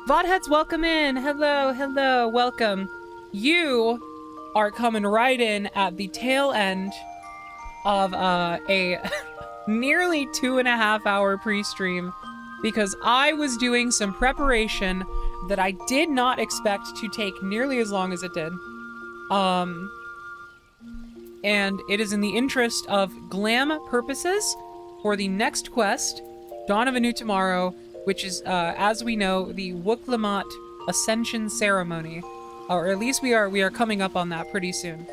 Vodheads, welcome in. Hello, hello, welcome. You are coming right in at the tail end of a nearly 2.5 hour pre-stream because I was doing some preparation that I did not expect to take nearly as long as it did. And it is in the interest of glam purposes for the next quest, Dawn of a New Tomorrow, which is, as we know, the Wuklamot Ascension Ceremony. Or at least we are coming up on that pretty soon.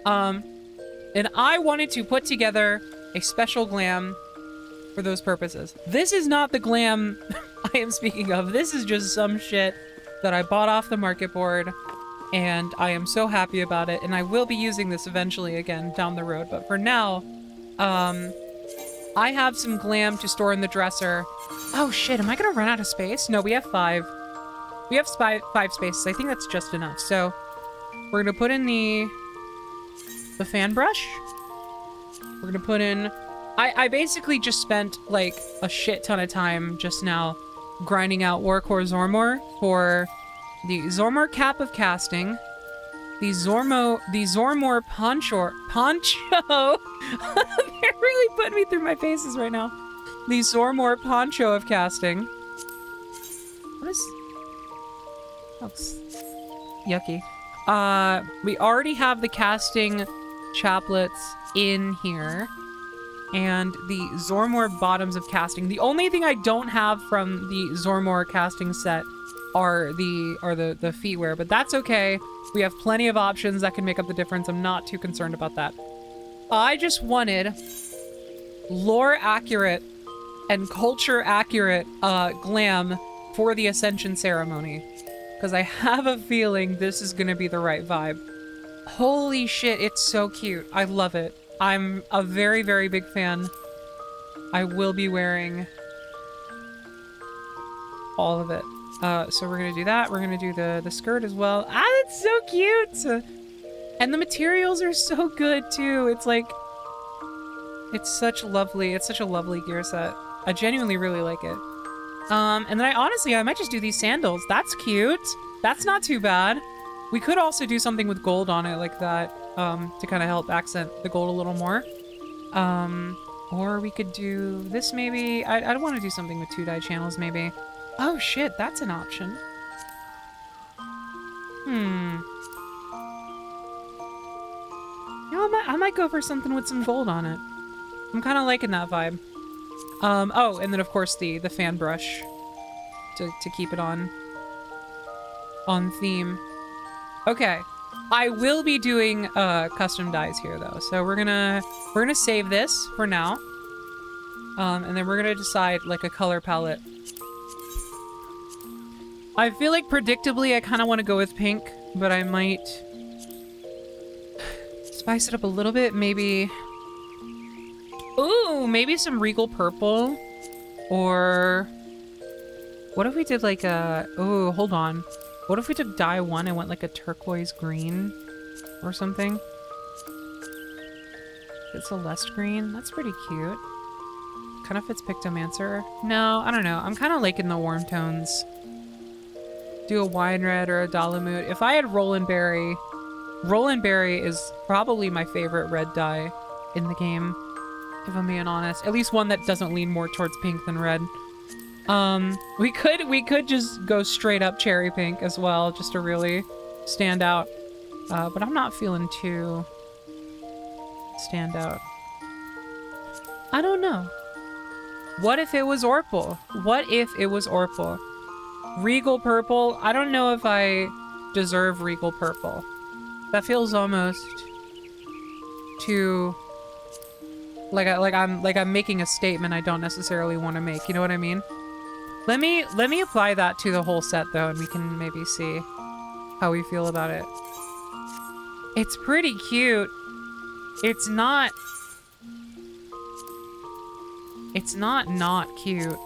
And I wanted to put together a special glam for those purposes. This is not the glam I am speaking of. This is just some shit that I bought off the market board, and I am so happy about it, and I will be using this eventually again down the road. But for now, I have some glam to store in the dresser. Oh shit, am I gonna run out of space? No, we have 5. We have 5 spaces. I think that's just enough. So we're gonna put in the fan brush. We're gonna put in... I basically just spent like a shit ton of time just now grinding out Warcore Zormor for the Zormor Cap of Casting, the Zormor Poncho. They're really putting me through my paces right now. The Zormor Poncho of Casting. What is... That's yucky. We already have the casting chaplets in here. And the Zormor Bottoms of Casting. The only thing I don't have from the Zormor casting set are the feetwear, but that's okay. We have plenty of options that can make up the difference. I'm not too concerned about that. I just wanted lore accurate and culture accurate glam for the Ascension ceremony, because I have a feeling this is gonna be the right vibe. Holy shit, it's so cute. I love it. I'm a very, very big fan. I will be wearing all of it. So we're gonna do that. We're gonna do the skirt as well. Ah, that's so cute! And the materials are so good too. It's like, it's such a lovely gear set. I genuinely really like it. And then I might just do these sandals. That's cute. That's not too bad. We could also do something with gold on it like that. To kind of help accent the gold a little more. Or we could do this maybe. I'd want to do something with 2-dye channels maybe. Oh shit, that's an option. You know, I might go for something with some gold on it. I'm kind of liking that vibe. Oh, and then of course the fan brush to keep it on theme. Okay. I will be doing custom dyes here though, so we're gonna save this for now, and then we're gonna decide like a color palette. I feel like predictably I kind of want to go with pink, but I might spice it up a little bit. Maybe, ooh, maybe some regal purple, or what if we did like a? Oh, hold on. What if we took dye 1 and went like a turquoise green or something? It's Celeste green. That's pretty cute. Kind of fits Pictomancer. No, I don't know. I'm kind of liking the warm tones. Do a wine red or a Dalamut. If I had Roland Berry is probably my favorite red dye in the game, if I'm being honest. At least one that doesn't lean more towards pink than red. We could just go straight up cherry pink as well, just to really stand out. But I'm not feeling too stand out. I don't know. What if it was Orpal? What if it was Orpal? Regal purple? I don't know if I deserve regal purple. That feels almost too like I'm making a statement I don't necessarily want to make. You know what I mean? Let me apply that to the whole set though, and we can maybe see how we feel about it. It's pretty cute. It's not cute.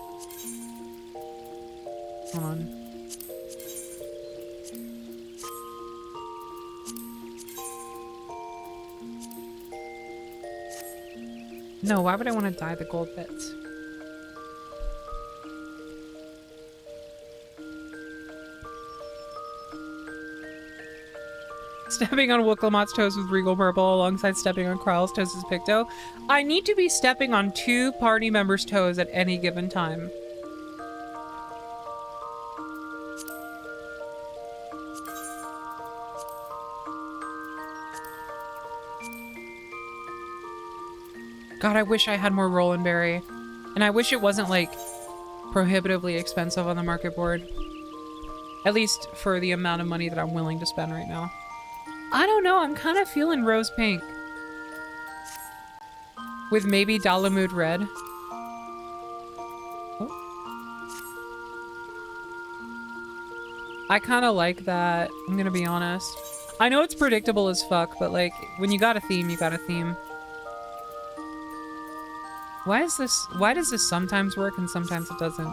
Hold on. No, why would I want to dye the gold bits? Stepping on Wooklamott's toes with Regal Purple alongside stepping on Kryl's toes as Picto. I need to be stepping on 2 party members' toes at any given time. God, I wish I had more Rollin' Berry. And I wish it wasn't, like, prohibitively expensive on the market board. At least for the amount of money that I'm willing to spend right now. I don't know, I'm kind of feeling rose pink. With maybe Dalamud red. Oh. I kind of like that, I'm gonna be honest. I know it's predictable as fuck, but like, when you got a theme, you got a theme. Why does this sometimes work and sometimes it doesn't?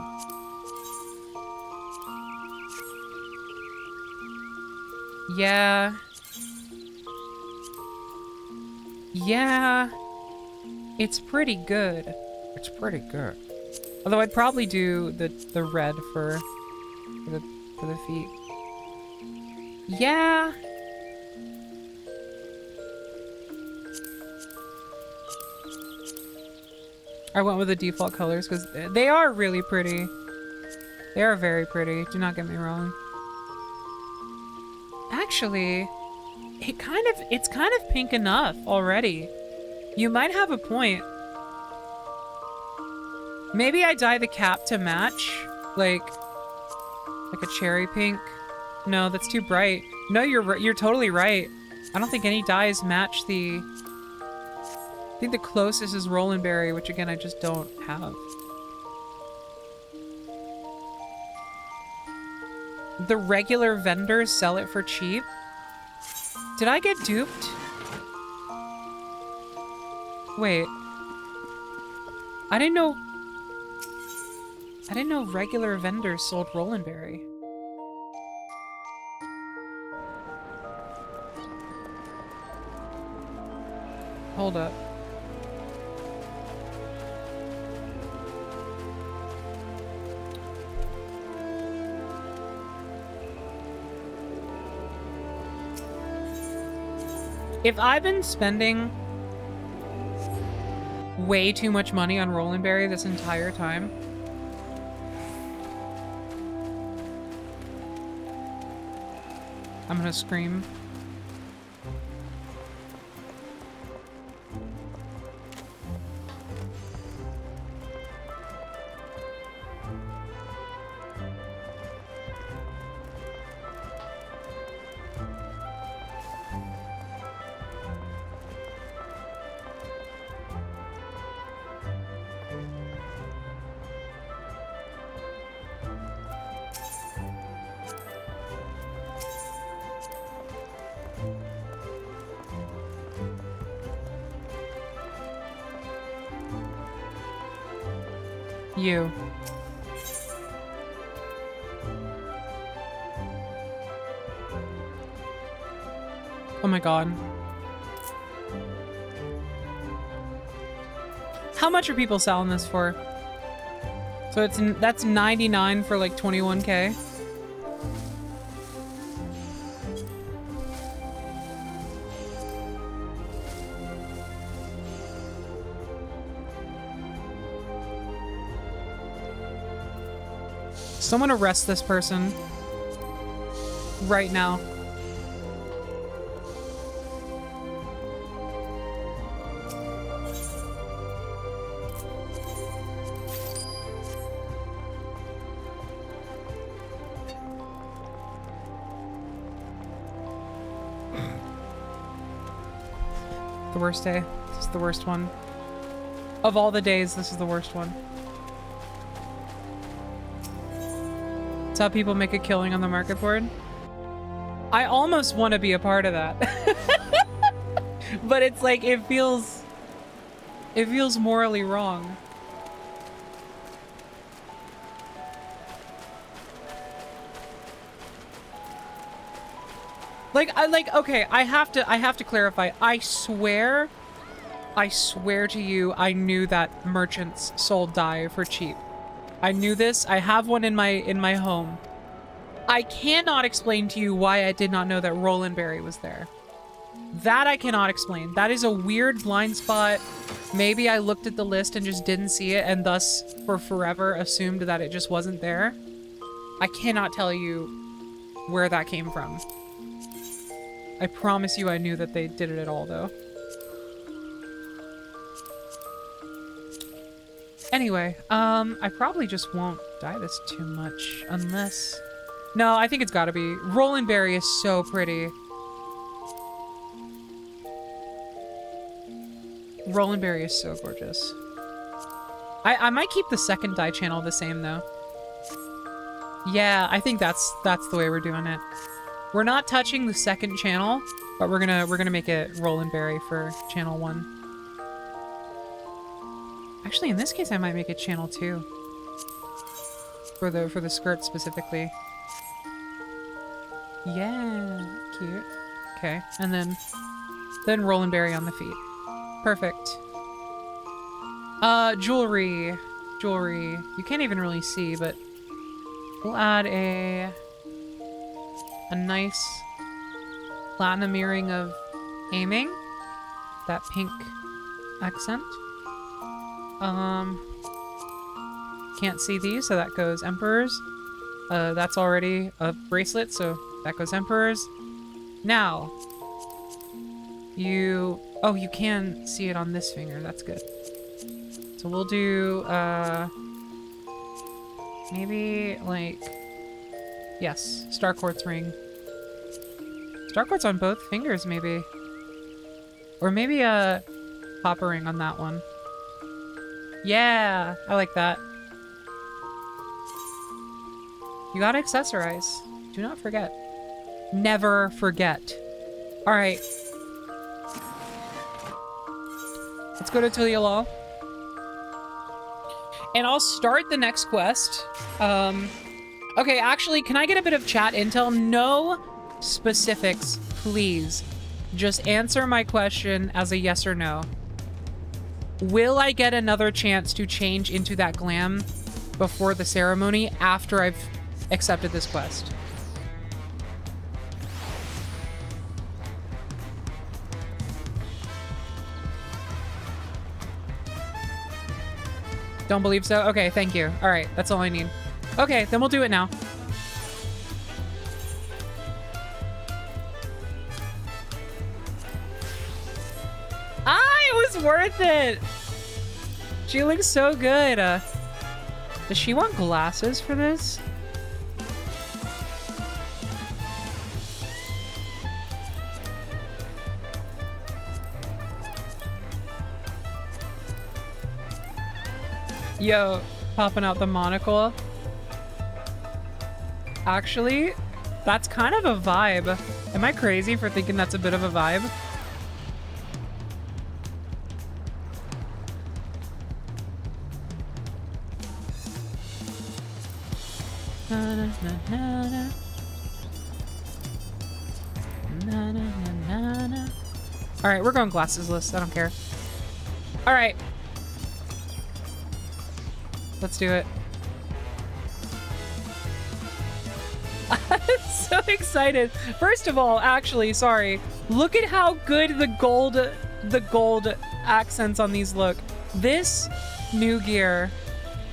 Yeah. Yeah. It's pretty good. It's pretty good. Although I'd probably do the red for the feet. Yeah. I went with the default colors because they are really pretty. They are very pretty, do not get me wrong. Actually, it's kind of pink enough already. You might have a point. Maybe I dye the cap to match, like a cherry pink. No, that's too bright. No, you're totally right. I don't think any dyes match the... I think the closest is Rollin' Berry, which again, I just don't have. The regular vendors sell it for cheap. Did I get duped? Wait. I didn't know regular vendors sold Rollin' Berry. Hold up. If I've been spending way too much money on Rollin' Berry this entire time, I'm gonna scream. You. Oh my god. How much are people selling this for? So that's 99 for like 21K. Someone arrest this person right now. The worst day. This is the worst one. Of all the days, this is the worst one. It's how people make a killing on the market board. I almost want to be a part of that. But it's like, it feels morally wrong. Okay, I have to clarify. I swear to you, I knew that merchants sold dye for cheap. I knew this. I have one in my home. I cannot explain to you why I did not know that Roland Berry was there. That I cannot explain. That is a weird blind spot. Maybe I looked at the list and just didn't see it, and thus for forever assumed that it just wasn't there. I cannot tell you where that came from. I promise you I knew that they did it at all, though. Anyway, I probably just won't dye this too much, unless... No, I think it's gotta be. Roland Berry is so pretty. Roland Berry is so gorgeous. I might keep the second dye channel the same, though. Yeah, I think that's the way we're doing it. We're not touching the second channel, but we're gonna make it Roland Berry for channel 1. Actually, in this case, I might make it channel 2 for the skirt specifically. Yeah, cute. Okay, and then Roland Berry on the feet. Perfect. Jewelry. Jewelry. You can't even really see, but we'll add a nice platinum earring of aiming. That pink accent. Can't see these, so that goes Emperor's. That's already a bracelet, so that goes Emperor's. Now, oh, you can see it on this finger. That's good. So we'll do, maybe, like, yes, Star Quartz ring. Star Quartz on both fingers, maybe. Or maybe a copper ring on that one. Yeah, I like that. You gotta accessorize. Do not forget. Never forget. All right. Let's go to Talia Law. And I'll start the next quest. Okay, actually, can I get a bit of chat intel? No specifics, please. Just answer my question as a yes or no. Will I get another chance to change into that glam before the ceremony after I've accepted this quest? Don't believe so? Okay, thank you. All right, that's all I need. Okay, then we'll do it now. It was worth it. She looks so good. Does she want glasses for this? Yo, popping out the monocle. Actually, that's kind of a vibe. Am I crazy for thinking that's a bit of a vibe? Na, na, na, na, na. Na, na, na, na, na. All right, we're going glasses-less. I don't care. All right. Let's do it. I'm so excited. First of all, actually, sorry. Look at how good the gold accents on these look. This new gear.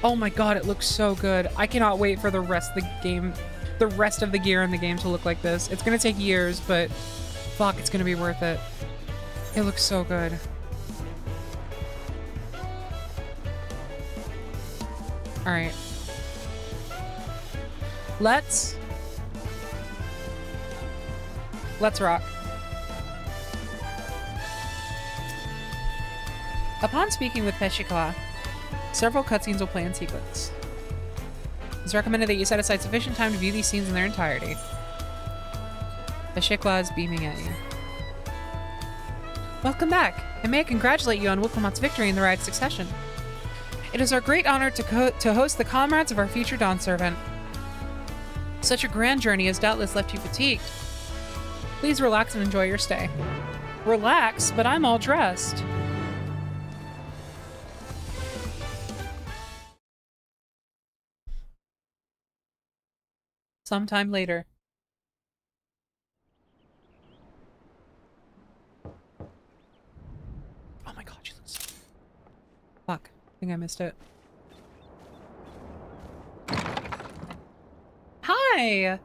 Oh my god, it looks so good. I cannot wait for the rest of the game, the rest of the gear in the game to look like this. It's gonna take years, but fuck, it's gonna be worth it. It looks so good. All right. Let's rock. Upon speaking with Peshikla, several cutscenes will play in sequence. It's recommended that you set aside sufficient time to view these scenes in their entirety. Peshikla is beaming at you. Welcome back, and may I congratulate you on Wukwamat's victory in the Rite Succession. It is our great honor to host the comrades of our future Dawn Servant. Such a grand journey has doubtless left you fatigued. Please relax and enjoy your stay. Relax, but I'm all dressed. Sometime later. Oh my god, Jesus. Fuck. I think I missed it. Hi!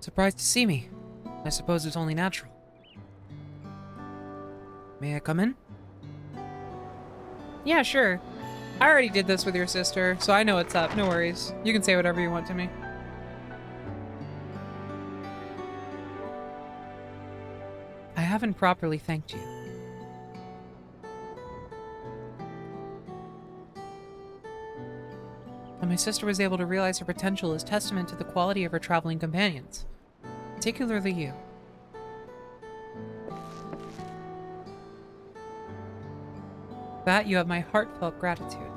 Surprised to see me. I suppose it's only natural. May I come in? Yeah, sure. I already did this with your sister, so I know what's up. No worries. You can say whatever you want to me. I haven't properly thanked you. When my sister was able to realize her potential is testament to the quality of her traveling companions. Particularly you. For that, you have my heartfelt gratitude.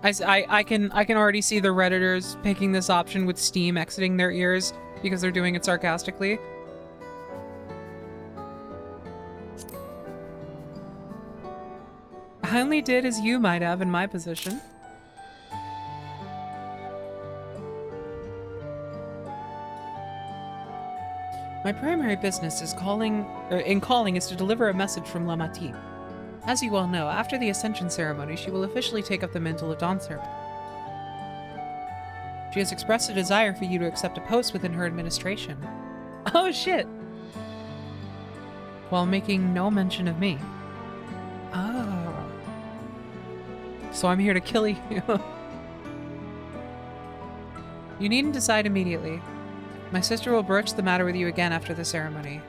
I can already see the Redditors picking this option with steam exiting their ears because they're doing it sarcastically. I only did as you might have in my position. My primary business is in calling is to deliver a message from Lamati. As you well know, after the ascension ceremony, she will officially take up the mantle of Dawn Servant. She has expressed a desire for you to accept a post within her administration. Oh shit! While making no mention of me. Oh. So I'm here to kill you. You needn't decide immediately. My sister will broach the matter with you again after the ceremony.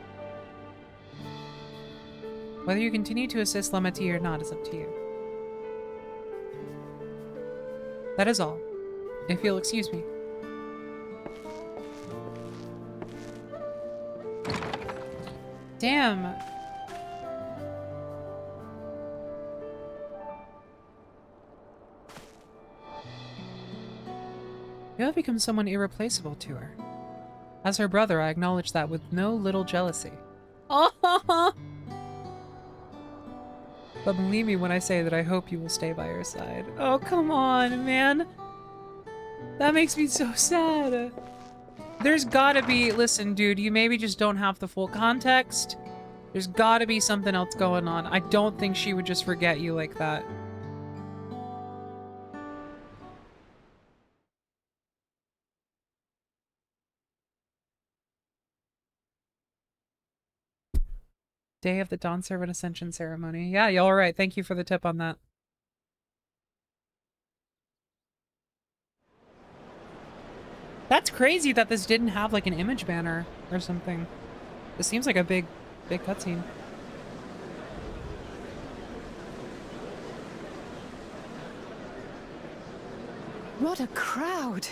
Whether you continue to assist Lamati or not is up to you. That is all. If you'll excuse me. Damn. You have become someone irreplaceable to her. As her brother, I acknowledge that with no little jealousy. Oh! But believe me when I say that I hope you will stay by her side. Oh, come on, man. That makes me so sad. There's gotta be... Listen, dude, you maybe just don't have the full context. There's gotta be something else going on. I don't think she would just forget you like that. Day of the Dawn Servant Ascension Ceremony. Yeah, y'all right. Thank you for the tip on that. That's crazy that this didn't have like an image banner or something. This seems like a big cutscene. What a crowd!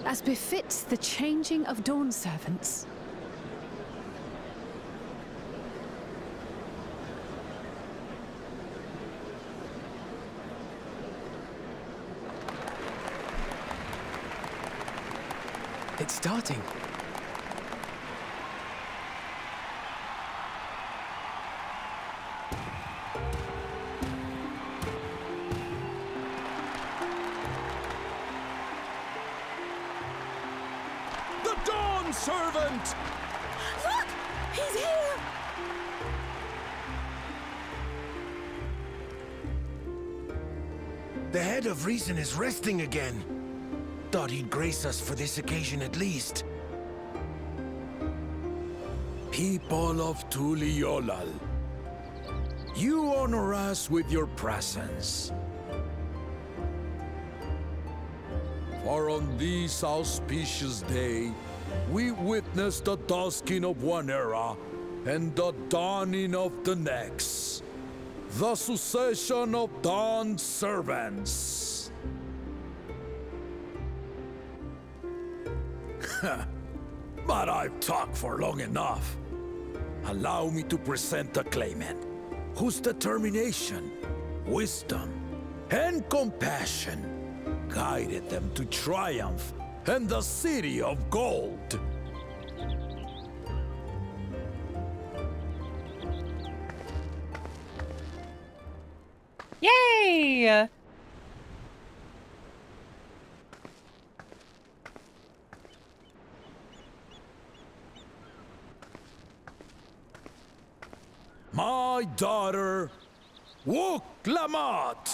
As befits the changing of Dawn Servants. It's starting. The Dawn Servant! Look! He's here! The head of reason is resting again. Thought he'd grace us for this occasion at least. People of Tuliolal, you honor us with your presence. For on this auspicious day, we witness the dusking of one era and the dawning of the next. The succession of Dawn Servants. But I've talked for long enough. Allow me to present the claimant, whose determination, wisdom, and compassion guided them to triumph in the City of Gold. Yay! My daughter, Rruk Lamat.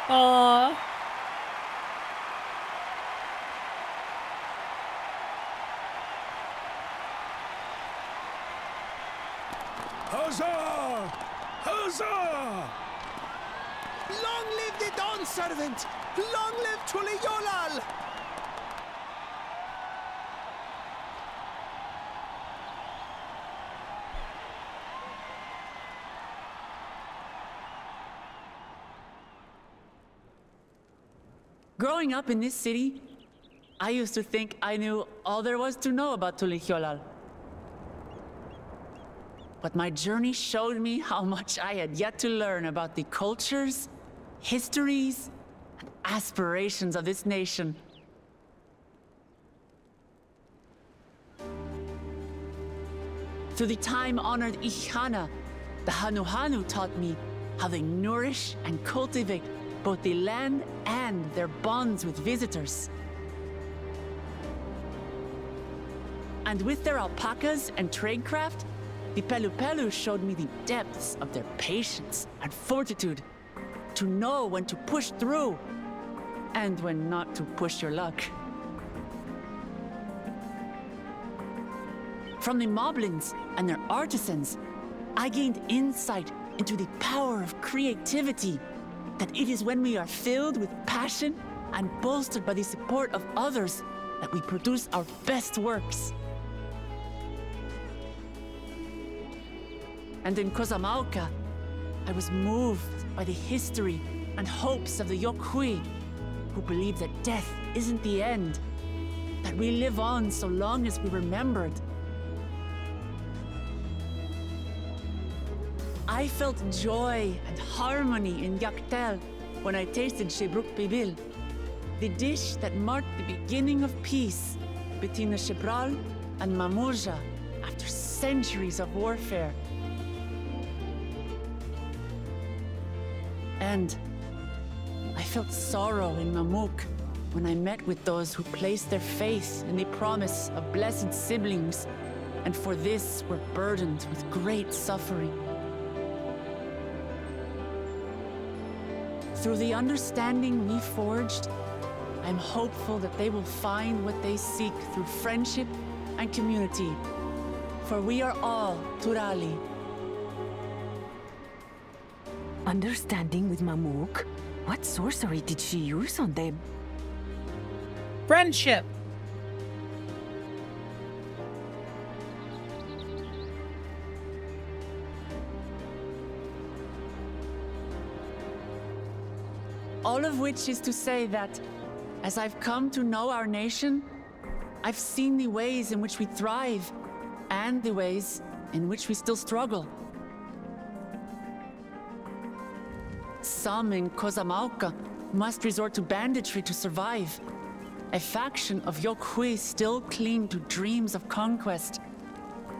Aww. Huzzah! Huzzah! Long live the Dawn Servant! Long live Tuliolal! Growing up in this city, I used to think I knew all there was to know about Tuliolal. But my journey showed me how much I had yet to learn about the cultures, histories, and aspirations of this nation. Through the time-honored Ihana, the Hanuhanu taught me how they nourish and cultivate both the land and their bonds with visitors. And with their alpacas and tradecraft, the Pelupelu showed me the depths of their patience and fortitude, to know when to push through and when not to push your luck. From the moblins and their artisans, I gained insight into the power of creativity, that it is when we are filled with passion and bolstered by the support of others that we produce our best works. And in Kozamauka, I was moved by the history and hopes of the Yokhui, who believe that death isn't the end, that we live on so long as we're remembered. I felt joy and harmony in Yaktel when I tasted Shebruk Bibil, the dish that marked the beginning of peace between the Shebral and Mamurja after centuries of warfare. And I felt sorrow in Mamuk when I met with those who placed their faith in the promise of blessed siblings, and for this were burdened with great suffering. Through the understanding we forged, I'm hopeful that they will find what they seek through friendship and community, for we are all Turali. Understanding with Mamuk? What sorcery did she use on them? Friendship. All of which is to say that, as I've come to know our nation, I've seen the ways in which we thrive, and the ways in which we still struggle. Some in Kozamauka must resort to banditry to survive. A faction of Yokhui still cling to dreams of conquest.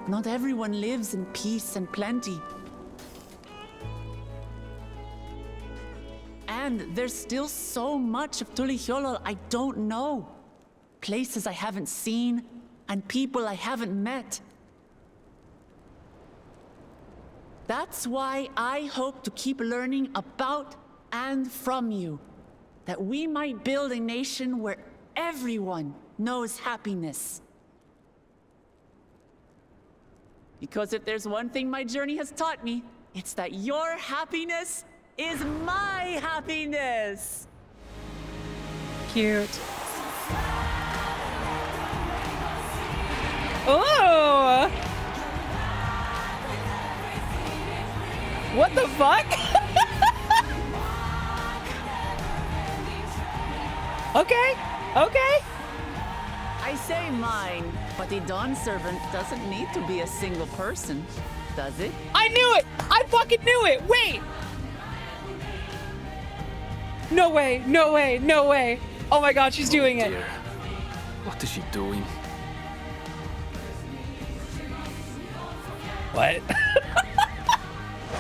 Not everyone lives in peace and plenty. And there's still so much of Tuliolal I don't know. Places I haven't seen, and people I haven't met. That's why I hope to keep learning about and from you, that we might build a nation where everyone knows happiness. Because if there's one thing my journey has taught me, it's that your happiness is my happiness. Cute. Oh! What the fuck? Okay, okay. I say mine, but the Dawn Servant doesn't need to be a single person, does it? I knew it! I fucking knew it! Wait! No way, no way, no way. Oh my god, she's doing it. Dear. What is she doing? What?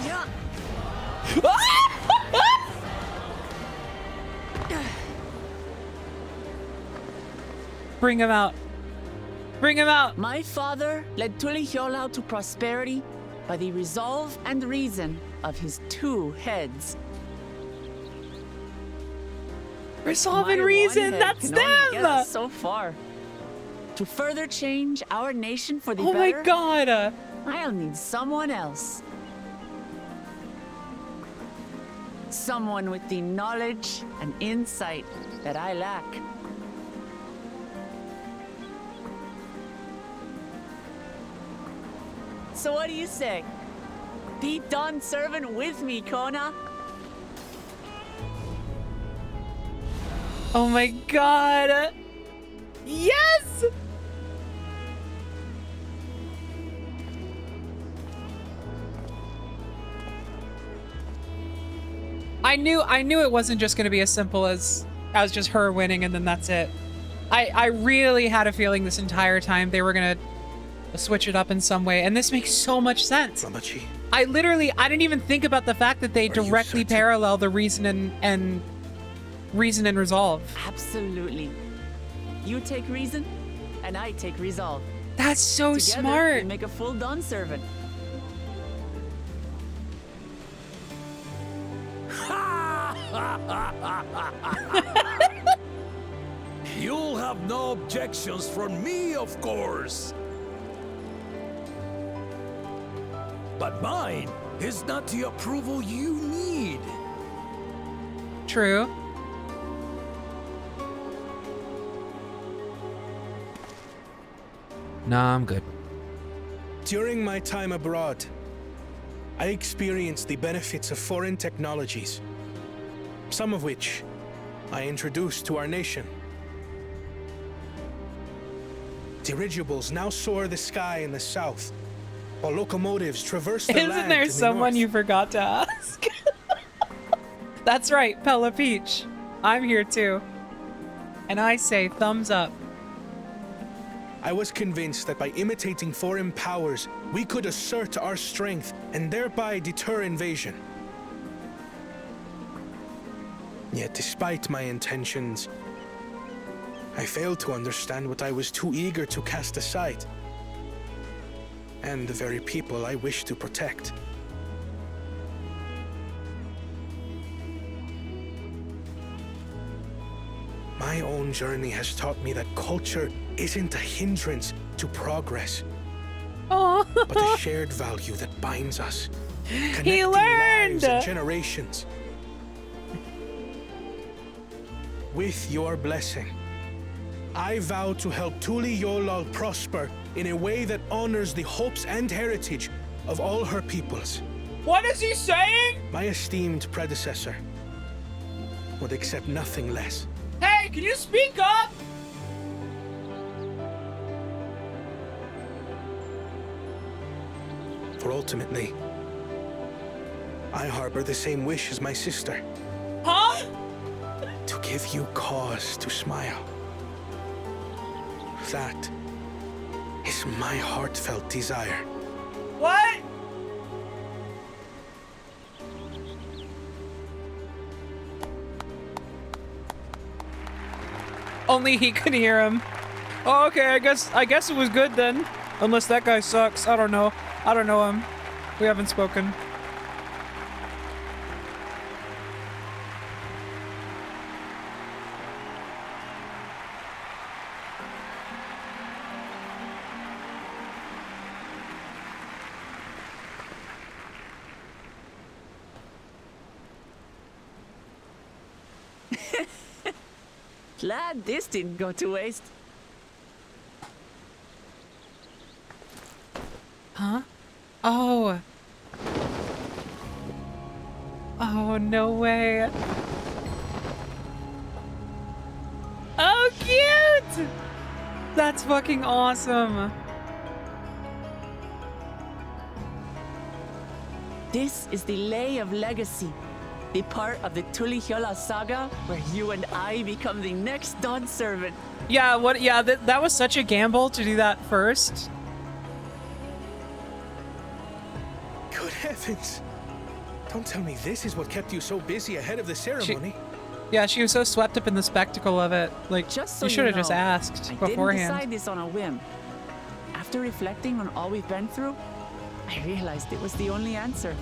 Yeah. Bring him out. Bring him out. My father led Tulihyolau to prosperity by the resolve and reason of his 2 heads. Resolve My and one reason. head That's can only get them. us so far. To further change our nation for the Oh better, my god. I'll need someone else. Someone with the knowledge and insight that I lack. So what do you say? Be Dawn servant with me, Koana. Oh my god. Yes. I knew it wasn't just going to be as simple as just her winning and then that's it. I really had a feeling this entire time they were going to switch it up in some way, and this makes so much sense. I didn't even think about the fact that they directly parallel the reason and resolve. Absolutely. You take reason, and I take resolve. That's so Together, smart. we make a full Dawn servant. You'll have no objections from me, of course. But mine is not the approval you need. True. Nah, I'm good. During my time abroad, I experienced the benefits of foreign technologies, some of which I introduced to our nation. Dirigibles now soar the sky in the south, while locomotives traverse the land Isn't there in the someone north. you forgot to ask? That's right, Pella Peach. I'm here too. And I say thumbs up. I was convinced that by imitating foreign powers, we could assert our strength and thereby deter invasion. Yet despite my intentions, I failed to understand what I was too eager to cast aside, and the very people I wish to protect. My own journey has taught me that culture isn't a hindrance to progress, Oh, but a shared value that binds us, connecting he learned. lives and generations. With your blessing, I vow to help Tuli Yolal prosper in a way that honors the hopes and heritage of all her peoples. What is he saying? My esteemed predecessor would accept nothing less. Hey, can you speak up? For ultimately, I harbor the same wish as my sister. Huh? To give you cause to smile. That is my heartfelt desire. What? Only he could hear him. Oh, okay, I guess it was good then. Unless that guy sucks. I don't know. I don't know him. We haven't spoken. Glad this didn't go to waste. Huh? Oh. Oh, no way. Oh, cute! That's fucking awesome. This is the Lay of Legacy, the part of the Tulihyola saga where you and I become the next Dawn servant. Yeah, what? Yeah, that was such a gamble to do that first. Good heavens! Don't tell me this is what kept you so busy ahead of the ceremony. Yeah, she was so swept up in the spectacle of it. Like, Just so you should have just know, asked I beforehand. didn't decide this on a whim. After reflecting on all we've been through, I realized it was the only answer.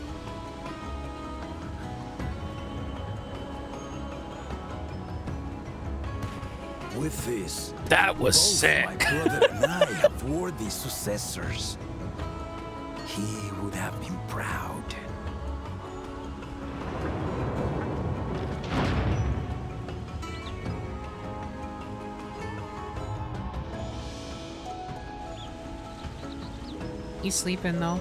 With this, That was both sick. my brother and I have worthy successors. He would have been proud. He's sleeping though.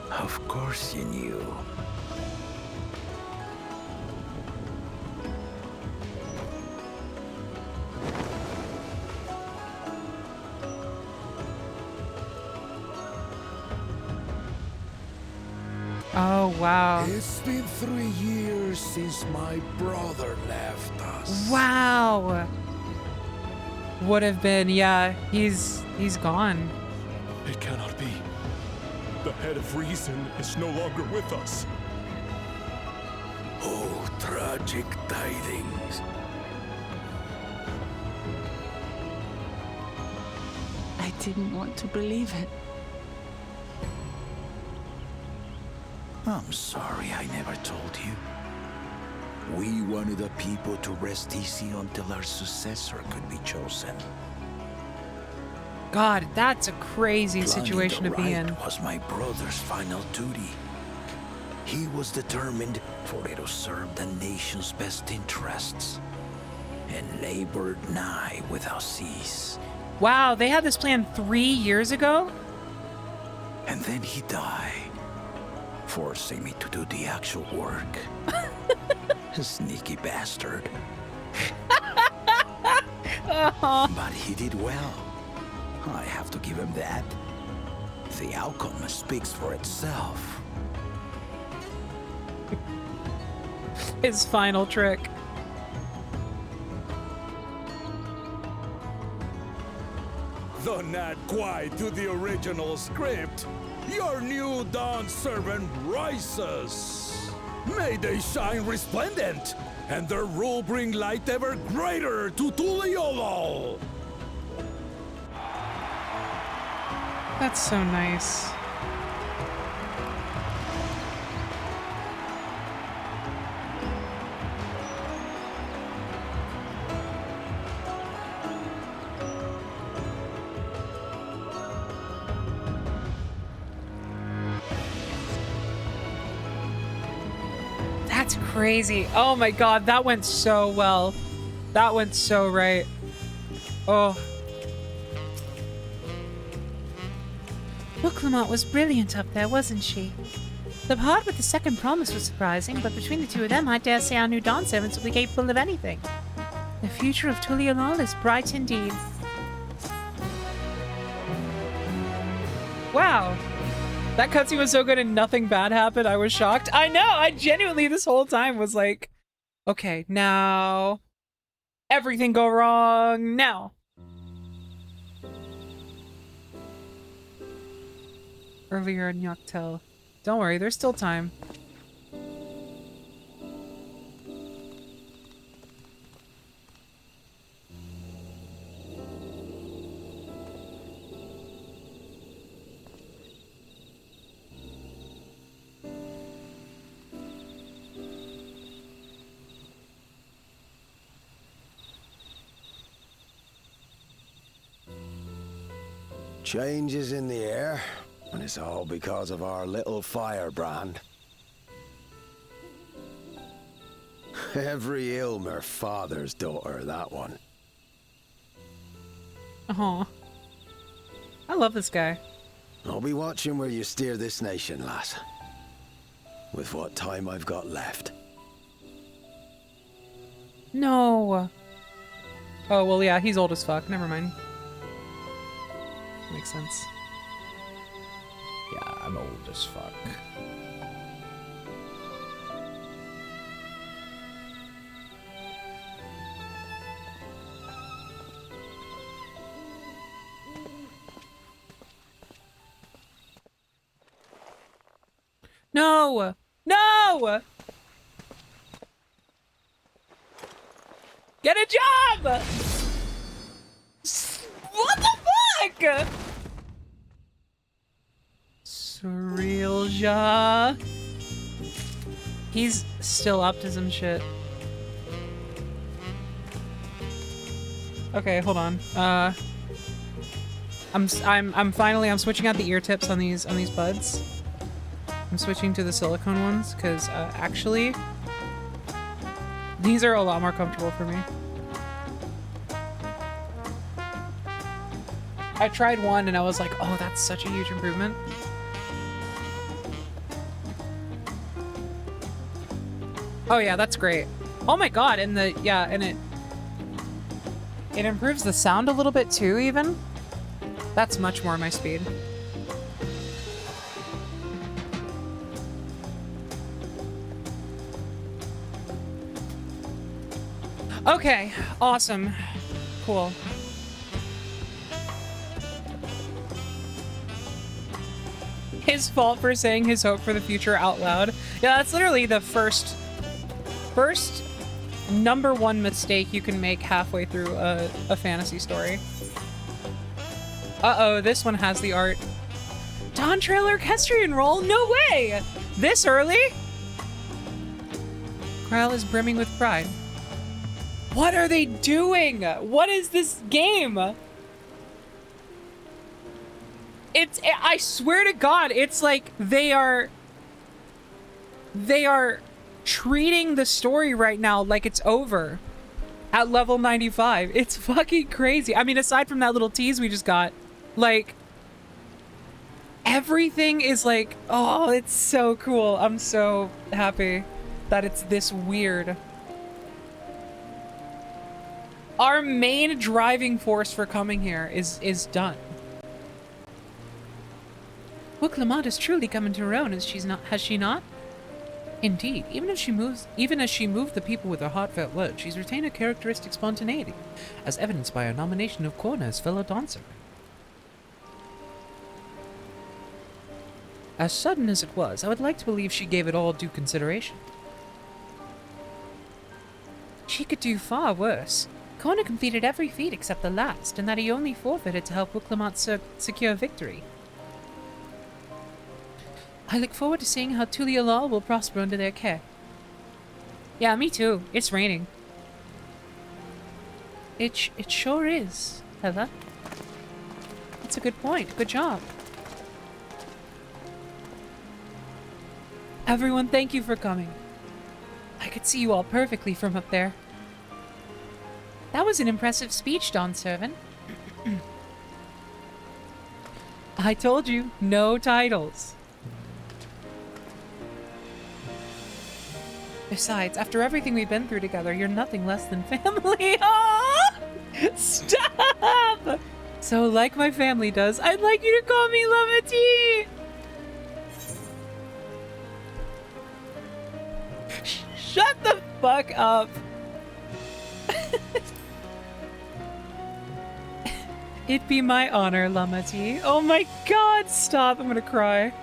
Of course you knew. Oh, wow. It's been 3 years since my brother left us. Wow. Would have been, yeah, he's gone. It cannot be. The head of reason is no longer with us. Oh, tragic tidings. I didn't want to believe it. I'm sorry I never told you. We wanted the people to rest easy until our successor could be chosen. God, that's a crazy Planning situation the to be right in. was my brother's final duty. He was determined for it to serve the nation's best interests, and labored nigh without cease. Wow, they had this plan 3 years ago? And then he died, forcing me to do the actual work. A sneaky bastard. But he did well. I have to give him that. The outcome speaks for itself. His final trick. Though not quite to the original script, your new dawn servant rises. May they shine resplendent, and their rule bring light ever greater to Tuliolo. That's so nice. That's crazy. Oh my god, that went so well. That went so right. Oh. Look, Lamont was brilliant up there, wasn't she? The part with the second promise was surprising, but between the two of them, I dare say our new Dawn servants will be capable of anything. The future of Tuliolol is bright indeed. Wow. That cutscene was so good and nothing bad happened. I was shocked. I know! I genuinely this whole time was like, okay, now everything go wrong now. Earlier in Noctel. Don't worry, there's still time. Changes in the air, and it's all because of our little firebrand. Every Ilmer father's daughter, that one. Aw. I love this guy. I'll be watching where you steer this nation, lass. With what time I've got left. No. Oh, well, yeah, he's old as fuck. Never mind. Makes sense. Yeah, I'm old as fuck. No! No! Get a job! What the fuck? Surreal Ja. He's still up to some shit. Okay, hold on. I'm switching out the ear tips on these buds. I'm switching to the silicone ones because actually these are a lot more comfortable for me. I tried one and I was like, oh, that's such a huge improvement. Oh yeah, that's great. Oh my god, and the and it improves the sound a little bit too, even. That's much more my speed. Okay, awesome. Cool. His fault for saying his hope for the future out loud. Yeah, that's literally the first #1 mistake you can make halfway through a fantasy story. Uh-oh, this one has the art. DAWNTRAIL Orchestrion roll? No way! This early? Krile is brimming with pride. What are they doing? What is this game? I swear to God, it's like they are treating the story right now like it's over at level 95. It's fucking crazy. I mean, aside from that little tease we just got, like, everything is like, oh, it's so cool. I'm so happy that it's this weird. Our main driving force for coming here is done. Wooklamont has truly come into her own, has she not? Indeed, even as she moved the people with her heartfelt words, she's retained her characteristic spontaneity, as evidenced by her nomination of Koana as fellow dancer. As sudden as it was, I would like to believe she gave it all due consideration. She could do far worse. Koana completed every feat except the last, and that he only forfeited to help Wooklamont secure victory. I look forward to seeing how Tulialal will prosper under their care. Yeah, me too. It's raining. It sure is, Heather. That's a good point. Good job. Everyone, thank you for coming. I could see you all perfectly from up there. That was an impressive speech, Dawn Servant. I told you, no titles. Besides, after everything we've been through together, you're nothing less than family. Oh! Stop! So, like my family does, I'd like you to call me Lamati! Shut the fuck up! It'd be my honor, Lamati. Oh my god, stop! I'm gonna cry.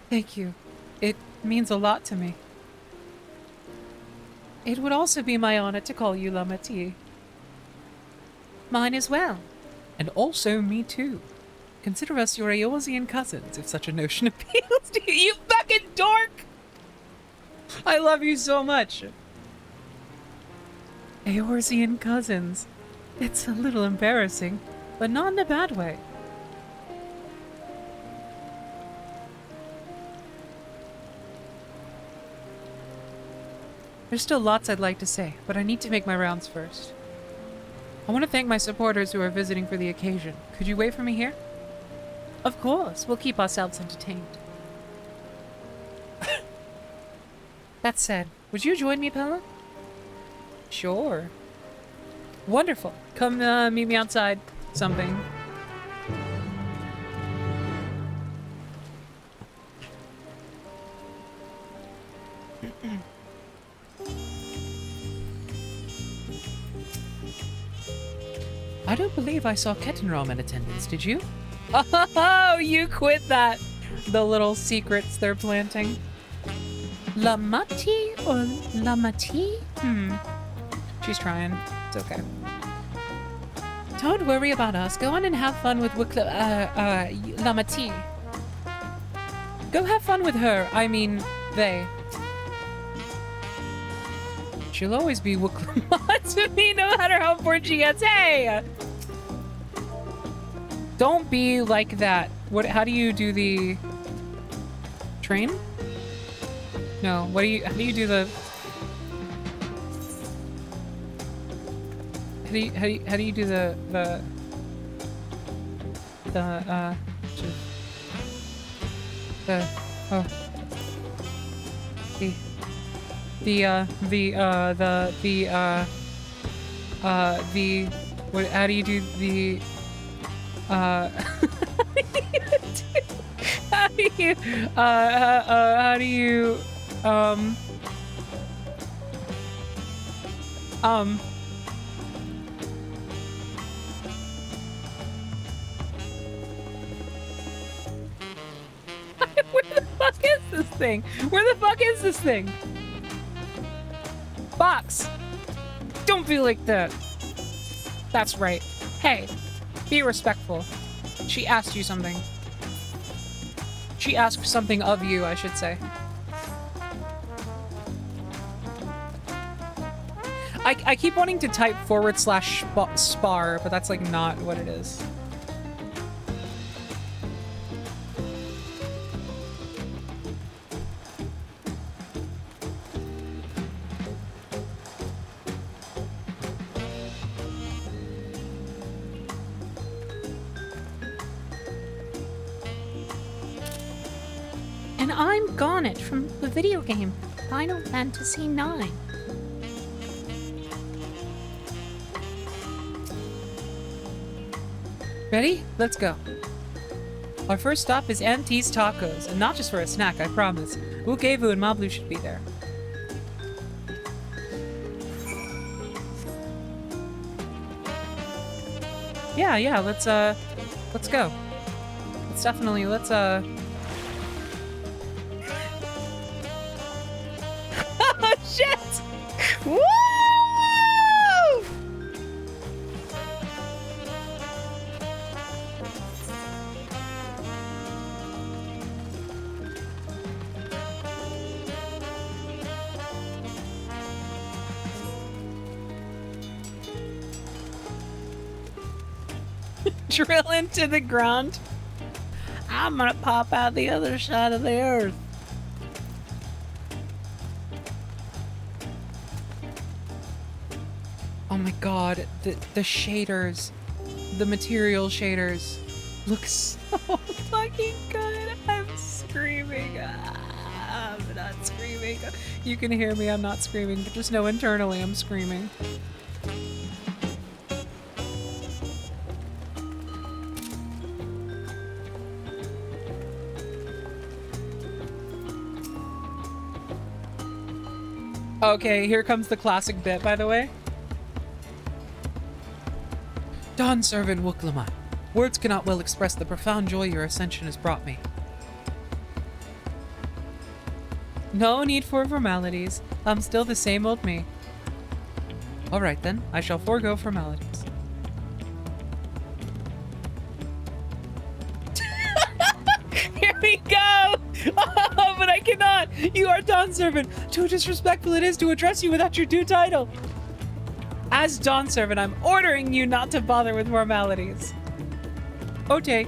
Thank you. It means a lot to me. It would also be my honor to call you Lamati. Mine as well. And also me too. Consider us your Eorzean cousins, if such a notion appeals to you. You fucking dork! I love you so much. Eorzean cousins. It's a little embarrassing, but not in a bad way. There's still lots I'd like to say, but I need to make my rounds first. I want to thank my supporters who are visiting for the occasion. Could you wait for me here? Of course, we'll keep ourselves entertained. That said, would you join me, Pella? Sure. Wonderful. Come meet me outside. Something. I don't believe I saw Kettenrom in attendance, did you? Oh, you quit that. The little secrets they're planting. Lamati or Lamati? She's trying. It's okay. Don't worry about us. Go on and have fun with Lamati. Go have fun with her. I mean, they. She'll always be Wuklamat to me no matter how bored she gets. Hey! Don't be like that. What? How do you do the train? No. What do you? How do you do the? How do you do the oh the what? How do you do the how do you where the fuck is this thing? Where the fuck is this thing? Box! Don't be like that. That's right. Hey, be respectful. She asked you something. She asked something of you, I should say. I keep wanting to type / spar, but that's like not what it is. And I'm Garnet from the video game Final Fantasy IX. Ready? Let's go. Our first stop is Auntie's Tacos, and not just for a snack, I promise. Ukevu and Mablu should be there. Yeah, let's go. Let's definitely, oh shit! Woo! Drill into the ground. I'm gonna pop out the other side of the earth. Oh my god, the shaders, the material shaders look so fucking good. I'm screaming. I'm not screaming. You can hear me, I'm not screaming, but just know internally I'm screaming. Okay, here comes the classic bit, by the way. Dawn Servant Wuklamat, words cannot well express the profound joy your ascension has brought me. No need for formalities. I'm still the same old me. Alright then, I shall forego formalities. Here we go! Oh, but I cannot! You are Dawn Servant! Too disrespectful it is to address you without your due title! As Dawn Servant, I'm ordering you not to bother with formalities. Okay.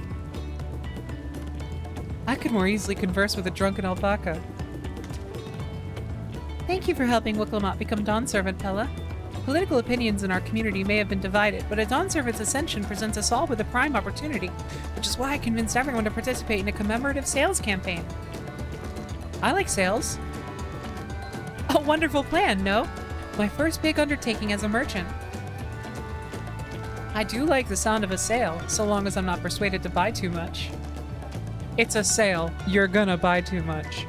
I could more easily converse with a drunken alpaca. Thank you for helping Wuklamat become Dawn Servant, Pella. Political opinions in our community may have been divided, but a Dawn Servant's ascension presents us all with a prime opportunity, which is why I convinced everyone to participate in a commemorative sales campaign. I like sales. A wonderful plan, no? My first big undertaking as a merchant. I do like the sound of a sale, so long as I'm not persuaded to buy too much. It's a sale. You're gonna buy too much.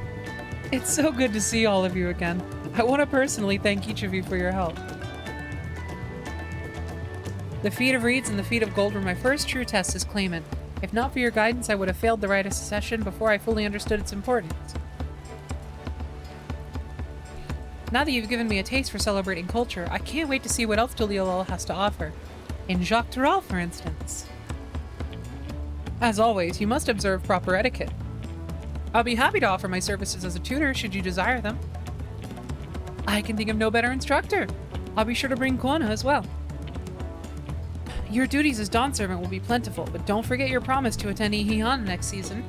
It's so good to see all of you again. I want to personally thank each of you for your help. The feat of reeds and the feat of gold were my first true test as claimant. If not for your guidance, I would have failed the rite of secession before I fully understood its importance. Now that you've given me a taste for celebrating culture, I can't wait to see what else Tuliolol has to offer. In Jacques Tarral, for instance. As always, you must observe proper etiquette. I'll be happy to offer my services as a tutor should you desire them. I can think of no better instructor. I'll be sure to bring Koana as well. Your duties as Dawn Servant will be plentiful, but don't forget your promise to attend Ihihan next season.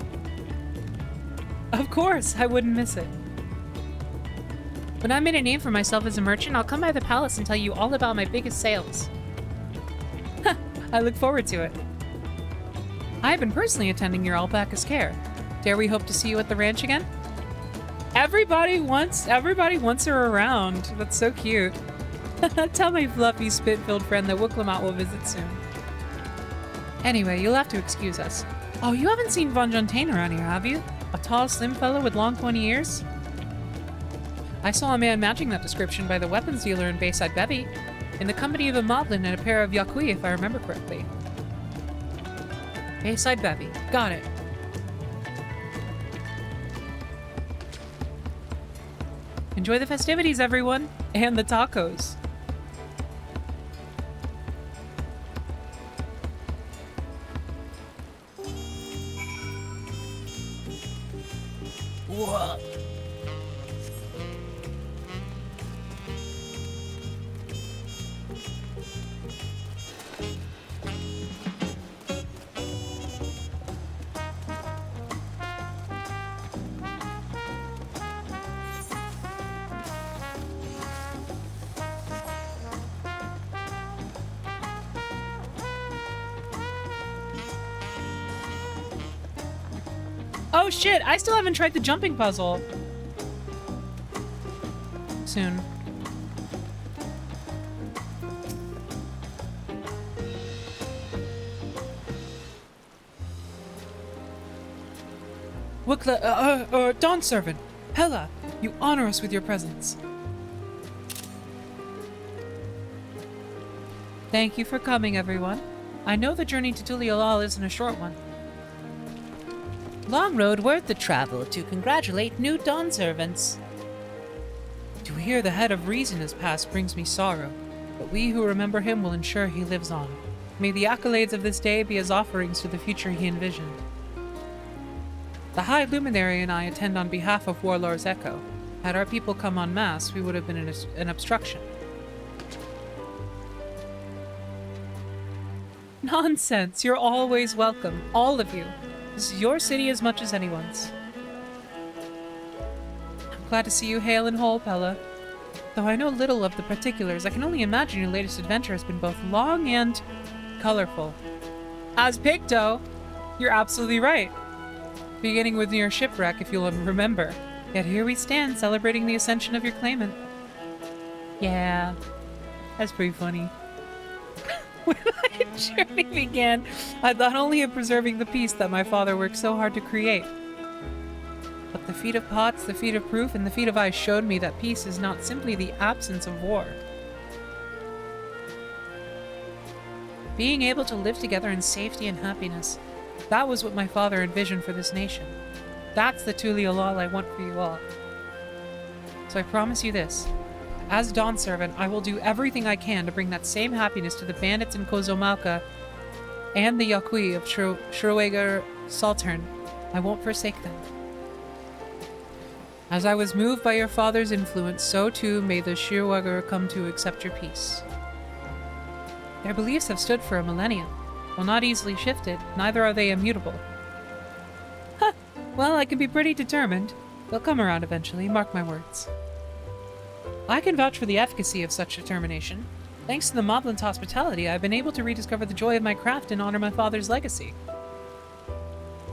Of course, I wouldn't miss it. When I made a name for myself as a merchant, I'll come by the palace and tell you all about my biggest sales. I look forward to it. I've been personally attending your alpaca's care. Dare we hope to see you at the ranch again? Everybody wants her around. That's so cute. Tell my fluffy, spit-filled friend that Wooklamat will visit soon. Anyway, you'll have to excuse us. Oh, you haven't seen Von Jontain around here, have you? A tall, slim fellow with long, pointy ears? I saw a man matching that description by the weapons dealer in Bayside Bevy, in the company of a moblin and a pair of Yakui, if I remember correctly. Bayside Bevy. Got it. Enjoy the festivities, everyone! And the tacos. Whoa. Oh shit, I still haven't tried the jumping puzzle. Soon. Wukla, Dawn Servant, Hela, you honor us with your presence. Thank you for coming, everyone. I know the journey to Tuliolal isn't a short one. Long road worth the travel to congratulate new Dawn Servants. To hear the head of reason has passed brings me sorrow, but we who remember him will ensure he lives on. May the accolades of this day be as offerings to the future he envisioned. The High Luminary and I attend on behalf of Warlord's Echo. Had our people come en masse, we would have been an obstruction. Nonsense! You're always welcome, all of you. This is your city as much as anyone's. I'm glad to see you hale and whole, Pella. Though I know little of the particulars, I can only imagine your latest adventure has been both long and colorful. As Picto, you're absolutely right. Beginning with your shipwreck, if you'll remember. Yet here we stand, celebrating the ascension of your claimant. Yeah, that's pretty funny. When my journey began, I thought only of preserving the peace that my father worked so hard to create. But the feat of pots, the feat of proof, and the feat of ice showed me that peace is not simply the absence of war. Being able to live together in safety and happiness, that was what my father envisioned for this nation. That's the Tuliolal I want for you all. So I promise you this. As Dawn Servant, I will do everything I can to bring that same happiness to the bandits in Kozomauka and the Yakui of Schroeger Saltern. I won't forsake them. As I was moved by your father's influence, so too may the Schroeger come to accept your peace. Their beliefs have stood for a millennium. While not easily shifted, neither are they immutable. Huh! Well, I can be pretty determined. They'll come around eventually, mark my words. I can vouch for the efficacy of such determination. Thanks to the Moblin's hospitality, I've been able to rediscover the joy of my craft and honor my father's legacy.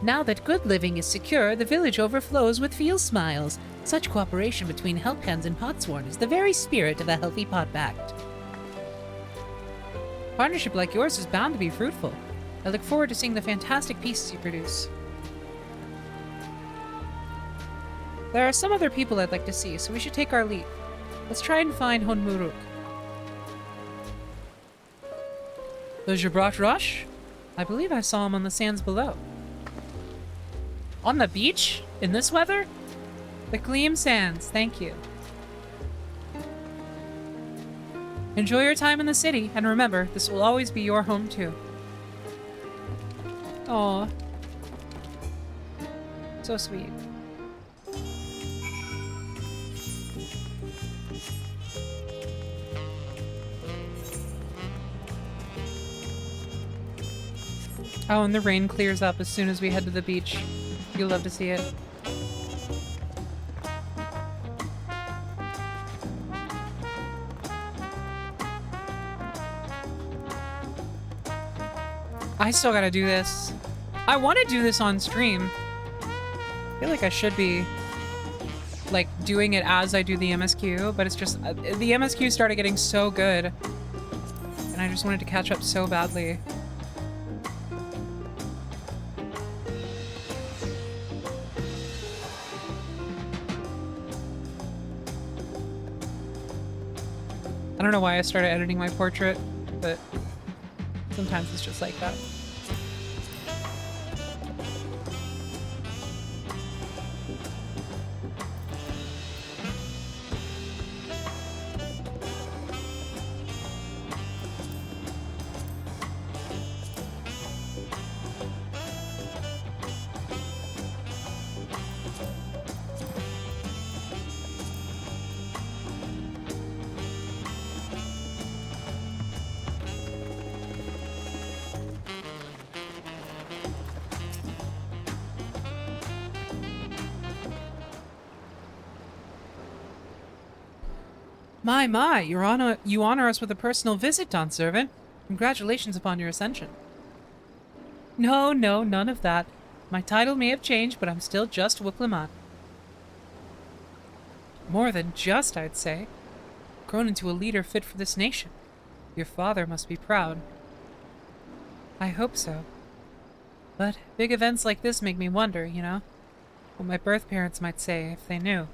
Now that good living is secure, the village overflows with feel smiles. Such cooperation between helphands and potsworn is the very spirit of a healthy potpact. Partnership like yours is bound to be fruitful. I look forward to seeing the fantastic pieces you produce. There are some other people I'd like to see, so we should take our leave. Let's try and find Hunmu Rruk. The Jabrat Rush? I believe I saw him on the sands below. On the beach? In this weather? The Gleam Sands, thank you. Enjoy your time in the city, and remember, this will always be your home too. Aw. So sweet. Oh, and the rain clears up as soon as we head to the beach. You'll love to see it. I still gotta do this. I want to do this on stream. I feel like I should be, like, doing it as I do the MSQ, but it's just, the MSQ started getting so good, and I just wanted to catch up so badly. I don't know why I started editing my portrait, but sometimes it's just like that. My, you honor us with a personal visit, Dawn Servant. Congratulations upon your ascension. No, none of that. My title may have changed, but I'm still just Wukliman. More than just, I'd say. Grown into a leader fit for this nation. Your father must be proud. I hope so. But big events like this make me wonder, you know? What my birth parents might say if they knew.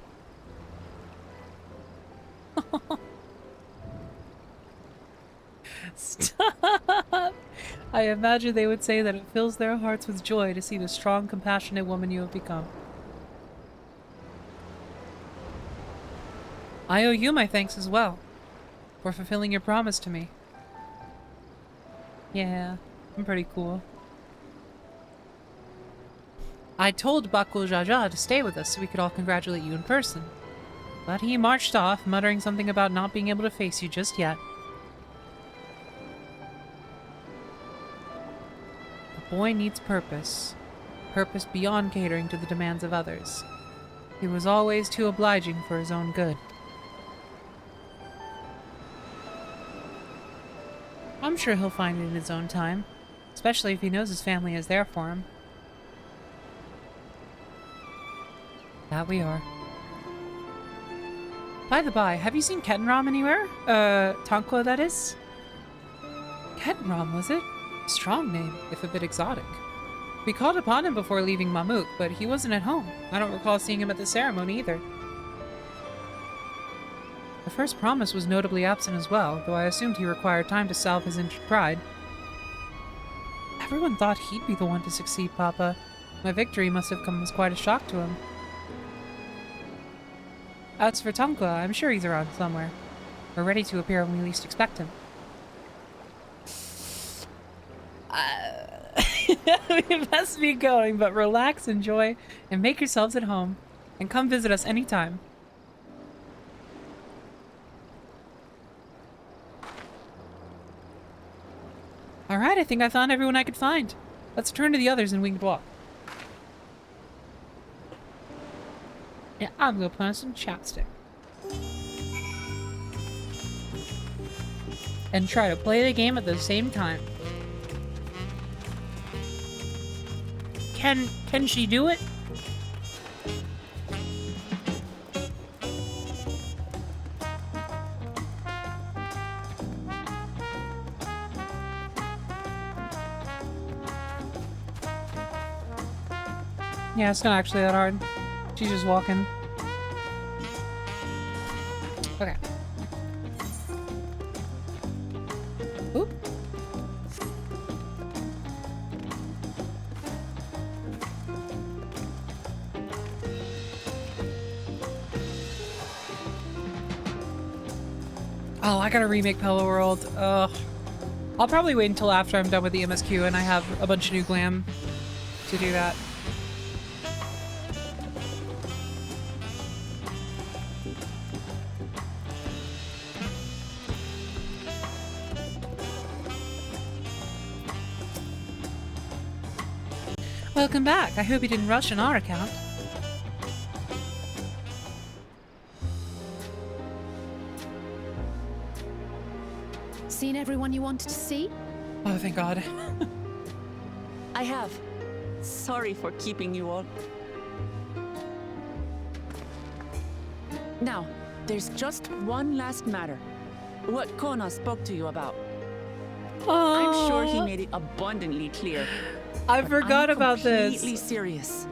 Stop! I imagine they would say that it fills their hearts with joy to see the strong, compassionate woman you have become. I owe you my thanks as well, for fulfilling your promise to me. Yeah, I'm pretty cool. I told Bakul Jaja to stay with us so we could all congratulate you in person. But he marched off, muttering something about not being able to face you just yet. The boy needs purpose. Purpose beyond catering to the demands of others. He was always too obliging for his own good. I'm sure he'll find it in his own time, especially if he knows his family is there for him. That we are. By the by, have you seen Kettenram anywhere? Tankwa, that is? Kettenram, was it? Strong name, if a bit exotic. We called upon him before leaving Mamuk, but he wasn't at home. I don't recall seeing him at the ceremony either. The first promise was notably absent as well, though I assumed he required time to salve his injured pride. Everyone thought he'd be the one to succeed Papa. My victory must have come as quite a shock to him. As for Tankwa, I'm sure he's around somewhere, or ready to appear when we least expect him. We must be going, but relax, enjoy, and make yourselves at home, and come visit us anytime. Alright, I think I found everyone I could find. Let's return to the others and we can walk. Yeah, I'm gonna put on some chapstick. And try to play the game at the same time. Can she do it? Yeah, it's not actually that hard. She's just walking. Okay. Oop. Oh, I gotta remake Pella World. Ugh. I'll probably wait until after I'm done with the MSQ and I have a bunch of new glam to do that. Welcome back. I hope you didn't rush on our account. Seen everyone you wanted to see? Oh, thank God. I have. Sorry for keeping you all. Now, there's just one last matter. What Koana spoke to you about. I'm sure he made it abundantly clear. I forgot about this. Completely serious.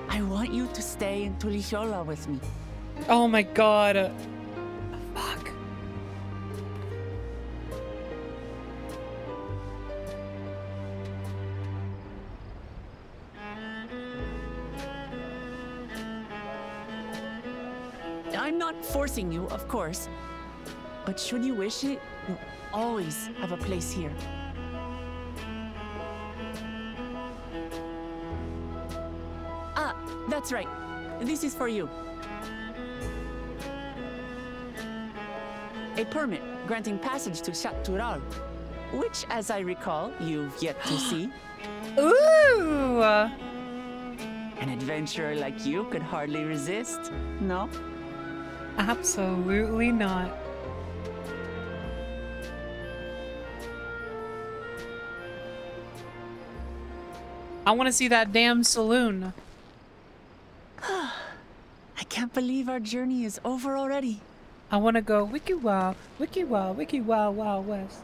I want you to stay in Tulihiola with me. Oh my God. Fuck. I'm not forcing you, of course. But should you wish it, you'll always have a place here. Ah, that's right. This is for you. A permit granting passage to Shatural, which, as I recall, you've yet to see. Ooh! An adventurer like you could hardly resist, no? Absolutely not. I want to see that damn saloon. I can't believe our journey is over already. I want to go wiki wow, wow west.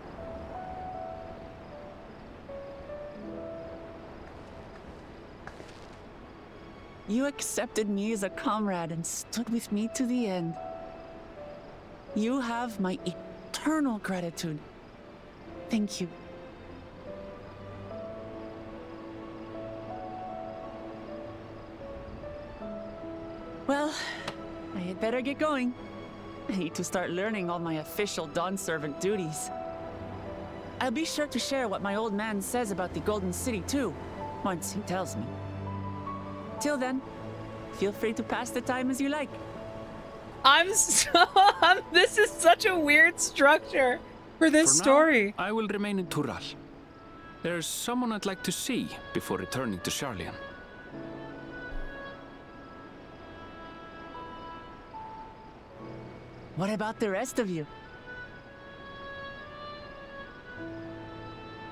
You accepted me as a comrade and stood with me to the end. You have my eternal gratitude. Thank you. Well, I had better get going. I need to start learning all my official Dawn servant duties. I'll be sure to share what my old man says about the Golden City too, once he tells me. Till then, feel free to pass the time as you like. This is such a weird structure for this For now, story. I will remain in Tural. There's someone I'd like to see before returning to Sharlayan. What about the rest of you?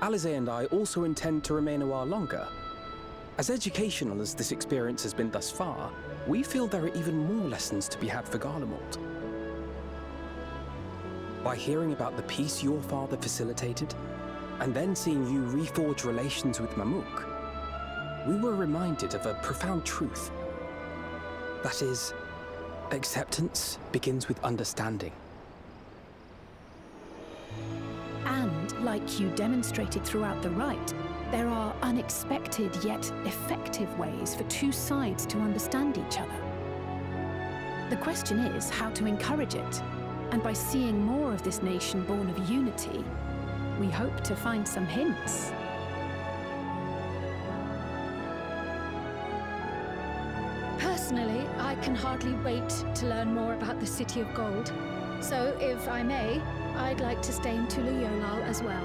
Alize and I also intend to remain a while longer. As educational as this experience has been thus far, we feel there are even more lessons to be had for Garlemald. By hearing about the peace your father facilitated, and then seeing you reforge relations with Mamuk, we were reminded of a profound truth. That is, acceptance begins with understanding. And, like you demonstrated throughout the rite, there are unexpected yet effective ways for two sides to understand each other. The question is how to encourage it, and by seeing more of this nation born of unity, we hope to find some hints. Personally, I can hardly wait to learn more about the City of Gold. So, if I may, I'd like to stay in Tuliyolal as well.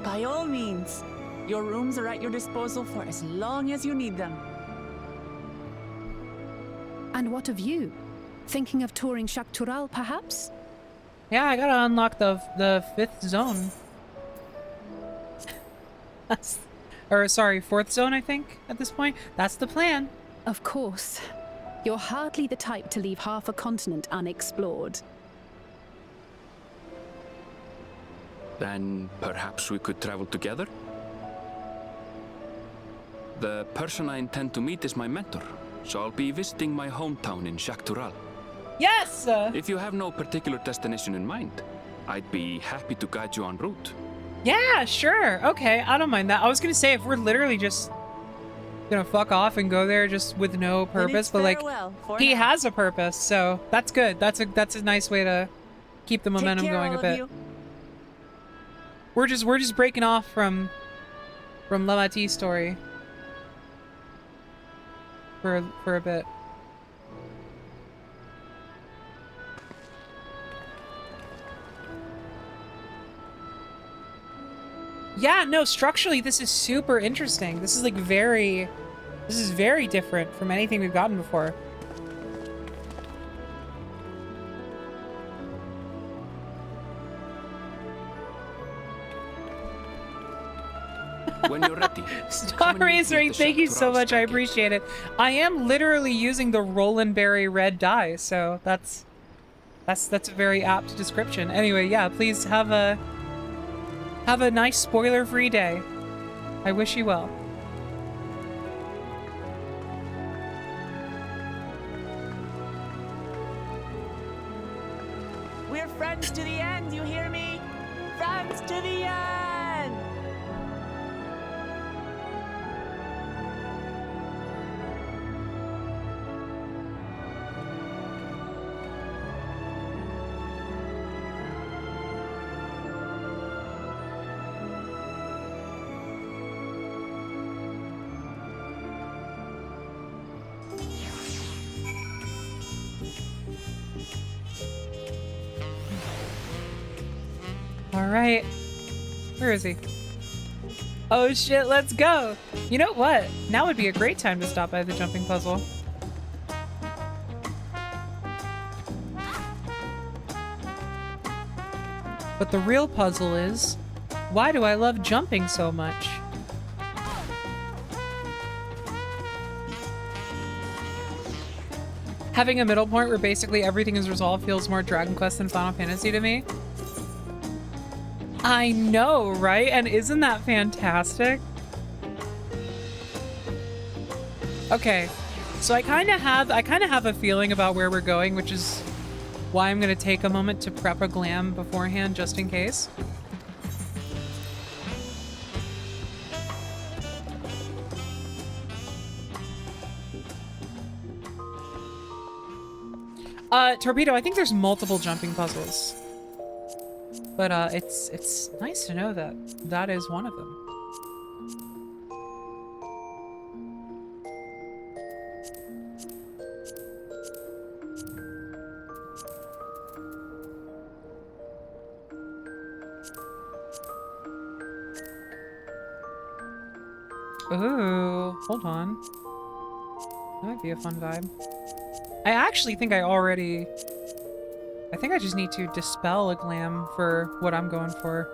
By all means, your rooms are at your disposal for as long as you need them. And what of you? Thinking of touring Shaktural, perhaps? Yeah, I gotta unlock the 5th zone. Or sorry, 4th zone, I think, at this point. That's the plan. Of course. You're hardly the type to leave half a continent unexplored. Then perhaps we could travel together? The person I intend to meet is my mentor, so I'll be visiting my hometown in Shaktural. Yes! If you have no particular destination in mind, I'd be happy to guide you en route. Yeah, sure. Okay, I don't mind that. I was gonna say, if we're literally just gonna fuck off and go there just with no purpose, but like he has a purpose, so that's good. That's a nice way to keep the momentum going a bit. We're just breaking off from Lamati's story for a bit. Yeah, no, structurally this is super interesting. This is like very different from anything we've gotten before. When you're ready. Star Racer, thank you so much. I appreciate it. I am literally using the Roland Berry red dye, so that's a very apt description. Anyway, yeah, please have a nice spoiler-free day. I wish you well. We're friends to the end, you hear me? Friends to the end! All right. Where is he? Oh shit, let's go. You know what? Now would be a great time to stop by the jumping puzzle. But the real puzzle is, why do I love jumping so much? Having a middle point where basically everything is resolved feels more Dragon Quest than Final Fantasy to me. I know, right? And isn't that fantastic? Okay, so I kind of have a feeling about where we're going, which is why I'm gonna take a moment to prep a glam beforehand, just in case. Torpedo, I think there's multiple jumping puzzles. But it's nice to know that that is one of them. Ooh, hold on. That might be a fun vibe. I actually think I think I just need to dispel a glam for what I'm going for.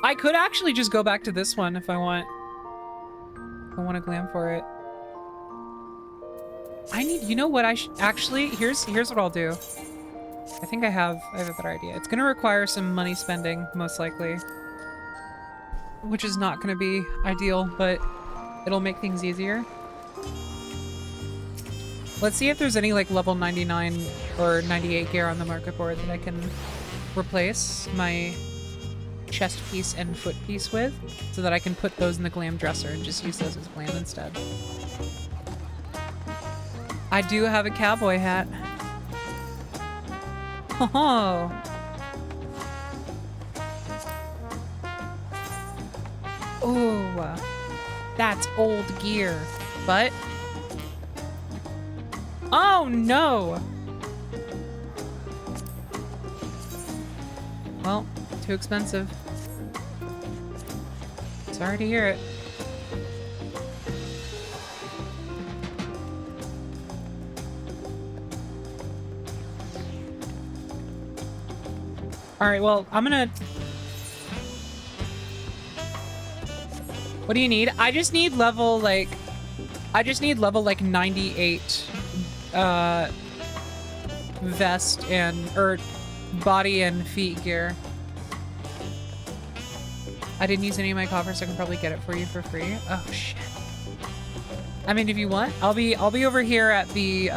I could actually just go back to this one if I want. If I want a glam for it. I need, you know what I actually, here's what I'll do. I think I have a better idea. It's gonna require some money spending, most likely. Which is not gonna be ideal, but it'll make things easier. Let's see if there's any like level 99 or 98 gear on the market board that I can replace my chest piece and foot piece with, so that I can put those in the glam dresser and just use those as glam instead. I do have a cowboy hat. Oh. Ooh, that's old gear, but oh no! Well, too expensive. Sorry to hear it. Alright, well, I'm gonna... What do you need? I just need level, like... 98, vest and... or body and feet gear. I didn't use any of my coffers, so I can probably get it for you for free. Oh, shit. I mean, if you want, I'll be over here at the,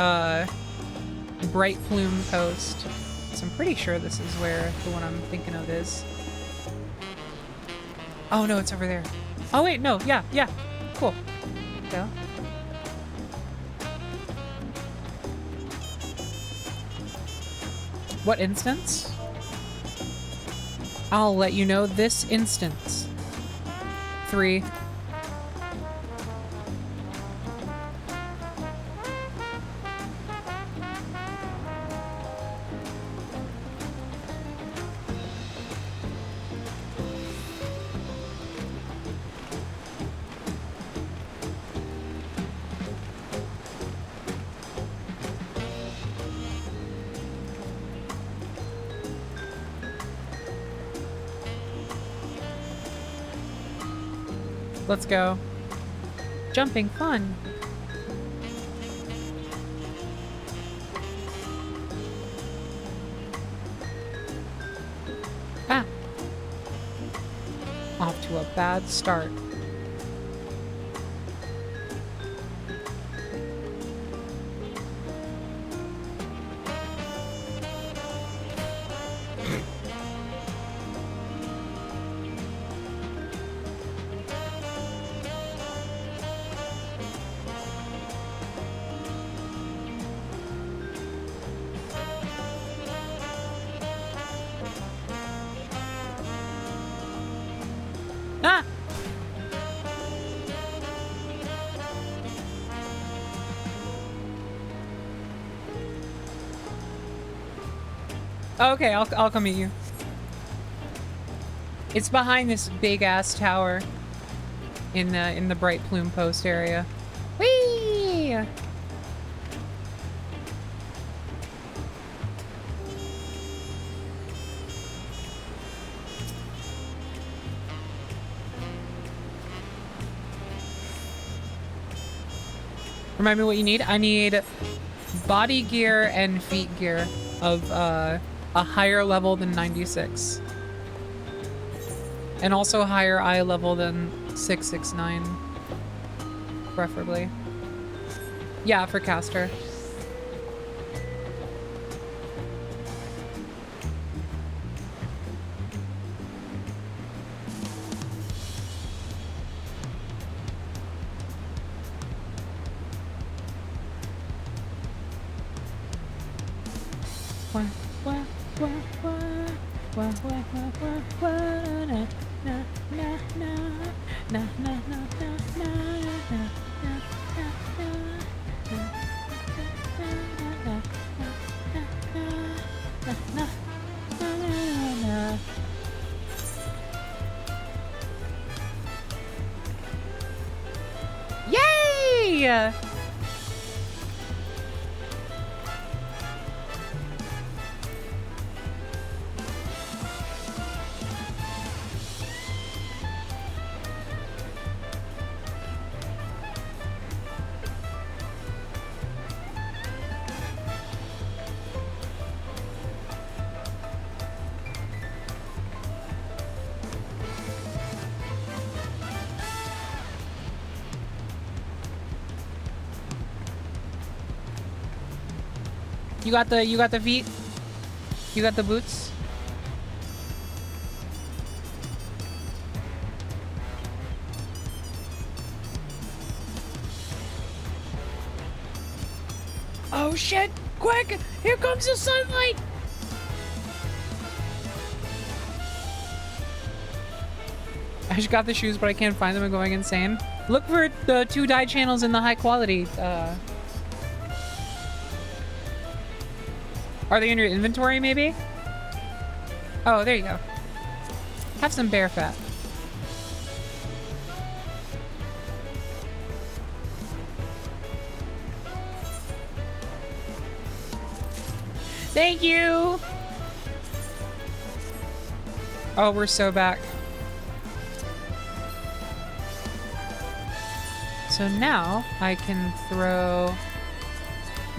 Bright Plume Post. So I'm pretty sure this is where the one I'm thinking of is. Oh no, it's over there. Oh wait, no, yeah, yeah. Cool. Go. What instance? I'll let you know this instance. 3. Let's go. Jumping fun. Ah. Off to a bad start. Ah! Okay, I'll come meet you. It's behind this big ass tower in the Bright Plume Post area. Whee! Remind me what you need. I need body gear and feet gear of a higher level than 96. And also higher eye level than 669. Preferably. Yeah, for caster. Yay! You got the feet? You got the boots? Oh shit! Quick! Here comes the sunlight! I just got the shoes, but I can't find them. I'm going insane. Look for the 2 dye channels in the high quality. Are they in your inventory, maybe? Oh, there you go. Have some bear fat. Thank you! Oh, we're so back. So now I can throw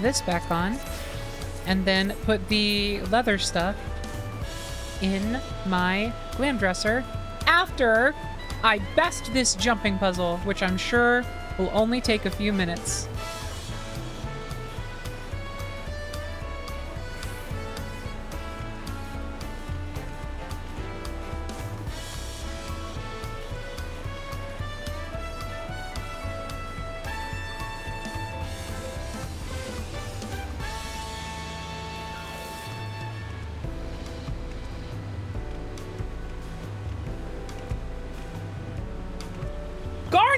this back on. And then put the leather stuff in my glam dresser after I best this jumping puzzle, which I'm sure will only take a few minutes.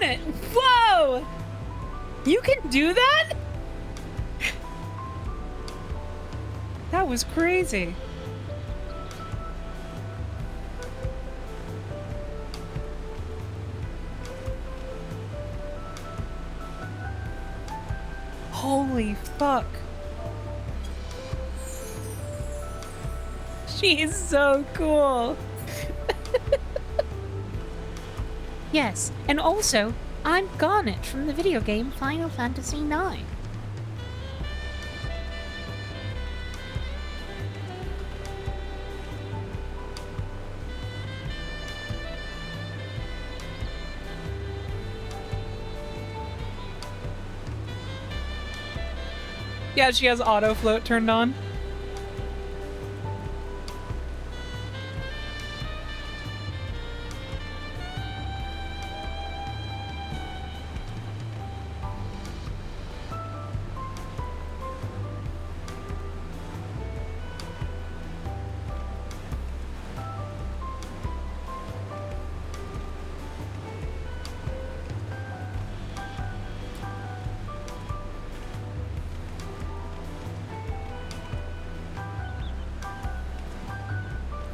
Garnet! Whoa! You can do that? That was crazy. Holy fuck. She's so cool. Yes, and also, I'm Garnet from the video game Final Fantasy IX. Yeah, she has auto float turned on.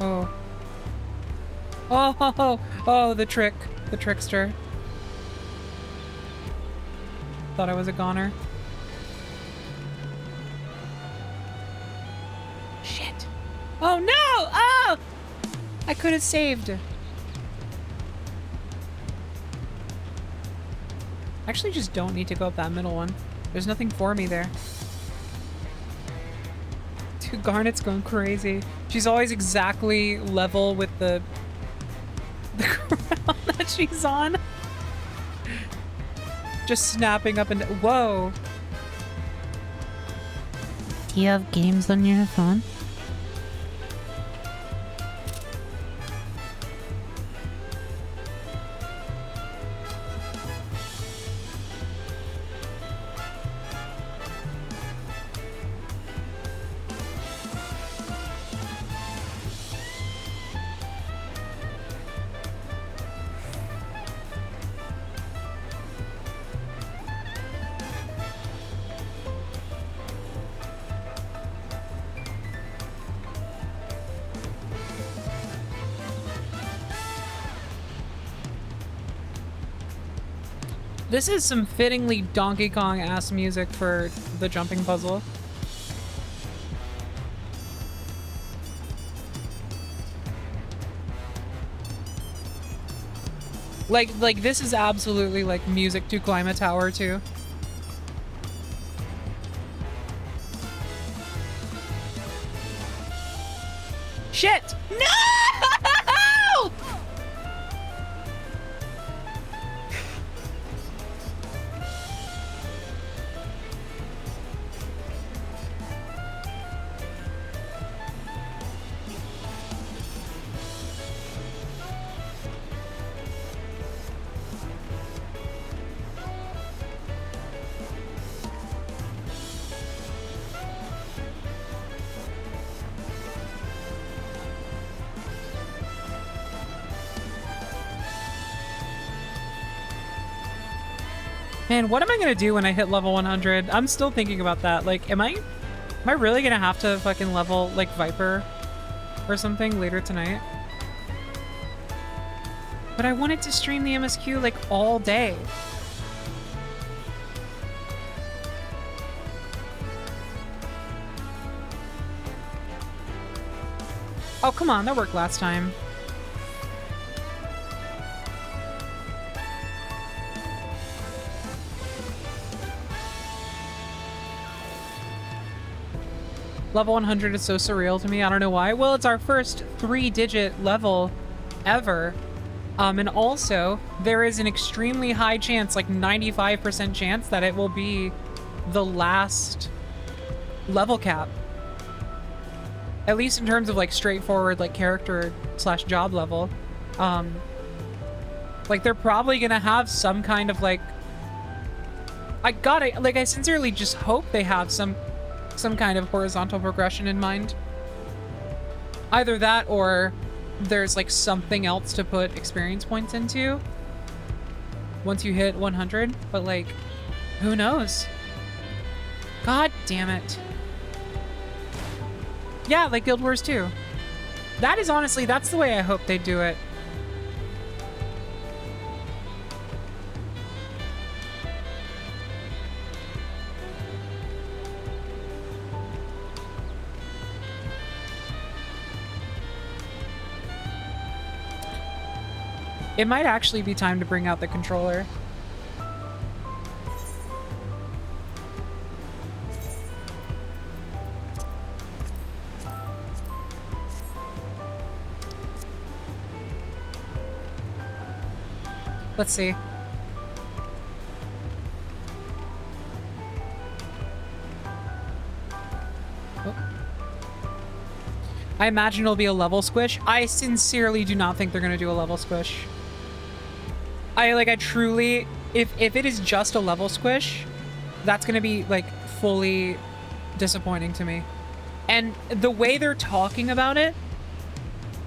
Oh. Oh, the trick. The trickster. Thought I was a goner. Shit. Oh no! Oh! I could have saved. Actually just don't need to go up that middle one. There's nothing for me there. Dude, Garnet's going crazy. She's always exactly level with the ground that she's on. Just snapping up and whoa. Do you have games on your phone? This is some fittingly Donkey Kong ass music for the jumping puzzle. Like this is absolutely like music to climb a tower too. Shit! No! Man, what am I gonna do when I hit level 100? I'm still thinking about that. Like, am I really gonna have to fucking level, like, Viper or something later tonight? But I wanted to stream the MSQ, like, all day. Oh, come on, that worked last time. Level 100 is so surreal to me. I don't know why. Well, it's our first 3-digit level ever. And also, there is an extremely high chance, like 95% chance, that it will be the last level cap. At least in terms of like straightforward like character / job level. Like they're probably gonna have some kind of like... I sincerely just hope they have some kind of horizontal progression in mind. Either that or there's like something else to put experience points into. once you hit 100, but like, who knows? God damn it. Yeah, like Guild Wars 2. That is honestly, that's the way I hope they do it. It might actually be time to bring out the controller. Let's see. Oh. I imagine it'll be a level squish. I sincerely do not think they're gonna do a level squish. I truly, if it is just a level squish, that's gonna be like fully disappointing to me. And the way they're talking about it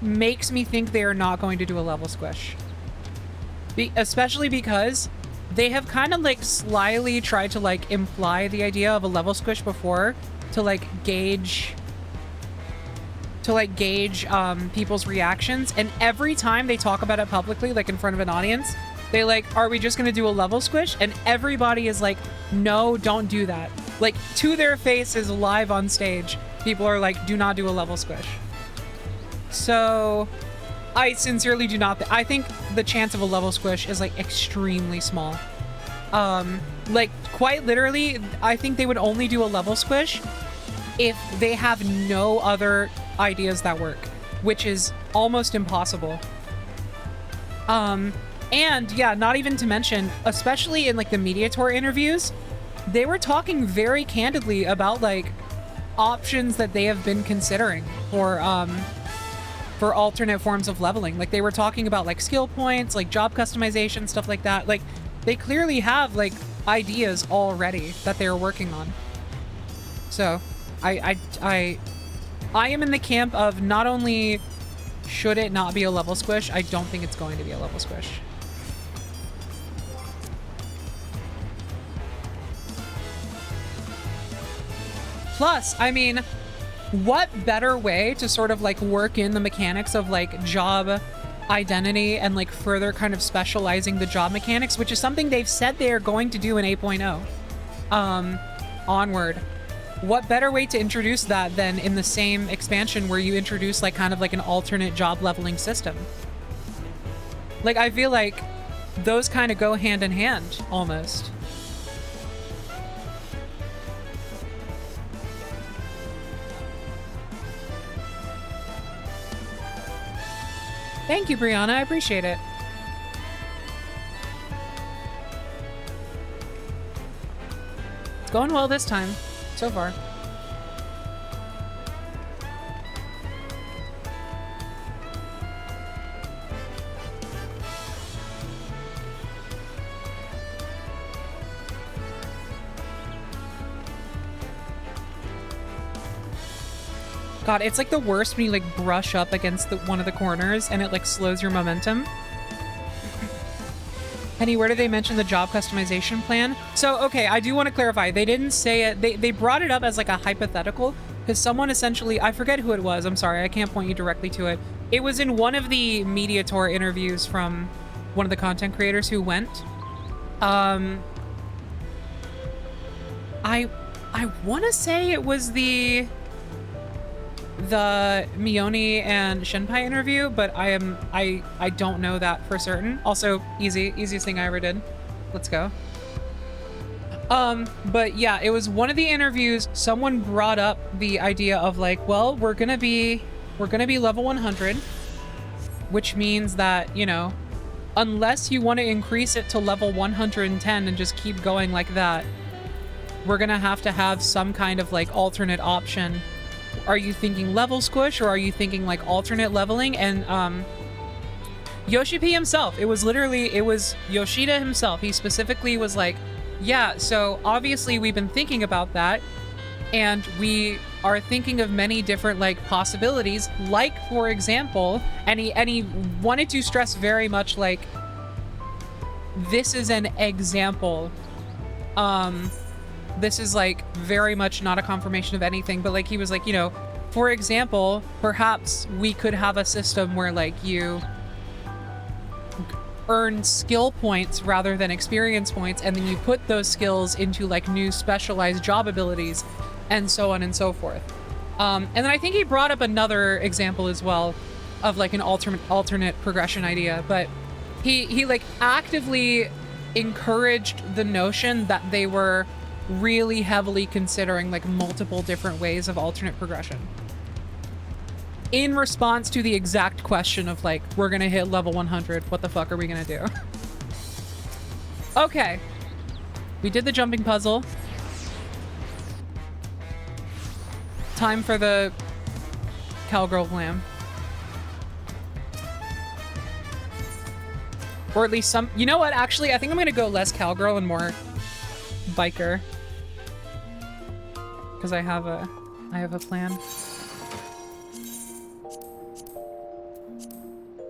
makes me think they are not going to do a level squish. Especially because they have kind of like slyly tried to like imply the idea of a level squish before to like gauge people's reactions. And every time they talk about it publicly, like in front of an audience, they like, are we just gonna do a level squish? And everybody is like, no, don't do that. Like, to their faces live on stage, people are like, do not do a level squish. So I sincerely do not. I think the chance of a level squish is like extremely small. Like quite literally, I think they would only do a level squish if they have no other ideas that work, which is almost impossible. And yeah, not even to mention, especially in like the media tour interviews, they were talking very candidly about like options that they have been considering for alternate forms of leveling. Like they were talking about like skill points, like job customization, stuff like that. Like they clearly have like ideas already that they're working on. So I am in the camp of not only should it not be a level squish, I don't think it's going to be a level squish. Plus, I mean, what better way to sort of like work in the mechanics of like job identity and like further kind of specializing the job mechanics, which is something they've said they are going to do in 8.0 onward. What better way to introduce that than in the same expansion where you introduce like kind of like an alternate job leveling system? Like I feel like those kind of go hand in hand almost. Thank you, Brianna. I appreciate it. It's going well this time, so far. God, it's like the worst when you like brush up against one of the corners and it like slows your momentum. Penny, where did they mention the job customization plan? So, okay, I do want to clarify. They didn't say it. They brought it up as like a hypothetical because someone essentially, I forget who it was. I'm sorry. I can't point you directly to it. It was in one of the media tour interviews from one of the content creators who went. I want to say it was the Mione and Shenpai interview, but I don't know that for certain. Also, easiest thing I ever did. Let's go. But yeah, it was one of the interviews. Someone brought up the idea of like, well, we're gonna be level 100, which means that, you know, unless you want to increase it to level 110 and just keep going like that, we're gonna have to have some kind of like alternate option. Are you thinking level squish or are you thinking like alternate leveling? And Yoshi P himself, it was Yoshida himself. He specifically was like, yeah, so obviously we've been thinking about that and we are thinking of many different like possibilities, like for example, and he wanted to stress very much like this is an example. This is like very much not a confirmation of anything, but like he was like, you know, for example, perhaps we could have a system where like you earn skill points rather than experience points, and then you put those skills into like new specialized job abilities and so on and so forth. And then I think he brought up another example as well of like an alternate progression idea, but he like actively encouraged the notion that they were really heavily considering like multiple different ways of alternate progression in response to the exact question of like, we're gonna hit level 100, what the fuck are we gonna do? Okay, we did the jumping puzzle. Time for the cowgirl glam. Or at least some, you know what, actually I think I'm gonna go less cowgirl and more biker, because I have a plan.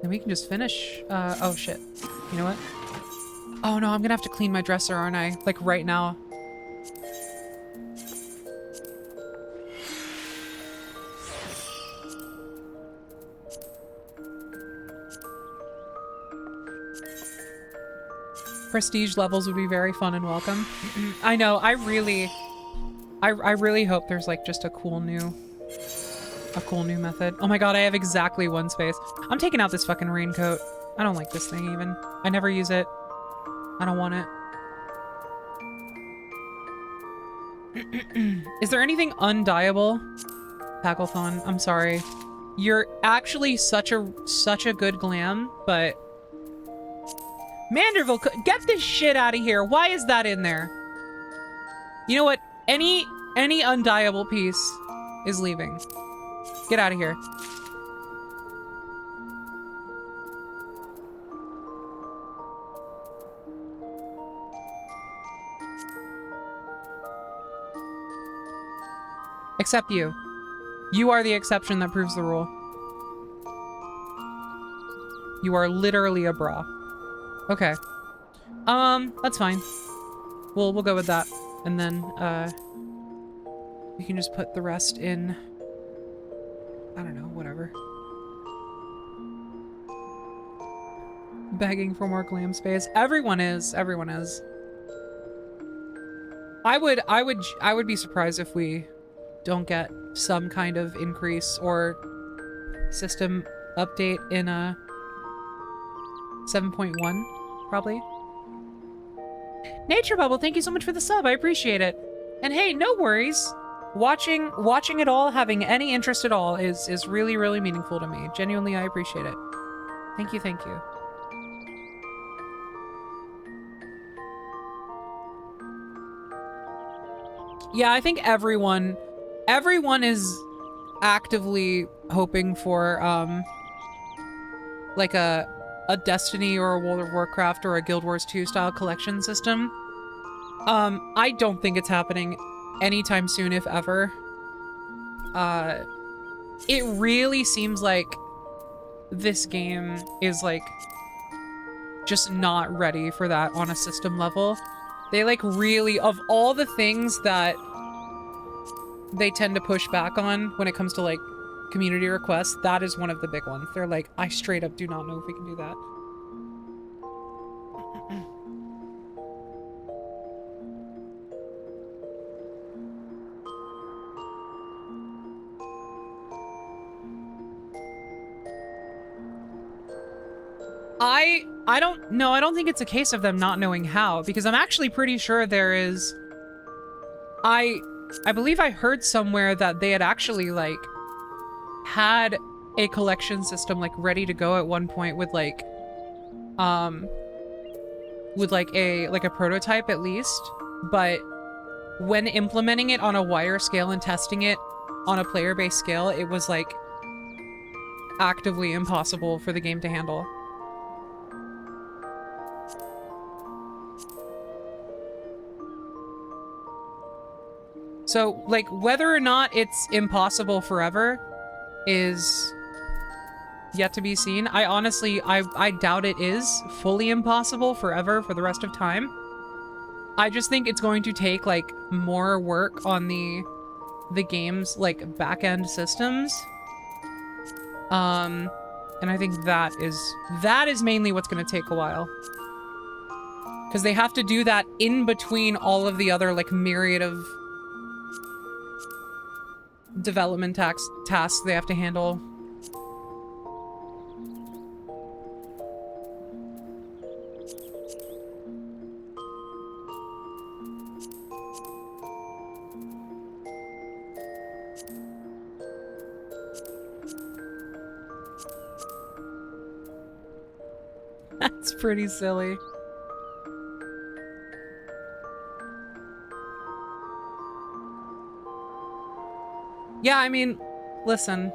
And we can just finish. Oh shit. You know what? Oh no, I'm gonna have to clean my dresser, aren't I? Like right now. Prestige levels would be very fun and welcome. I know, I really hope there's like just a cool new method. Oh my god, I have exactly one space. I'm taking out this fucking raincoat. I don't like this thing even. I never use it. I don't want it. Is there anything undieable? Packlethon, I'm sorry. You're actually such a good glam, but Manderville, get this shit out of here. Why is that in there? You know what? Any undieable piece is leaving. Get out of here. Except you. You are the exception that proves the rule. You are literally a bra. Okay. That's fine. We'll go with that. And then, we can just put the rest in... I don't know, whatever. Begging for more glam space. Everyone is. Everyone is. I would be surprised if we don't get some kind of increase or system update in a 7.1, probably. Nature Bubble, thank you so much for the sub. I appreciate it. And hey, no worries. Watching it all, having any interest at all is really, really meaningful to me. Genuinely, I appreciate it. Thank you, thank you. Yeah, I think everyone is actively hoping for like a Destiny or a World of Warcraft or a Guild Wars 2 style collection system. I don't think it's happening anytime soon, if ever. It really seems like this game is like just not ready for that on a system level. They like really, of all the things that they tend to push back on when it comes to like community requests, that is one of the big ones. They're like, I straight up do not know if we can do that. I don't think it's a case of them not knowing how, because I'm actually pretty sure there is... I believe I heard somewhere that they had actually, like, had a collection system, like, ready to go at one point with, like, a prototype at least, but when implementing it on a wider scale and testing it on a player-based scale, it was, like, actively impossible for the game to handle. So, like, whether or not it's impossible forever is yet to be seen. I honestly, I doubt it is fully impossible forever for the rest of time. I just think it's going to take like more work on the game's like back-end systems. And I think that is mainly what's going to take a while. Because they have to do that in between all of the other like myriad of development tasks they have to handle. That's pretty silly. Yeah, I mean, listen.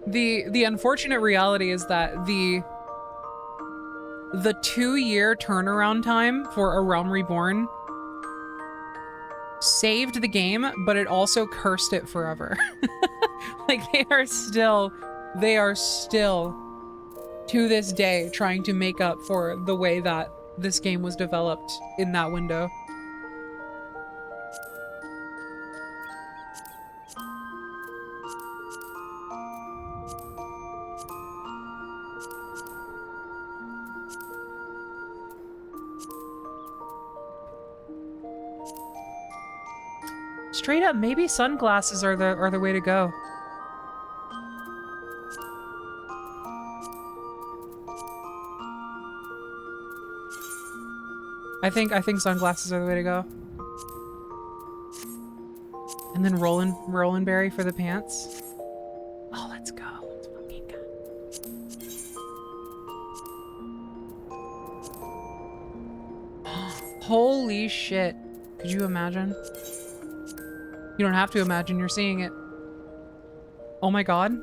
The unfortunate reality is that the 2-year turnaround time for A Realm Reborn saved the game, but it also cursed it forever. Like they are still to this day trying to make up for the way that this game was developed in that window. Straight up, maybe sunglasses are the way to go. I think sunglasses are the way to go. And then Rollin' Berry for the pants. Oh, let's go. Let's fucking go. Holy shit. Could you imagine? You don't have to imagine, you're seeing it. Oh my god.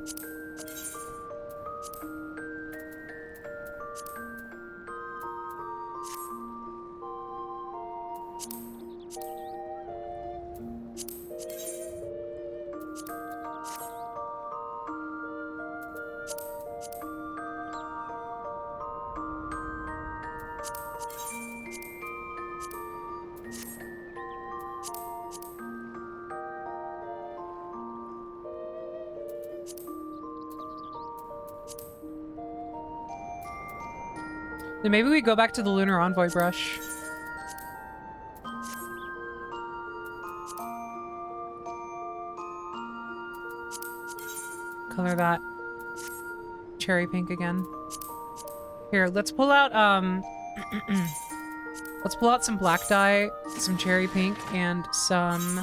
Then maybe we go back to the Lunar Envoy brush. Color that cherry pink again. Here, let's pull out let's pull out some black dye, some cherry pink, and some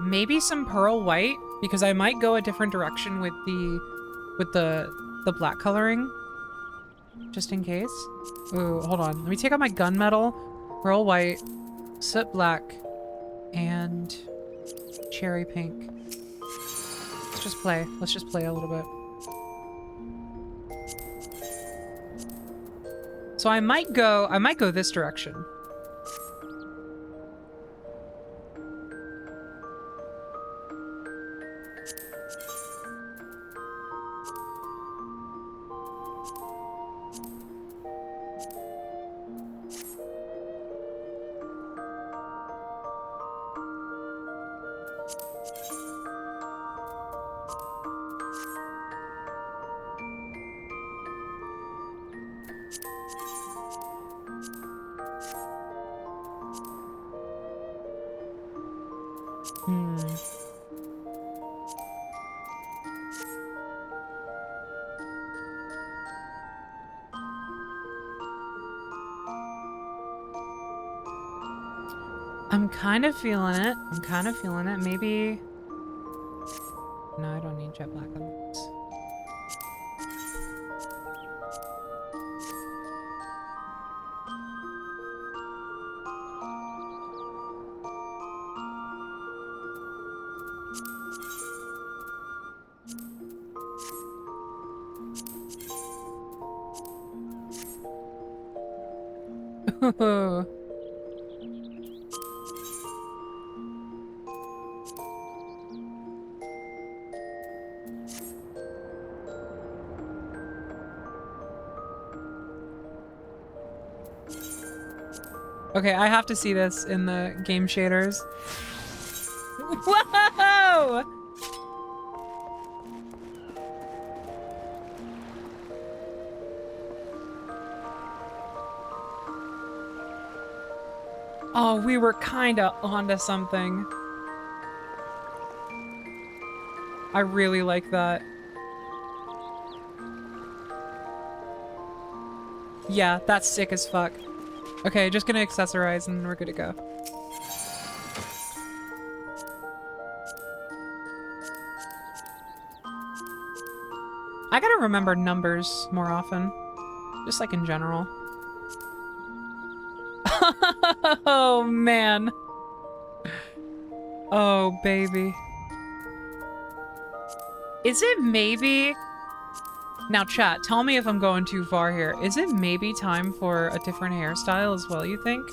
maybe some pearl white, because I might go a different direction with the black coloring. Just in case. Ooh, hold on. Let me take out my gunmetal, pearl white, soot black, and cherry pink. Let's just play. Let's just play a little bit. So I might go this direction. I'm kind of feeling it. I'm kind of feeling it. Maybe... No, I don't need jet black on this. Ooh. Okay, I have to see this in the game shaders. Whoa! Oh, we were kinda onto something. I really like that. Yeah, that's sick as fuck. Okay, just gonna accessorize and we're good to go. I gotta remember numbers more often. Just like in general. Oh, man. Oh, baby. Is it maybe... Now, chat, tell me if I'm going too far here. Is it maybe time for a different hairstyle as well, you think?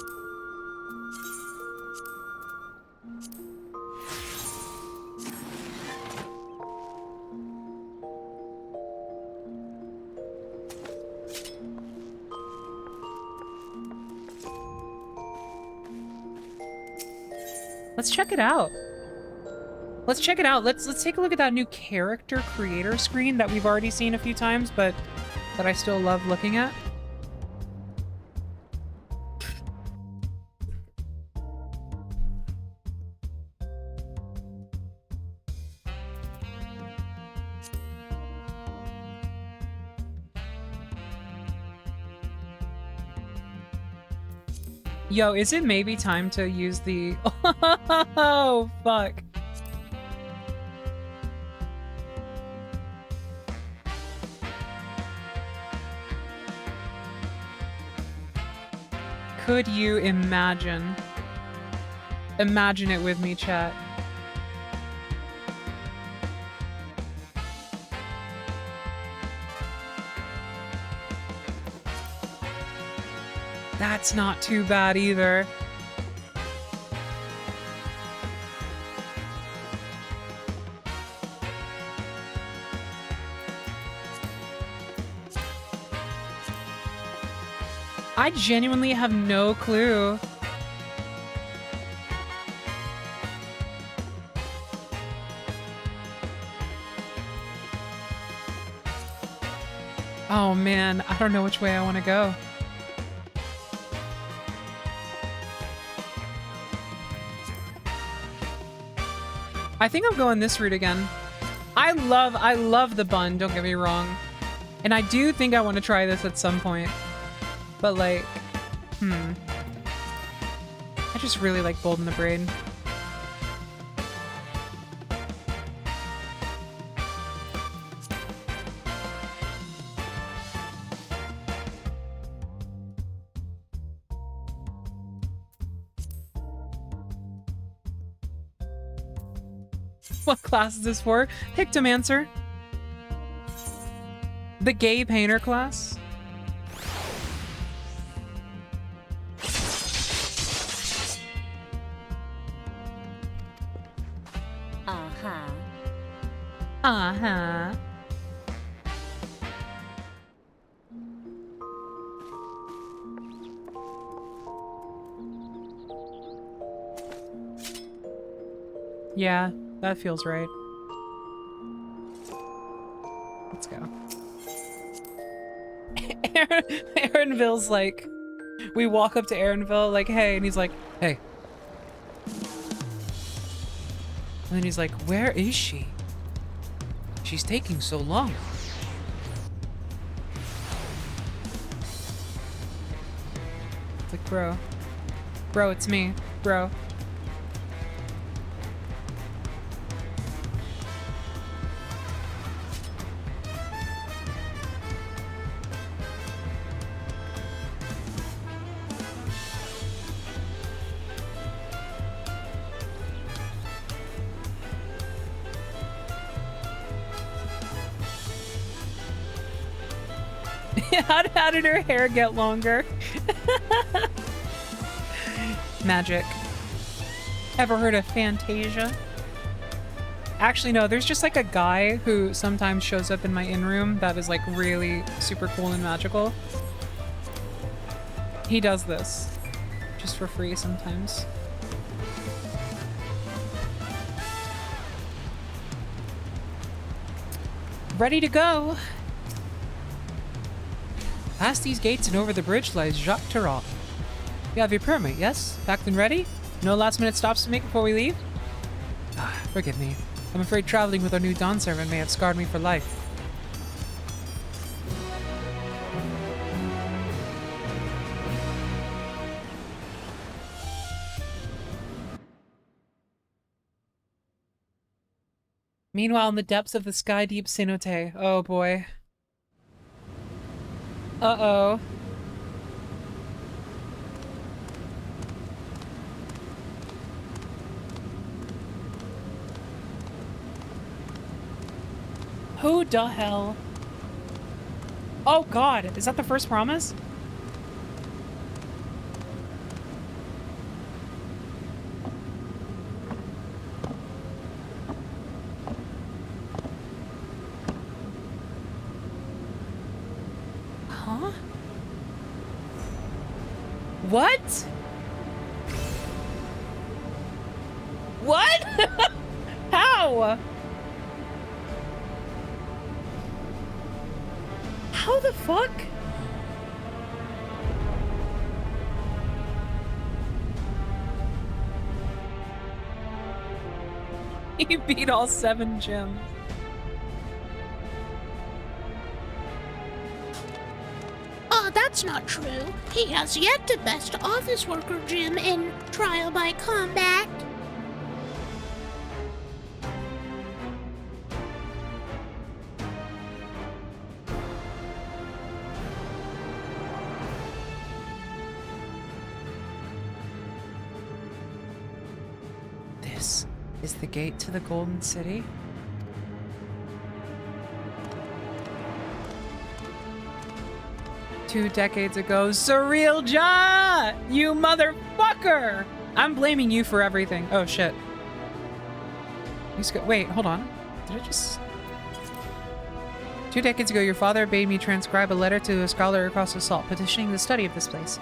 Let's check it out. Let's check it out. Let's take a look at that new character creator screen that we've already seen a few times, but that I still love looking at. Yo, is it maybe time to use the... Oh, fuck. Could you imagine? Imagine it with me, chat. That's not too bad either. I genuinely have no clue. Oh man, I don't know which way I want to go. I think I'm going this route again. I love the bun, don't get me wrong. And I do think I want to try this at some point. But like, I just really like Bold in the Braid. What class is this for? Pictomancer. The gay painter class. Uh-huh. Yeah, that feels right. Let's go. Aaronville's like, we walk up to Aaronville like, hey, and he's like, hey. And then he's like, where is she? She's taking so long. It's like, bro. Bro, it's me. Bro. How did her hair get longer? Magic. Ever heard of Fantasia? Actually, no, there's just like a guy who sometimes shows up in my in-room that is like really super cool and magical. He does this. just for free sometimes. Ready to go! Past these gates and over the bridge lies Jacques Tarot. You have your permit, yes? Packed and ready? No last minute stops to make before we leave? Ah, forgive me. I'm afraid traveling with our new Dawn servant may have scarred me for life. Meanwhile, in the depths of the sky-deep cenote. Oh boy. Uh-oh. Who the hell? Oh god, is that the first promise? Huh? What? What? How? How the fuck? He beat all 7 gems. Oh, that's not true. He has yet to best office worker gem in Trial by Combat. This is the gate to the Golden City. Two decades ago, Surreal Ja! You motherfucker! I'm blaming you for everything. Oh shit. Wait, hold on. Did I just... 2 decades ago, your father bade me transcribe a letter to a scholar across the salt, petitioning the study of this place.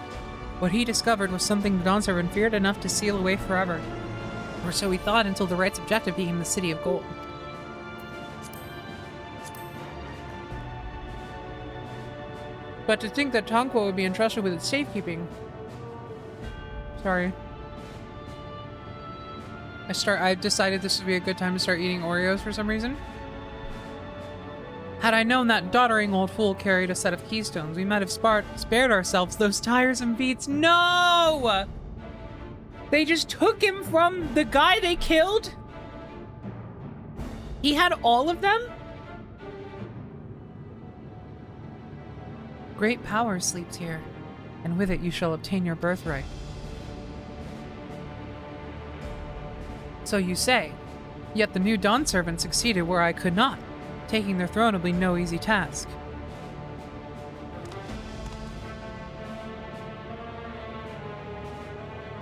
What he discovered was something the Dawn Servant feared enough to seal away forever. Or so he thought until the right's objective became the City of Gold. But to think that Tonquo would be entrusted with its safekeeping. Sorry. I decided this would be a good time to start eating Oreos for some reason. Had I known that doddering old fool carried a set of keystones, we might have spared ourselves those tiresome feats. No! They just took him from the guy they killed? He had all of them? Great power sleeps here, and with it you shall obtain your birthright. So you say, yet the new Dawn Servant succeeded where I could not. Taking their throne will be no easy task.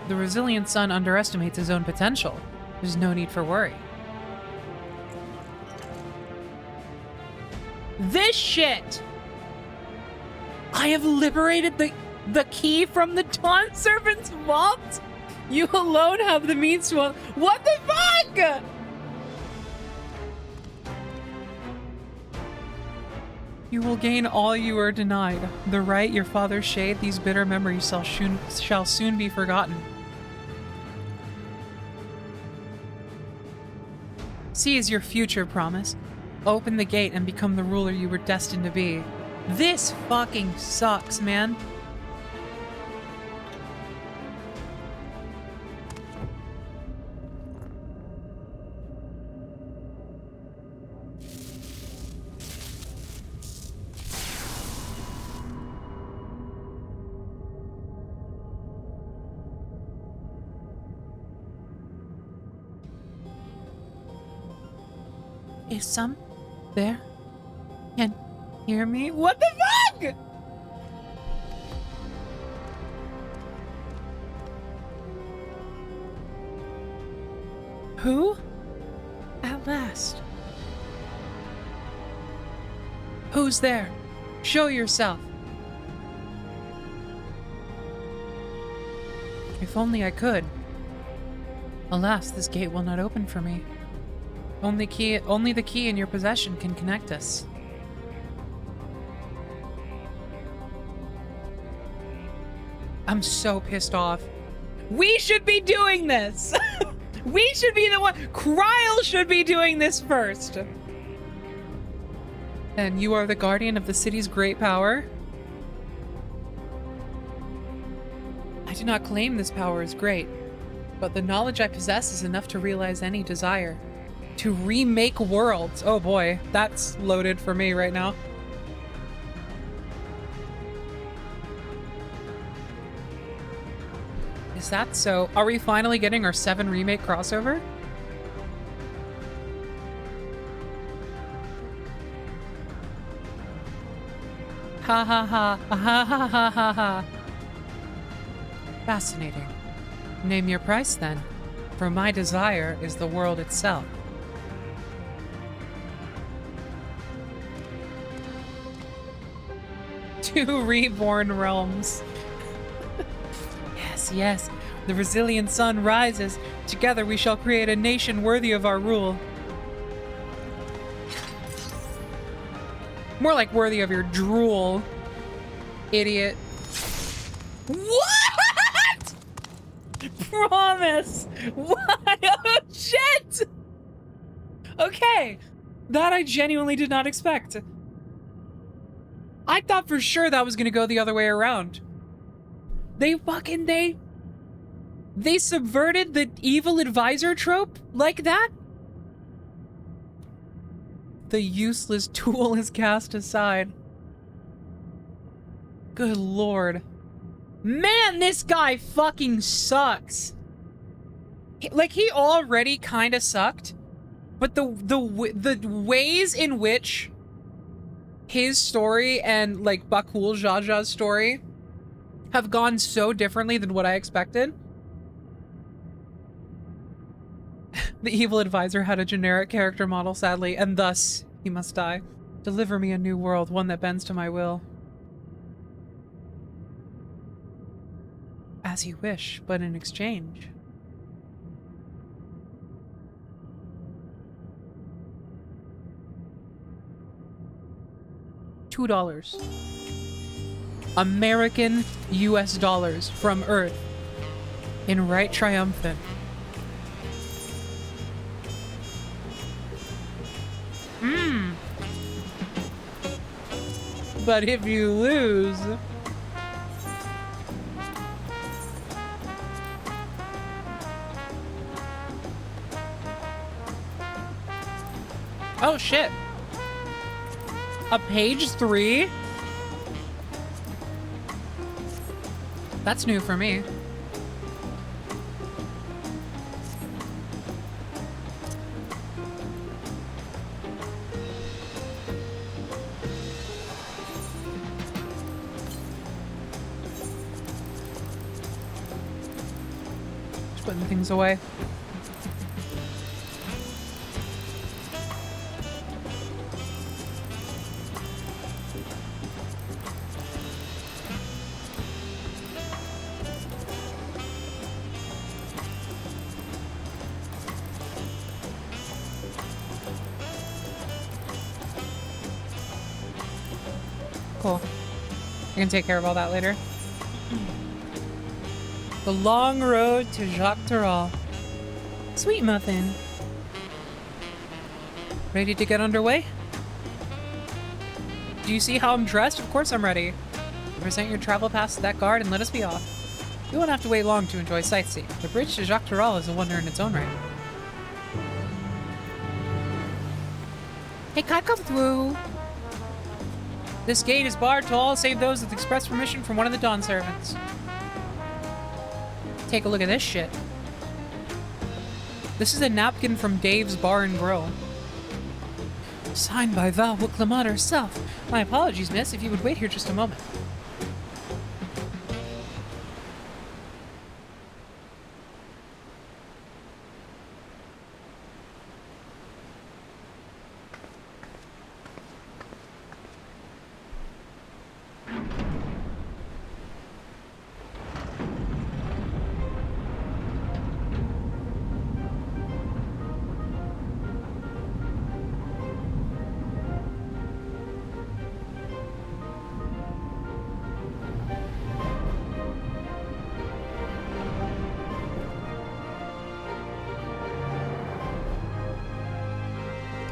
The resilient son underestimates his own potential. There's no need for worry. This shit! I have liberated the key from the Dawn Servant's vault? You alone have the means to... What the fuck?! You will gain all you were denied. The right your father shade, these bitter memories shall soon be forgotten. Seize your future promise. Open the gate and become the ruler you were destined to be. This fucking sucks, man. Is some there? Can hear me? What the fuck? Who? At last. Who's there? Show yourself. If only I could. Alas, this gate will not open for me. Only the key in your possession can connect us. I'm so pissed off. We should be doing this! We should be the one. Kryl should be doing this first. And you are the guardian of the city's great power? I do not claim this power is great, but the knowledge I possess is enough to realize any desire. To remake worlds. Oh boy, that's loaded for me right now. Is that so? Are we finally getting our 7 remake crossover? Ha ha ha. Ha ha ha ha ha. Fascinating. Name your price then, for my desire is the world itself. Two reborn realms. Yes, yes. The resilient sun rises. Together we shall create a nation worthy of our rule. More like worthy of your drool, idiot. What? Promise. What? Oh, shit. Okay. That I genuinely did not expect. I thought for sure that was gonna go the other way around. They subverted the evil advisor trope like that? The useless tool is cast aside. Good lord. Man, this guy fucking sucks. He already kind of sucked, but the ways in which his story and like Bakul Jaja's story have gone so differently than what I expected. The evil advisor had a generic character model, sadly, and thus he must die. Deliver me a new world, one that bends to my will. As you wish, but in exchange. $2. American US dollars from Earth. In right triumphant. But if you lose... Oh shit. A page 3? That's new for me. Just putting things away. Cool. I can take care of all that later. The long road to Jacques Tarot. Sweet muffin. Ready to get underway? Do you see how I'm dressed? Of course I'm ready. Present your travel pass to that guard and let us be off. You won't have to wait long to enjoy sightseeing. The bridge to Jacques Tarot is a wonder in its own right. Hey, can I come through? This gate is barred to all save those with express permission from one of the Dawn servants. Take a look at this shit. This is a napkin from Dave's Bar and Grill. Signed by Val Wicklamat herself. My apologies, miss, if you would wait here just a moment.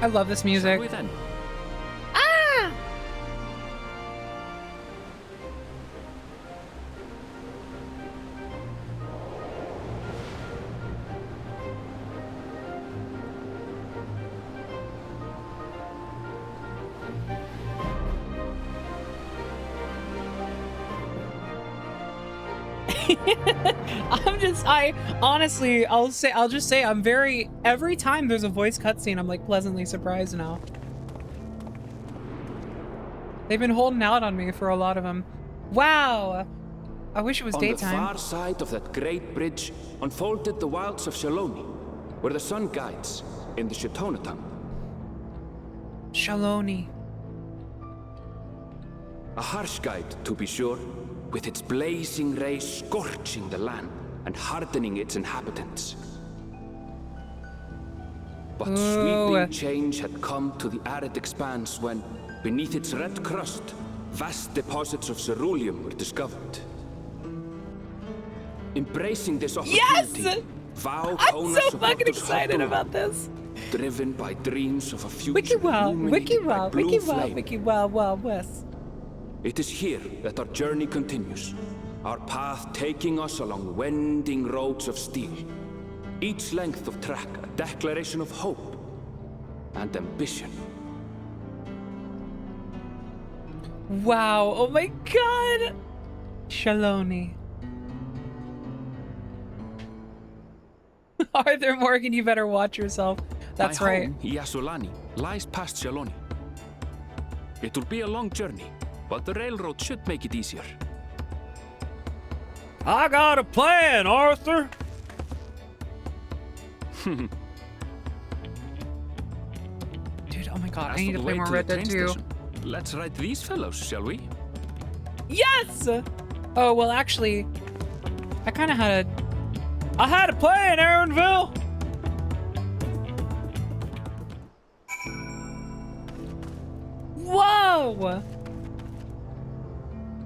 I love this music. Shall we then? Ah! I'll just say I'm very, every time there's a voice cutscene, I'm like pleasantly surprised now. They've been holding out on me for a lot of them. Wow. I wish it was daytime. On the far side of that great bridge unfolded the wilds of Shalone, where the sun guides in the Shatona tongue. Shalone. A harsh guide, to be sure, with its blazing rays scorching the land and hardening its inhabitants. But sweeping change had come to the arid expanse when, beneath its red crust, vast deposits of ceruleum were discovered. Embracing this opportunity, yes! Vow I'm Koana so fucking excited about this. Driven by dreams of a future Wiki wow, illuminated by blue flame. Wiki wow, West. It is here that our journey continues, our path taking us along winding roads of steel. Each length of track a declaration of hope and ambition. Wow, oh my god! Shalone. Arthur Morgan, you better watch yourself. That's My right. home, Yasolani, lies past Shalone. It will be a long journey, but the railroad should make it easier. I got a plan, Arthur. Dude, oh my god, I As need for to the play way more to Red the Dead train 2. station, let's ride these fellows, shall we? Yes! Oh, well, actually, I kind of had a... I had a plan, Aaronville! Whoa!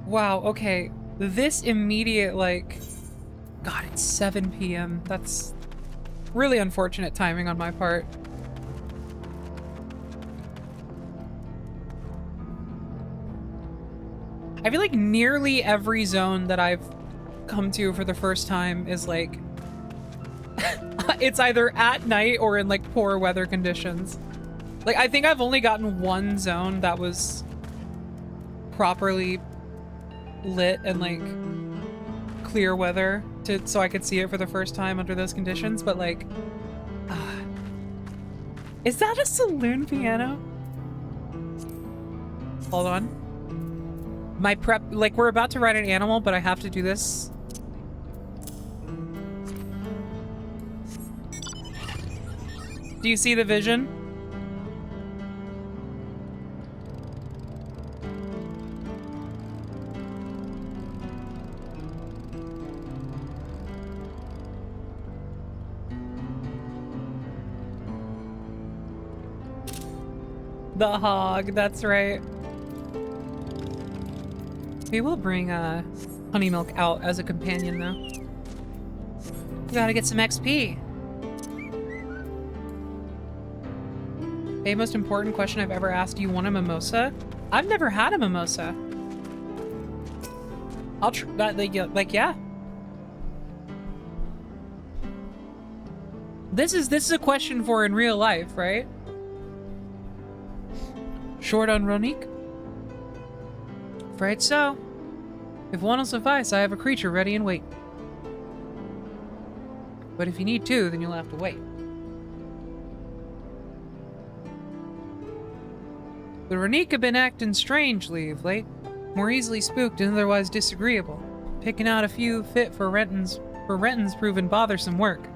Wow, okay. This immediate, like... God, it's 7 p.m. That's really unfortunate timing on my part. I feel like nearly every zone that I've come to for the first time is like... it's either at night or in like poor weather conditions. Like, I think I've only gotten one zone that was properly lit and like clear weather so I could see it for the first time under those conditions, but like... is that a saloon piano? Hold on. My prep, like, we're about to ride an animal, but I have to do this. Do you see the vision? The hog, that's right. We will bring Honey Milk out as a companion, though. We gotta get some XP. A most important question I've ever asked, do you want a mimosa? I've never had a mimosa. I'll like, yeah. This is a question for in real life, right? Short on Ronique? Afraid so. If one will suffice, I have a creature ready and wait. But if you need two, then you'll have to wait. The Ronique have been acting strangely of late, more easily spooked and otherwise disagreeable. Picking out a few fit for Renton's proven bothersome work.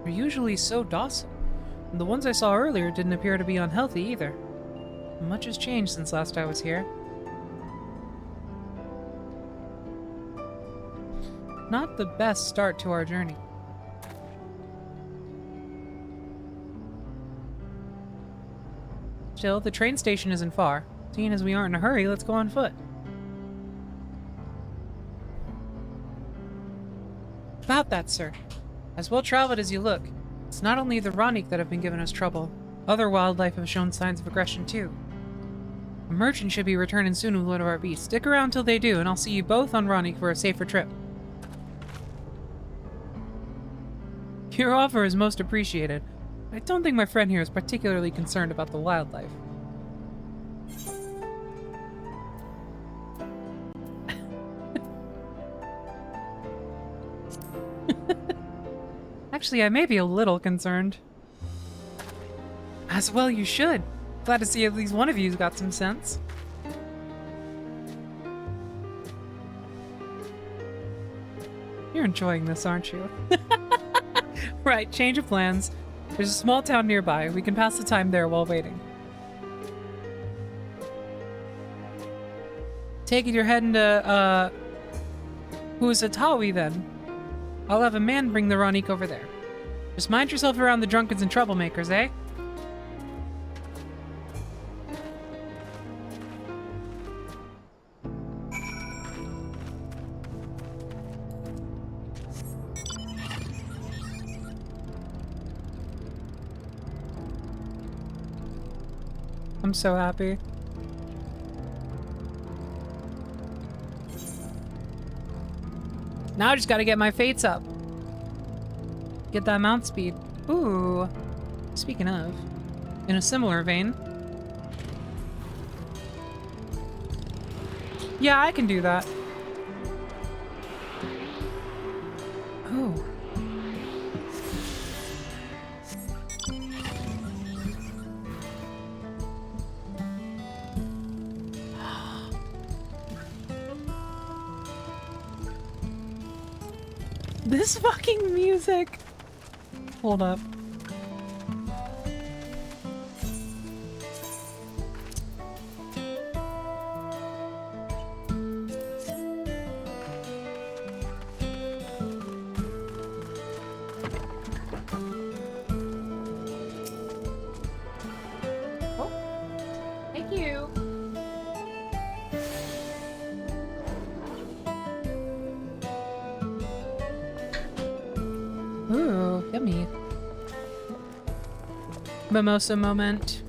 They're usually so docile, and the ones I saw earlier didn't appear to be unhealthy either. Much has changed since last I was here. Not the best start to our journey. Still, the train station isn't far. Seeing as we aren't in a hurry, let's go on foot. About that, sir. As well-traveled as you look, it's not only the Rruk that have been giving us trouble. Other wildlife have shown signs of aggression, too. A merchant should be returning soon with one of our beasts. Stick around till they do, and I'll see you both on Rruk for a safer trip. Your offer is most appreciated. I don't think my friend here is particularly concerned about the wildlife. Actually, I may be a little concerned. As well you should. Glad to see at least one of you's got some sense. You're enjoying this, aren't you? Right, change of plans. There's a small town nearby. We can pass the time there while waiting. Take it you're heading to, Huasatawi then. I'll have a man bring the Rruk over there. Just mind yourself around the drunkards and troublemakers, eh? I'm so happy. Now I just gotta get my fates up. Get that mount speed. Ooh. Speaking of, in a similar vein. Yeah, I can do that. Ooh. This fucking music. Hold up. Oh, thank you. Ooh, yummy. Mimosa moment.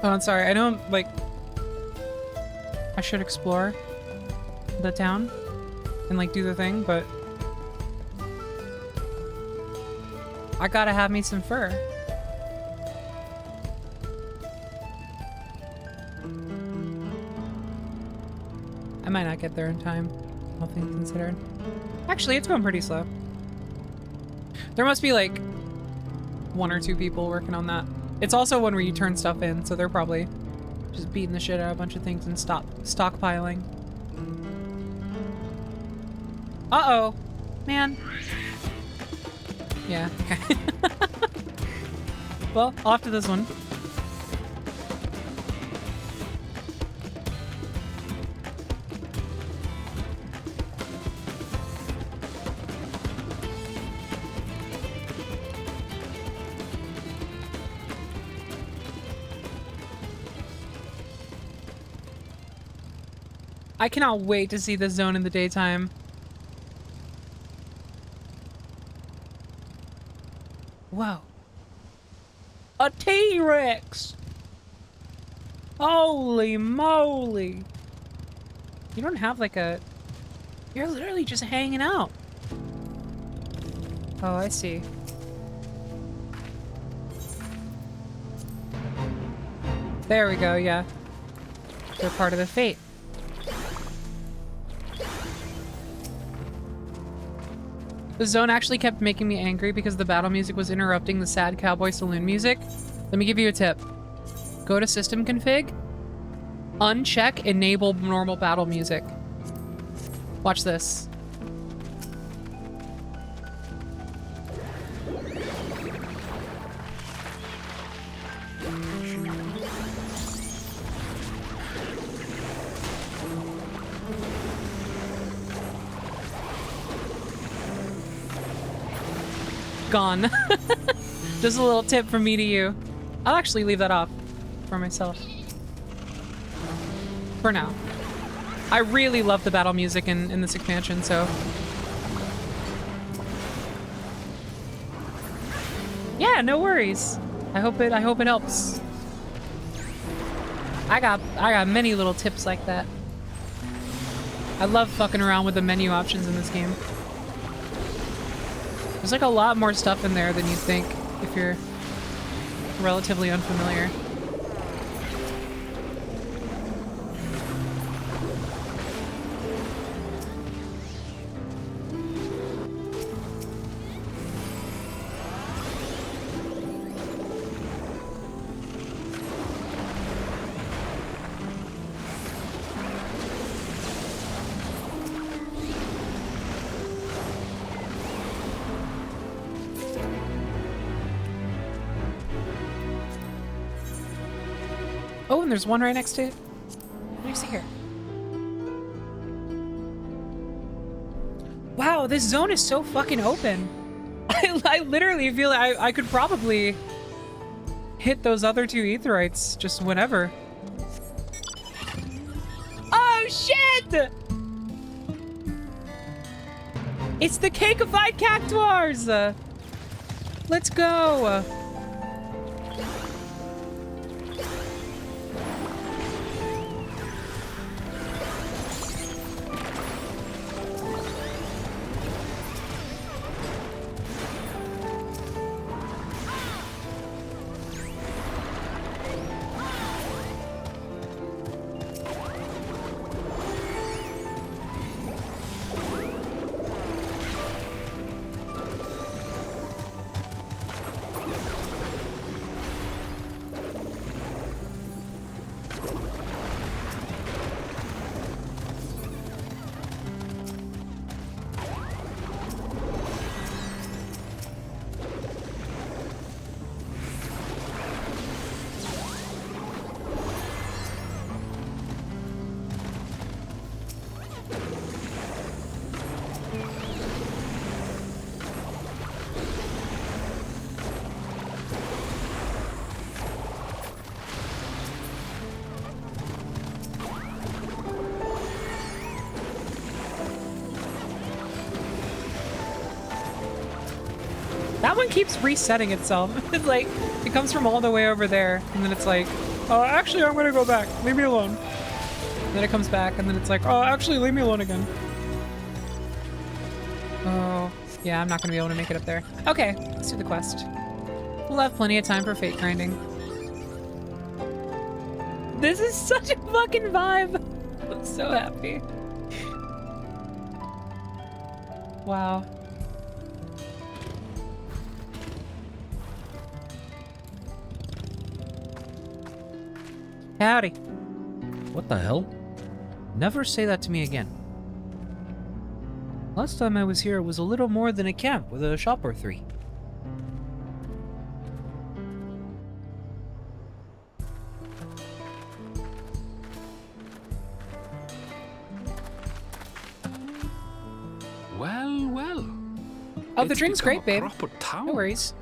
Oh, I'm sorry. I don't, like... I should explore the town and, like, do the thing, but... I gotta have me some fur. I might not get there in time. All things considered. Actually, it's going pretty slow. There must be like 1 or 2 people working on that. It's also one where you turn stuff in, so they're probably just beating the shit out of a bunch of things and stockpiling. Uh-oh. Man. Yeah, okay. Well, off to this one. I cannot wait to see this zone in the daytime. Whoa. A T-Rex! Holy moly! You don't have like a... You're literally just hanging out. Oh, I see. There we go, yeah. They're part of the fate. The zone actually kept making me angry because the battle music was interrupting the sad cowboy saloon music. Let me give you a tip. Go to system config, uncheck enable normal battle music. Watch this. Gone. Just a little tip from me to you. I'll actually leave that off for myself. For now. I really love the battle music in this expansion, so... Yeah, no worries. I hope it helps. I got many little tips like that. I love fucking around with the menu options in this game. There's like a lot more stuff in there than you'd think if you're relatively unfamiliar. Oh, and there's one right next to it. What do you see here? Wow, this zone is so fucking open. I literally feel like I could probably hit those other two aetherites just whenever. Oh, shit! It's the cakeified cactuars! Let's go! That one keeps resetting itself. It's like, it comes from all the way over there, and then it's like, oh, actually, I'm gonna go back. Leave me alone. And then it comes back, and then it's like, oh, actually, leave me alone again. Oh, yeah, I'm not gonna be able to make it up there. Okay, let's do the quest. We'll have plenty of time for fate grinding. This is such a fucking vibe. I'm so happy. Wow. Howdy. What the hell? Never say that to me again. Last time I was here, it was a little more than a camp with a shop or three. Well, well. Oh, the drink's great, babe. No worries.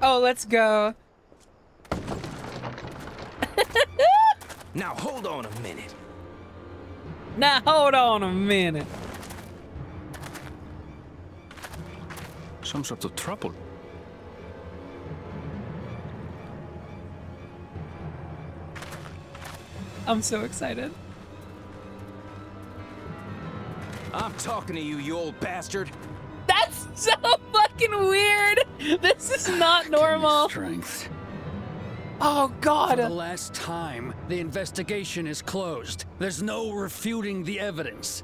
Oh, let's go. Now hold on a minute. Now hold on a minute. Some sort of trouble. I'm so excited. I'm talking to you, you old bastard. That's so fucking weird. This is not normal. Strength. Oh, God. For the last time, the investigation is closed. There's no refuting the evidence.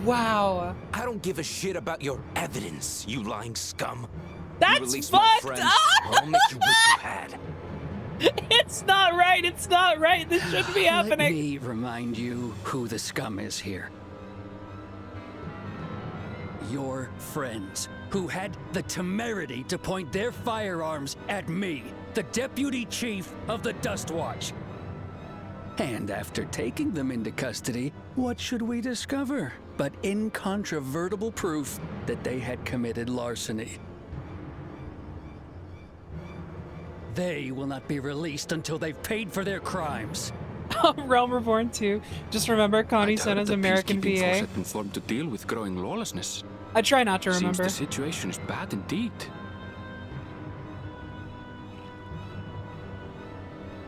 Wow. I don't give a shit about your evidence, you lying scum. That's you release fucked my friends, up. or I'll make you wish you had. It's not right. It's not right. This shouldn't be happening. Let me remind you who the scum is here. your friends, who had the temerity to point their firearms at me, the deputy chief of the Dust Watch. And after taking them into custody, what should we discover but incontrovertible proof that they had committed larceny? They will not be released until they've paid for their crimes. Realm Reborn 2. Just remember Connie sent us American peacekeeping force VA. had been formed to deal with growing lawlessness. I try not to remember. Seems the situation is bad indeed.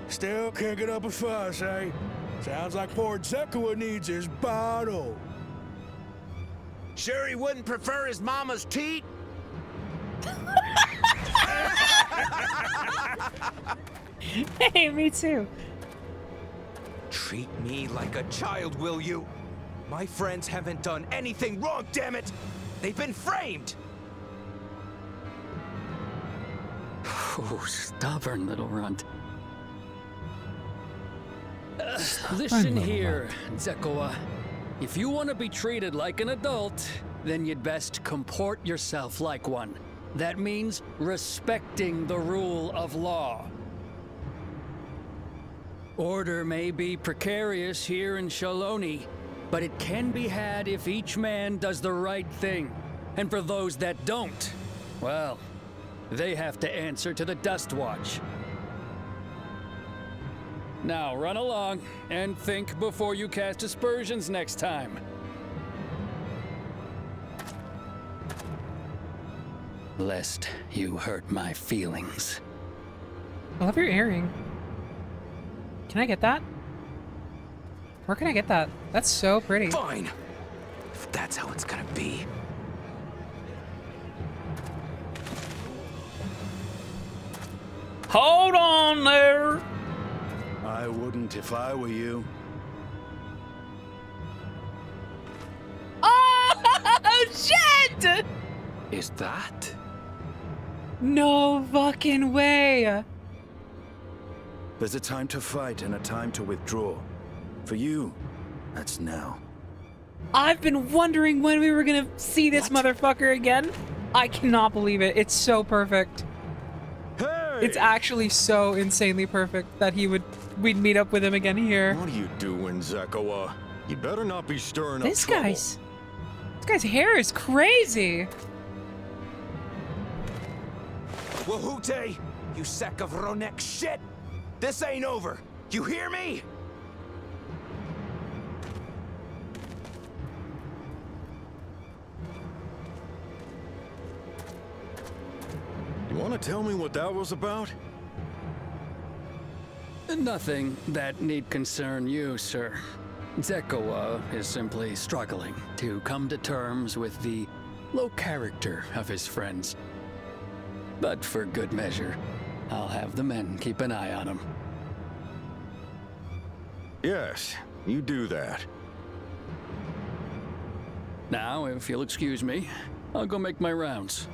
Still can't get up a fuss, eh? Sounds like poor Zekua needs his bottle. Sure he wouldn't prefer his mama's teat? Hey, me too. Treat me like a child, will you? My friends haven't done anything wrong, damn it! They've been framed! Oh, stubborn little runt. Stubborn Listen little here, Zekua. If you want to be treated like an adult, then you'd best comport yourself like one. That means respecting the rule of law. Order may be precarious here in Shalone, but it can be had if each man does the right thing. And for those that don't, well, they have to answer to the Dust Watch. Now run along and think before you cast aspersions next time. Lest you hurt my feelings. I love your earring. Can I get that? Where can I get that? That's so pretty. Fine! If that's how it's gonna be. Hold on there! I wouldn't if I were you. Oh, shit! Is that? No fucking way! There's a time to fight and a time to withdraw. For you, that's now. I've been wondering when we were gonna see this motherfucker again. I cannot believe it. It's so perfect. Hey! It's actually so insanely perfect that we'd meet up with him again here. What are you doing, Zekua? You better not be stirring up This trouble. guy's hair is crazy. Wahute, you sack of Ronek shit! This ain't over! You hear me? You want to tell me what that was about? Nothing that need concern you, sir. Zekua is simply struggling to come to terms with the low character of his friends. But for good measure, I'll have the men keep an eye on him. Yes, you do that. Now, if you'll excuse me, I'll go make my rounds.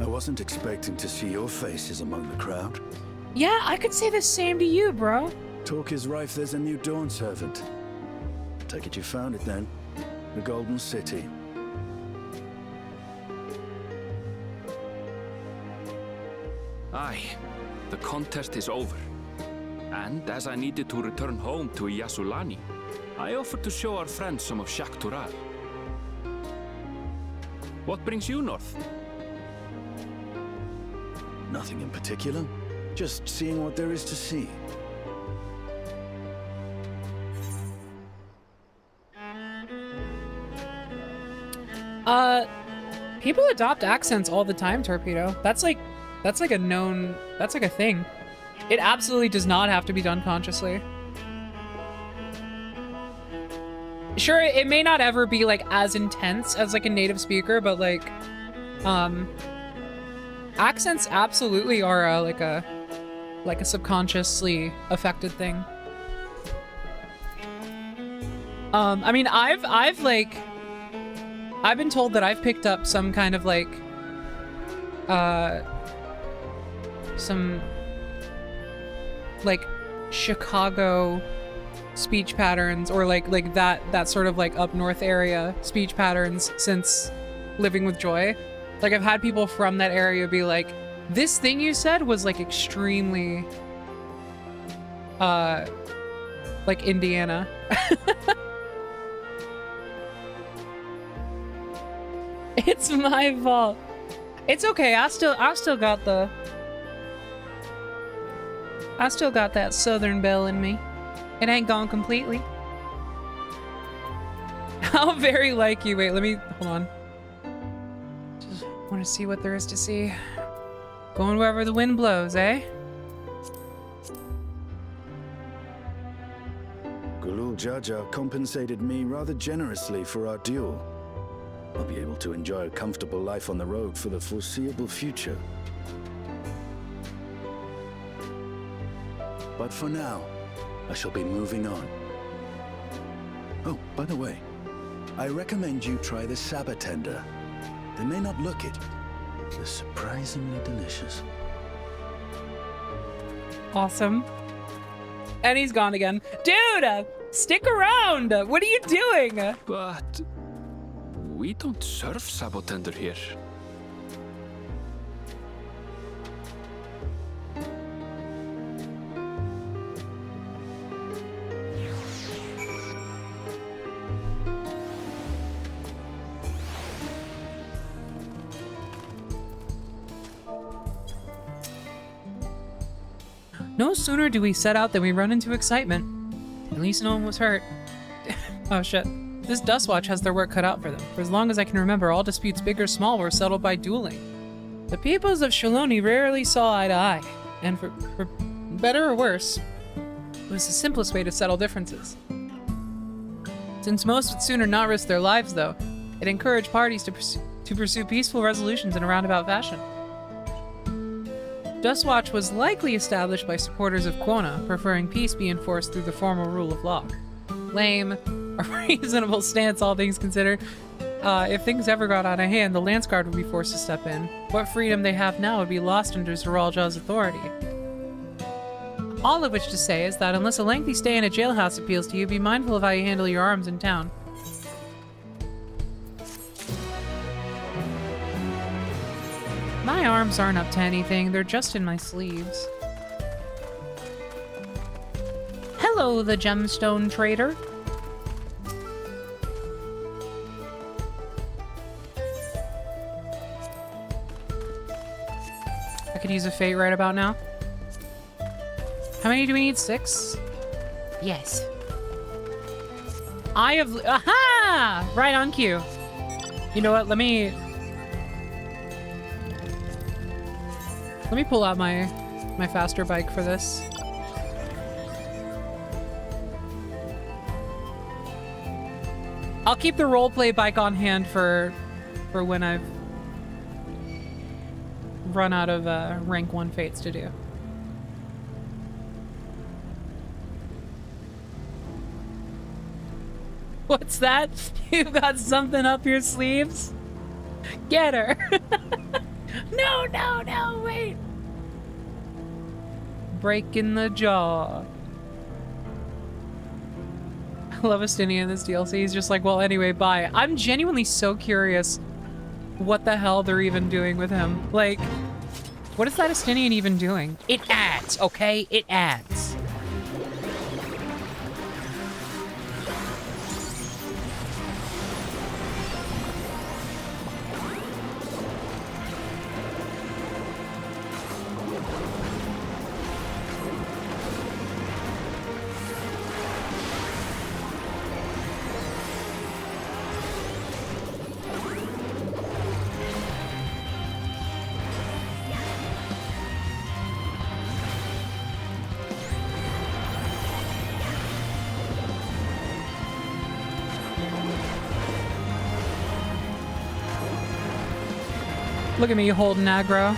I wasn't expecting to see your faces among the crowd. Yeah, I could say the same to you, bro. Talk is rife there's a new Dawn servant. Take it you found it then. The Golden City. Aye, the contest is over. And as I needed to return home to Yasulani, I offered to show our friends some of Shak Tural. What brings you north? Nothing in particular. Just seeing what there is to see. People adopt accents all the time, Torpedo. That's like a thing. It absolutely does not have to be done consciously. Sure, it may not ever be like as intense as like a native speaker, but like, accents absolutely are like a subconsciously affected thing. I mean, I've like, I've been told that I've picked up some kind of like, some like Chicago speech patterns, or like that sort of like up north area speech patterns since living with Joy. Like I've had people from that area be like, this thing you said was like extremely like Indiana. It's my fault. It's okay. I still got that southern belle in me. It ain't gone completely. How very like you. Wait, let me hold on. Just want to see what there is to see. Going wherever the wind blows, eh? Gulul Jaja compensated me rather generously for our duel. I'll be able to enjoy a comfortable life on the road for the foreseeable future. But for now, I shall be moving on. Oh, by the way, I recommend you try the Sabatender. They may not look it. They're surprisingly delicious. Awesome. And he's gone again. Dude, stick around. What are you doing? But we don't serve Sabatender here. No sooner do we set out than we run into excitement. At least no one was hurt. Oh shit. This Dustwatch has their work cut out for them. For as long as I can remember, all disputes, big or small, were settled by dueling. The peoples of Shalone rarely saw eye to eye, and for better or worse, it was the simplest way to settle differences. Since most would sooner not risk their lives, though, it encouraged parties to pursue peaceful resolutions in a roundabout fashion. Dustwatch was likely established by supporters of Koana, preferring peace be enforced through the formal rule of law. Lame, a reasonable stance, all things considered. If things ever got out of hand, the Lance Guard would be forced to step in. What freedom they have now would be lost under Zeralja's authority. All of which to say is that unless a lengthy stay in a jailhouse appeals to you, be mindful of how you handle your arms in town. My arms aren't up to anything, they're just in my sleeves. Hello, the gemstone trader. I could use a fate right about now. How many do we need? 6? Yes. Eye of... Aha! Right on cue. You know what? Let me pull out my faster bike for this. I'll keep the roleplay bike on hand for when I've run out of rank 1 fates to do. What's that? You got something up your sleeves? Get her! No, wait! Breaking the jaw. I love Astinia in this DLC. He's just like, well, anyway, bye. I'm genuinely so curious what the hell they're even doing with him. Like, what is that Astinian even doing? It adds, okay? It adds. Look at me holding aggro.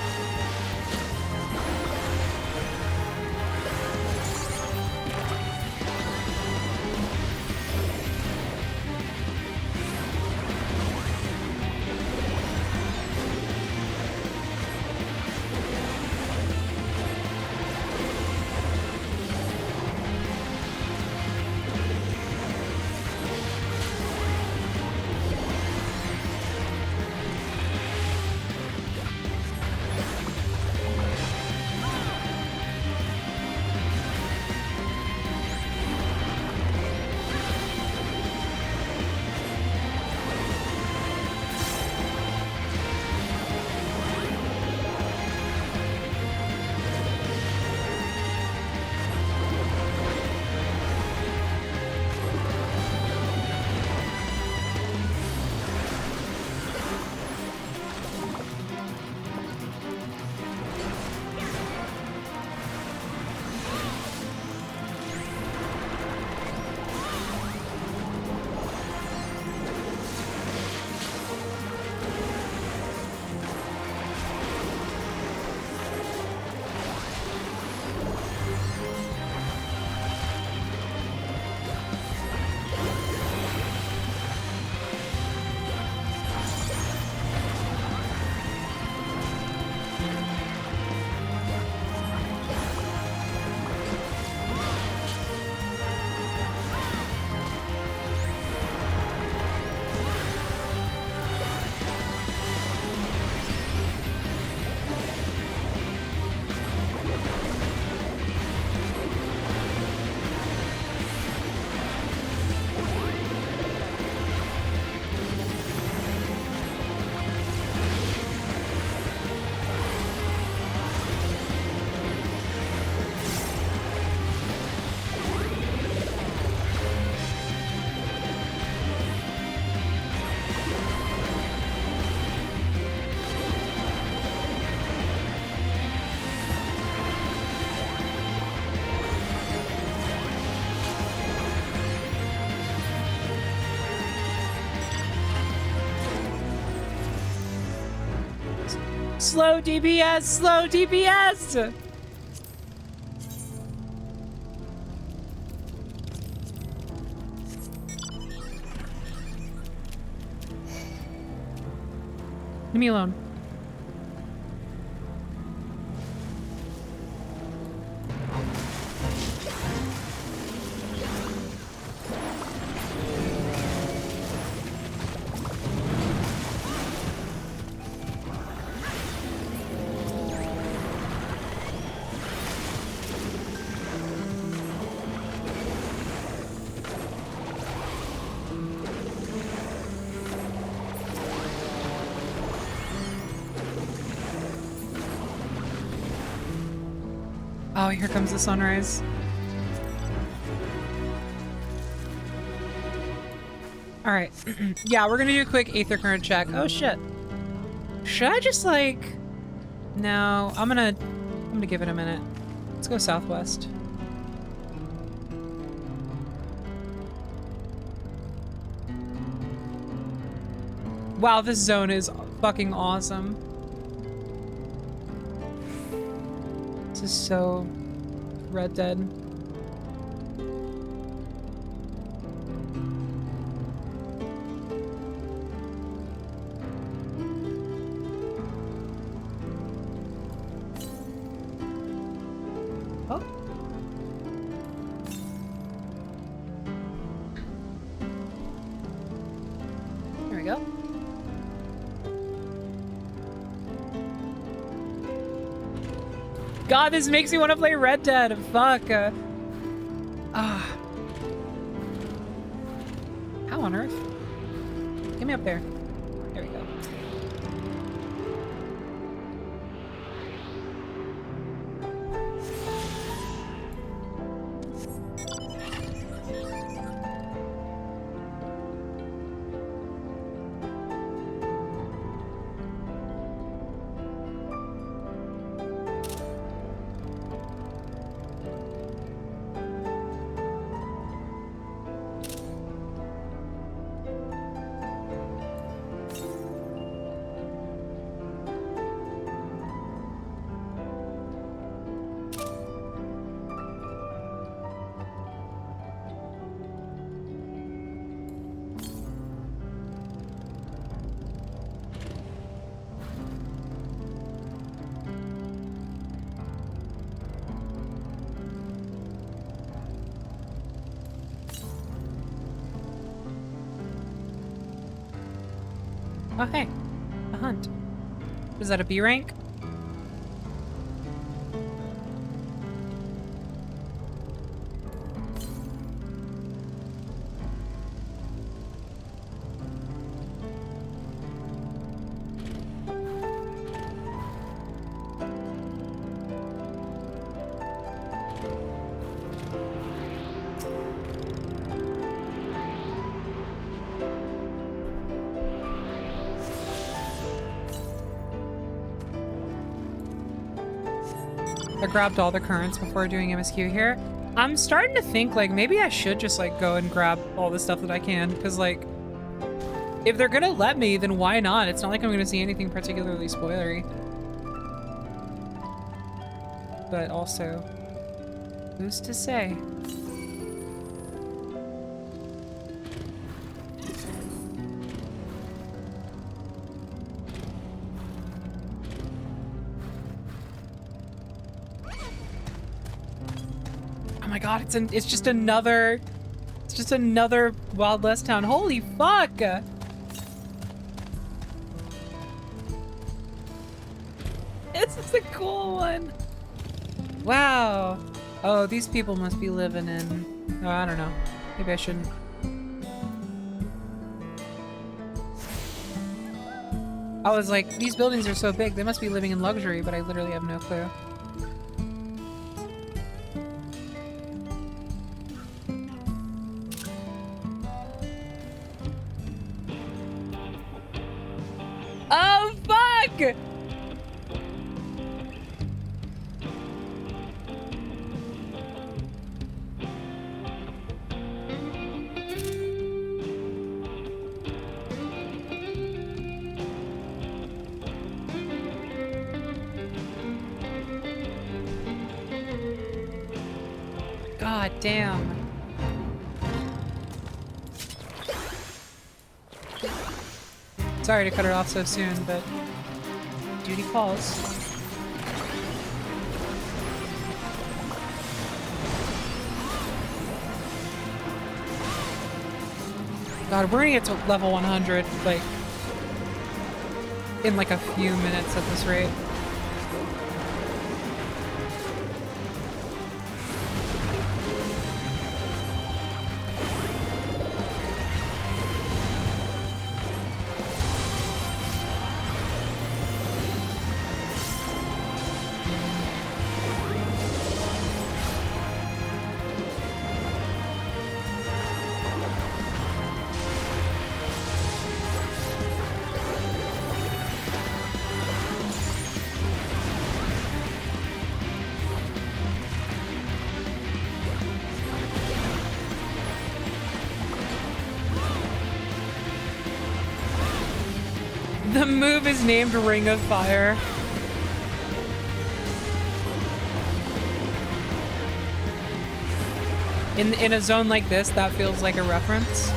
Slow DPS! Slow DPS! Leave me alone. Oh, here comes the sunrise. All right. Yeah, we're gonna do a quick Aether Current check. Oh shit. Should I just like... No, I'm gonna give it a minute. Let's go southwest. Wow, this zone is fucking awesome. This is so Red Dead. Oh. There we go. God, this makes me want to play Red Dead. Fuck. How on earth? Get me up there. There we go. Oh, hey. A hunt. Was that a B rank? I grabbed all the currents before doing MSQ here. I'm starting to think, like, maybe I should just, like, go and grab all the stuff that I can, because, like, if they're gonna let me, then why not? It's not like I'm gonna see anything particularly spoilery. But also, who's to say? Oh my god, it's just another Wild West town. Holy fuck! This is a cool one. Wow. Oh, these people must be living in... Oh, I don't know. Maybe I shouldn't. I was like, these buildings are so big, they must be living in luxury, but I literally have no clue. Oh, fuck! God damn. Sorry to cut her off so soon, but duty calls. God, we're gonna get to level 100, like, in like a few minutes at this rate. The move is named Ring of Fire. In a zone like this, that feels like a reference.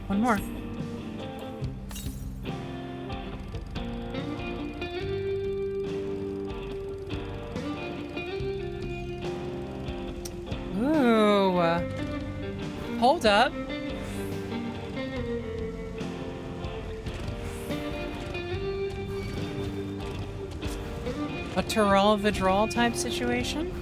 One more. Ooh. Hold up. A Tyrell Vidral type situation?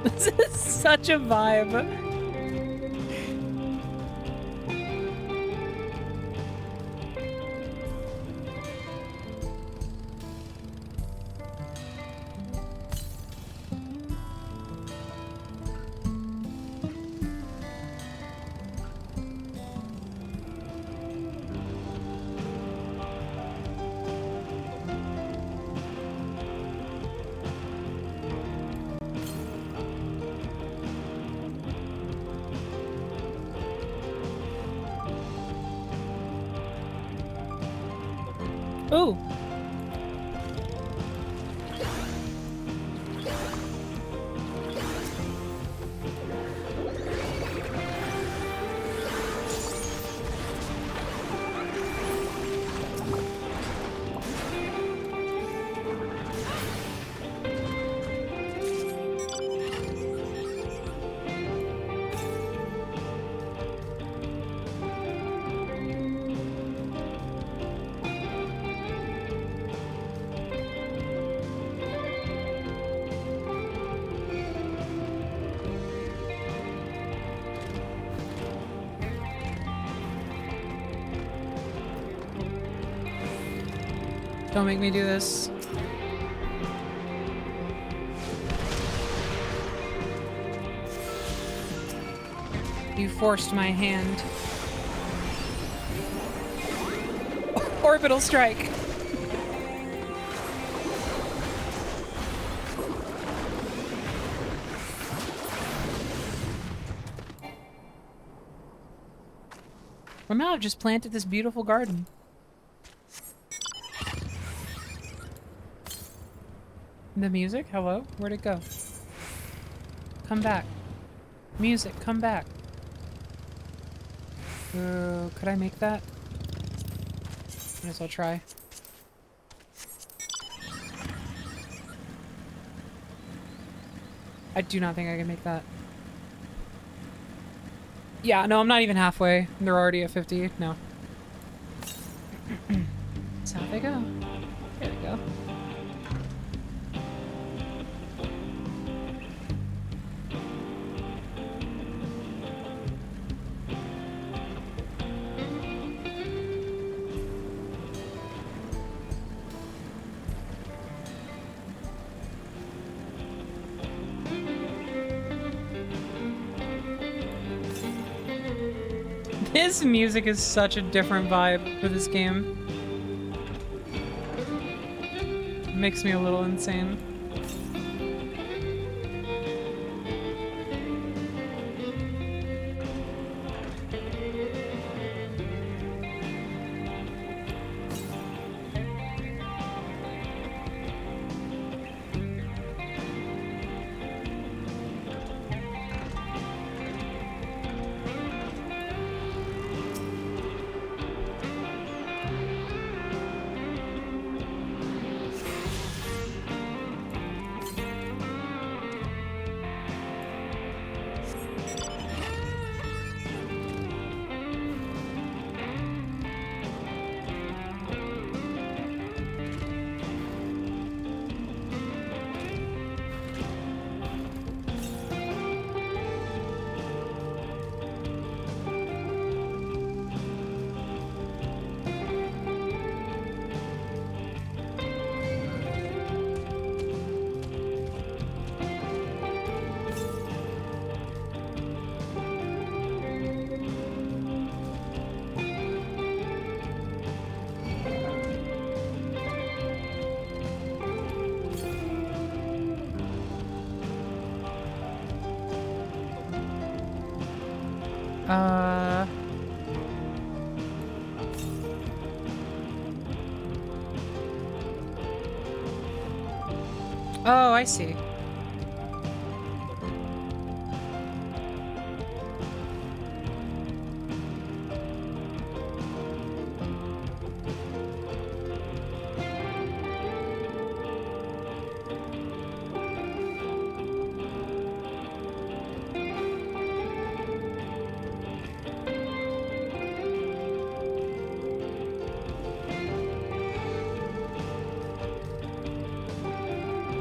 This is such a vibe. Ooh. Don't make me do this. You forced my hand. Orbital strike. Well, now I've just planted this beautiful garden. The music? Hello? Where'd it go? Come back. Music, come back. Could I make that? Might as well try. I do not think I can make that. Yeah, no, I'm not even halfway. They're already at 50. No. That's how they go. There we go. This music is such a different vibe for this game. It makes me a little insane. Oh, I see.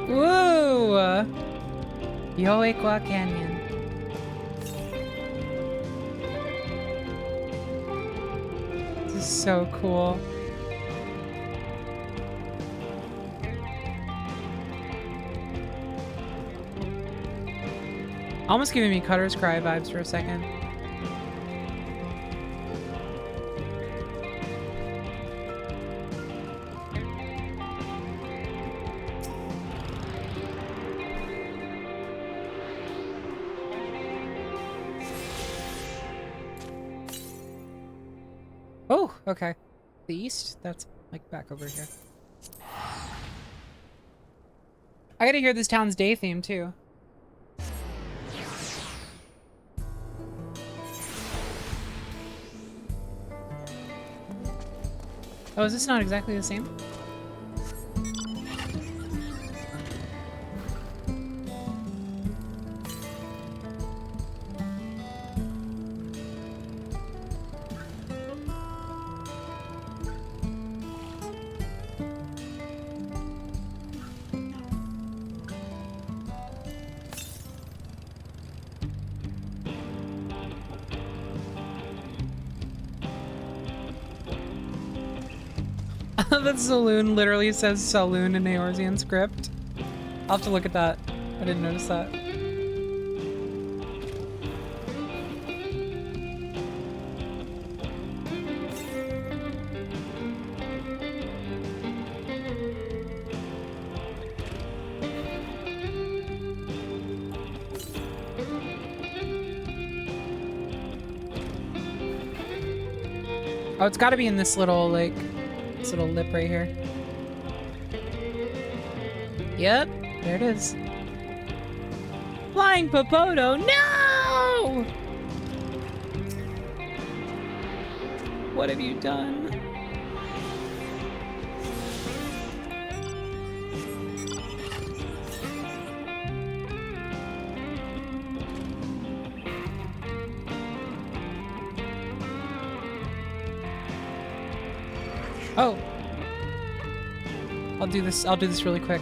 Woo! Yoequa Canyon. This is so cool. Almost giving me Cutter's Cry vibes for a second. Oh, okay. The east? That's like back over here. I gotta hear this town's day theme too. Oh, is this not exactly the same? That saloon literally says saloon in Eorzean script. I'll have to look at that. I didn't notice that. Oh, it's gotta be in this little, like, this little lip right here. Yep, there it is. Flying Popoto, no! What have you done? Oh. I'll do this really quick.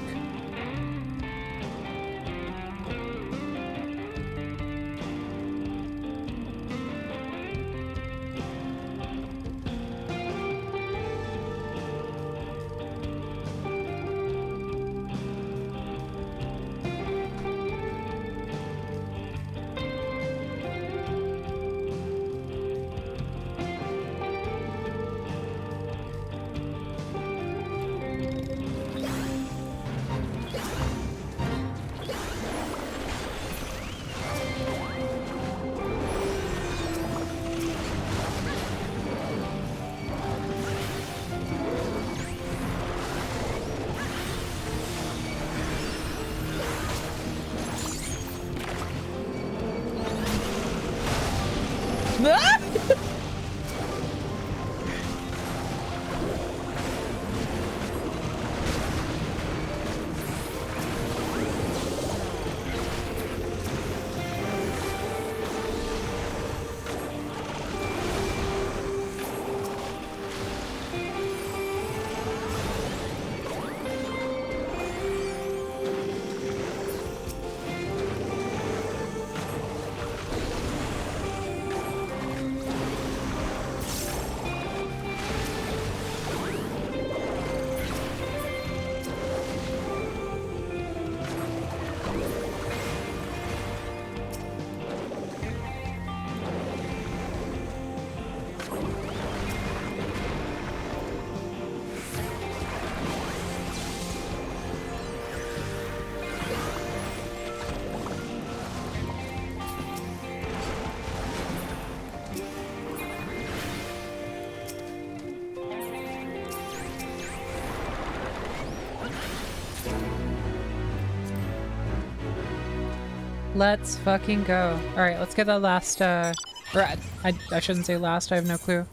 Let's fucking go. Alright, let's get that last, or I shouldn't say last, I have no clue.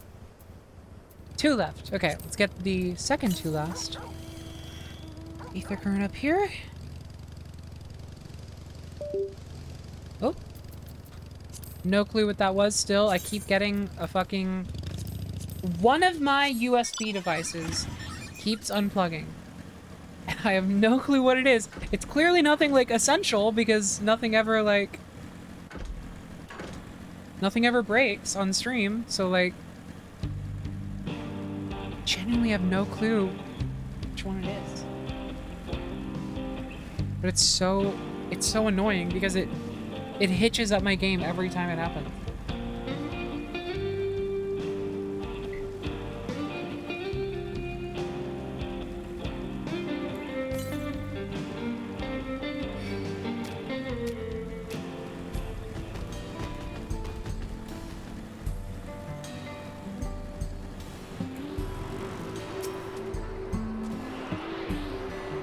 2 left. Okay, let's get the second 2 last. Ether current up here. Oh. No clue what that was still. I keep getting a fucking... One of my USB devices keeps unplugging. And I have no clue what it is. It's clearly nothing, like, essential, because nothing ever, like... Nothing ever breaks on stream, so, like... Genuinely have no clue which one it is. But it's so annoying, because it hitches up my game every time it happens.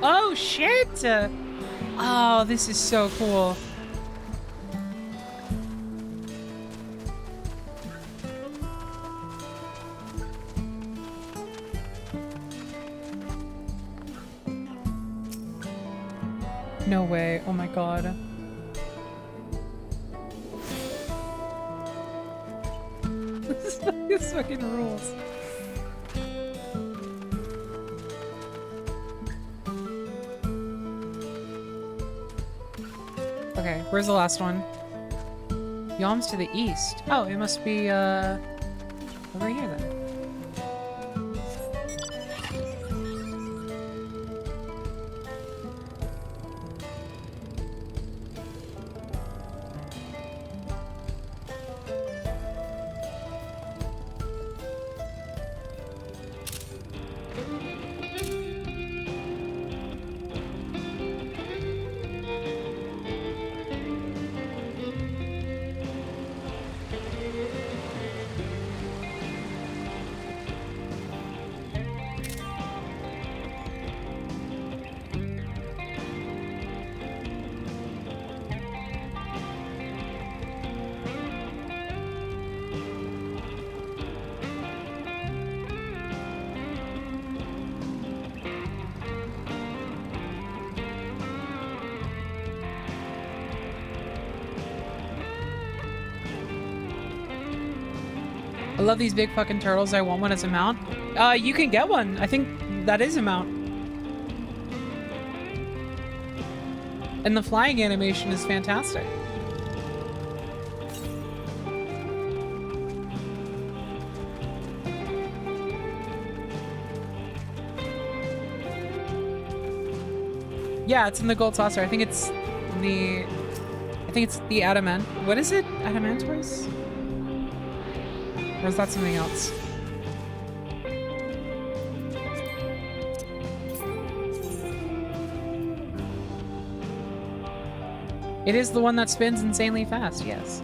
Oh, shit! Oh, this is so cool. No way. Oh my god. This fucking rules. Okay, where's the last one? Yom's to the east. Oh, it must be, over here then. I love these big fucking turtles. I want one as a mount. You can get one. I think that is a mount. And the flying animation is fantastic. Yeah, it's in the gold saucer. I think it's the adamant. What is it? Adamantoise? Or is that something else? It is the one that spins insanely fast, yes.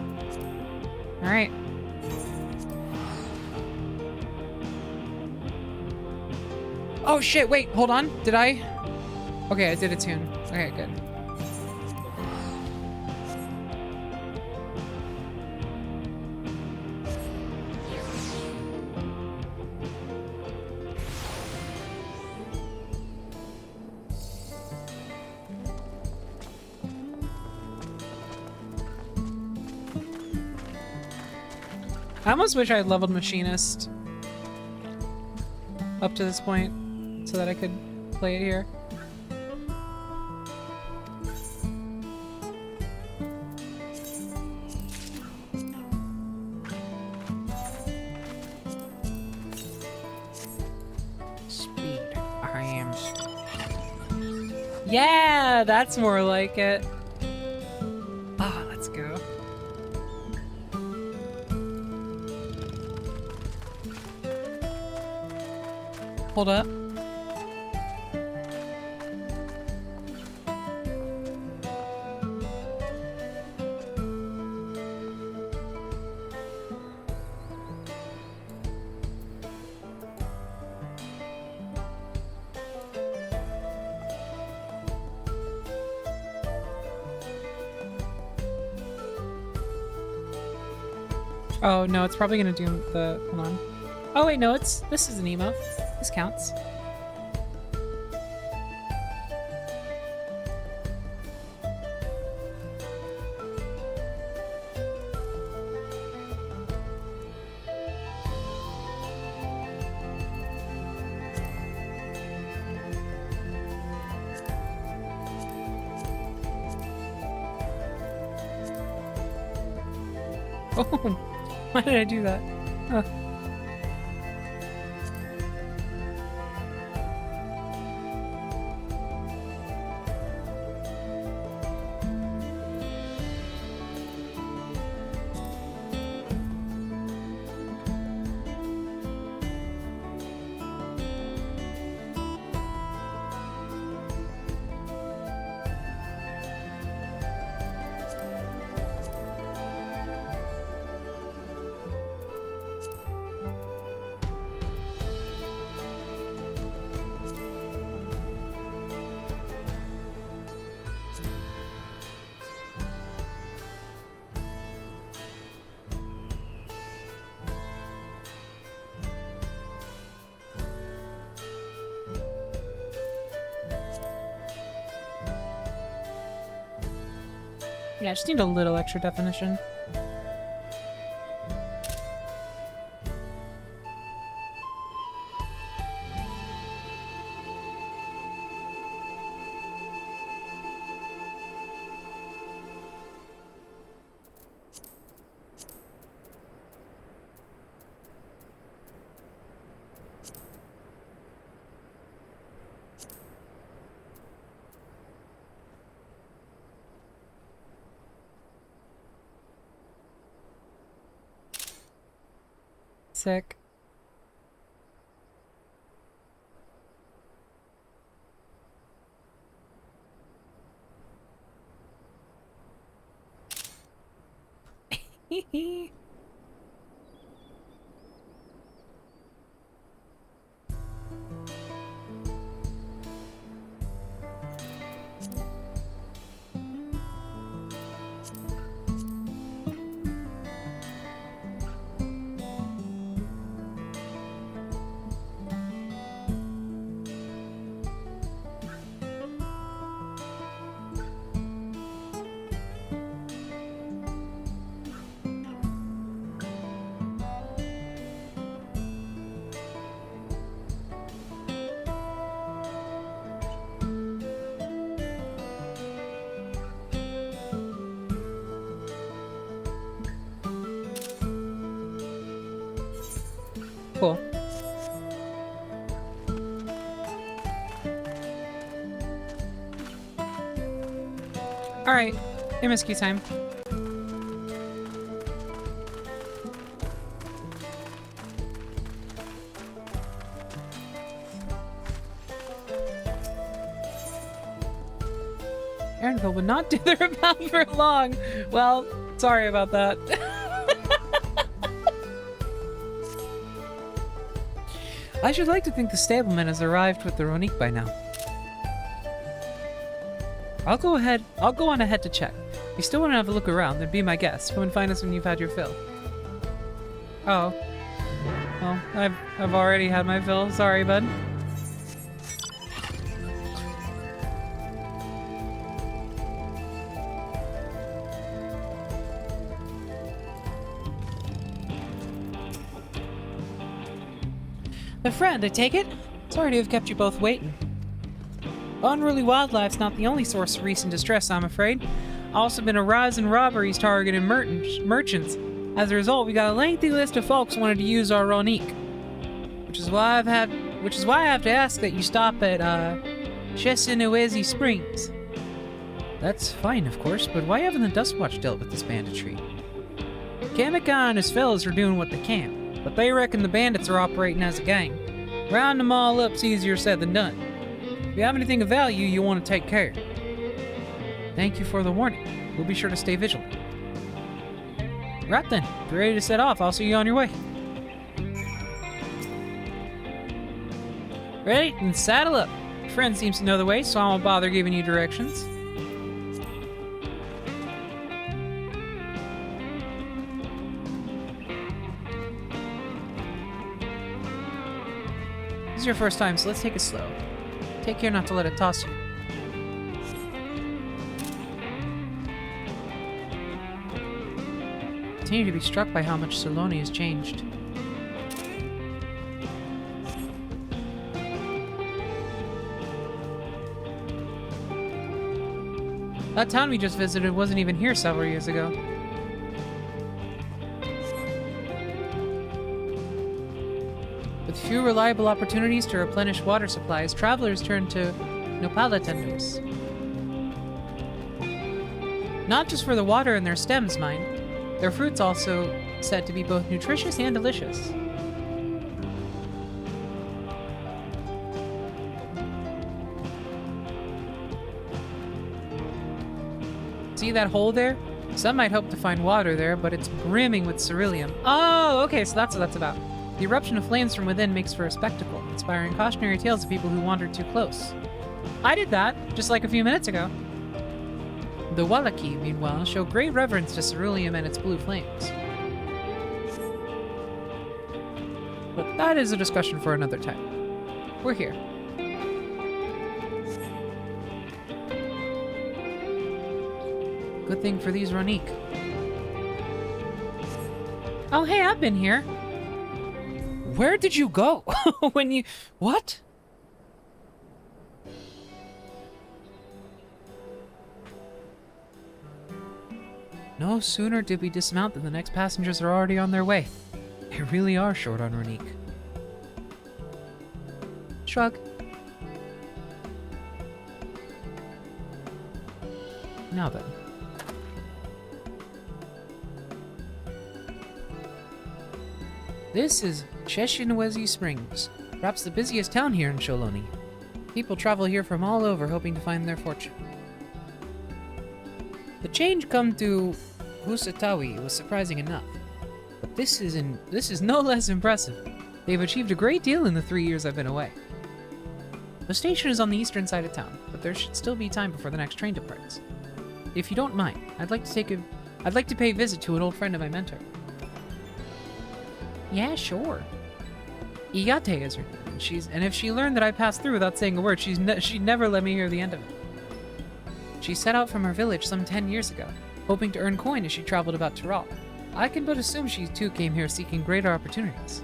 All right. Oh shit, wait, hold on. Did I? Okay, I did a tune. Okay, good. I almost wish I had leveled Machinist up to this point so that I could play it here. Speed. I am speed. Yeah, that's more like it. Ah, let's go. Hold up. Oh no, it's probably gonna do the, hold on. Oh wait, no, this is an emote. This counts. Oh, why did I do that? Huh. Yeah, I just need a little extra definition. Sick. cool. Alright, MSQ time. Aaronville would not do the rebound for long. Well, sorry about that. I should like to think the stableman has arrived with the Ronique by now. I'll go on ahead to check. If you still want to have a look around, then be my guest. Come and find us when you've had your fill. Oh. Well, I've already had my fill. Sorry, bud. A friend, I take it? Sorry to have kept you both waiting. Unruly wildlife's not the only source of recent distress, I'm afraid. Also been a rise in robberies targeting merchants. As a result, we got a lengthy list of folks wanted to use our Ronique. Which is why I have to ask that you stop at Chesinowezi Springs. That's fine, of course, but why haven't the Dustwatch dealt with this banditry? Kamika and his fellas are doing what they can, but they reckon the bandits are operating as a gang. Round them all up's easier said than done. If you have anything of value, you want to take care. Thank you for the warning. We'll be sure to stay vigilant. Right then, if you're ready to set off, I'll see you on your way. Ready? Then saddle up. Your friend seems to know the way, so I won't bother giving you directions. This is your first time, so let's take it slow. Take care not to let it toss you. Continue to be struck by how much Shalone has changed. That town we just visited wasn't even here several years ago. With few reliable opportunities to replenish water supplies, travelers turn to nopala tenders. Not just for the water in their stems, mind. Their fruit's also said to be both nutritious and delicious. See that hole there? Some might hope to find water there, but it's brimming with ceruleum. Oh, okay, so that's what that's about. The eruption of flames from within makes for a spectacle, inspiring cautionary tales to people who wandered too close. I did that, just like a few minutes ago. The Wallaki, meanwhile, show great reverence to ceruleum and its blue flames. But that is a discussion for another time. We're here. Good thing for these Ronique. Oh, hey, I've been here. Where did you go? When you... What? No sooner did we dismount than the next passengers are already on their way. They really are short on Ronique. Shrug. Now then. This is Chesinowezi Springs, perhaps the busiest town here in Shalone. People travel here from all over hoping to find their fortune. The change come to Husatawi was surprising enough, but this is no less impressive. They've achieved a great deal in the 3 years I've been away. The station is on the eastern side of town, but there should still be time before the next train departs. If you don't mind, I'd like to pay a visit to an old friend of my mentor. Yeah, sure. Iyate is her name, and if she learned that I passed through without saying a word, she'd never let me hear the end of it. She set out from her village some 10 years ago, hoping to earn coin as she traveled about Tyrol. I can but assume she too came here seeking greater opportunities.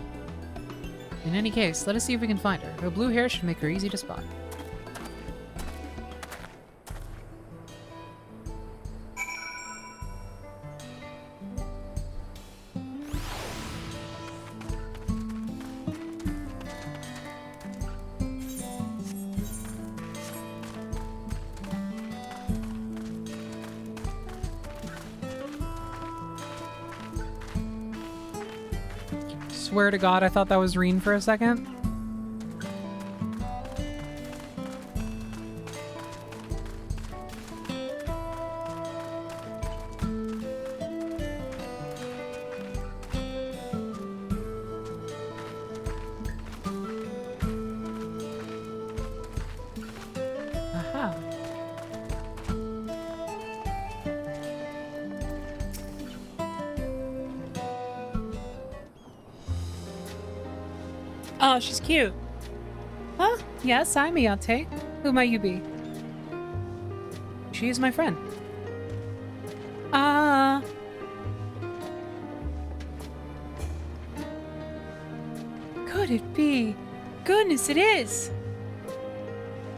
In any case, let us see if we can find her. Her blue hair should make her easy to spot. swear to God, I thought that was Reen for a second. Aha. Oh, she's cute. Huh? Yes, I'm Ayate. Who might you be? She is my friend. Ah. Could it be? Goodness, it is.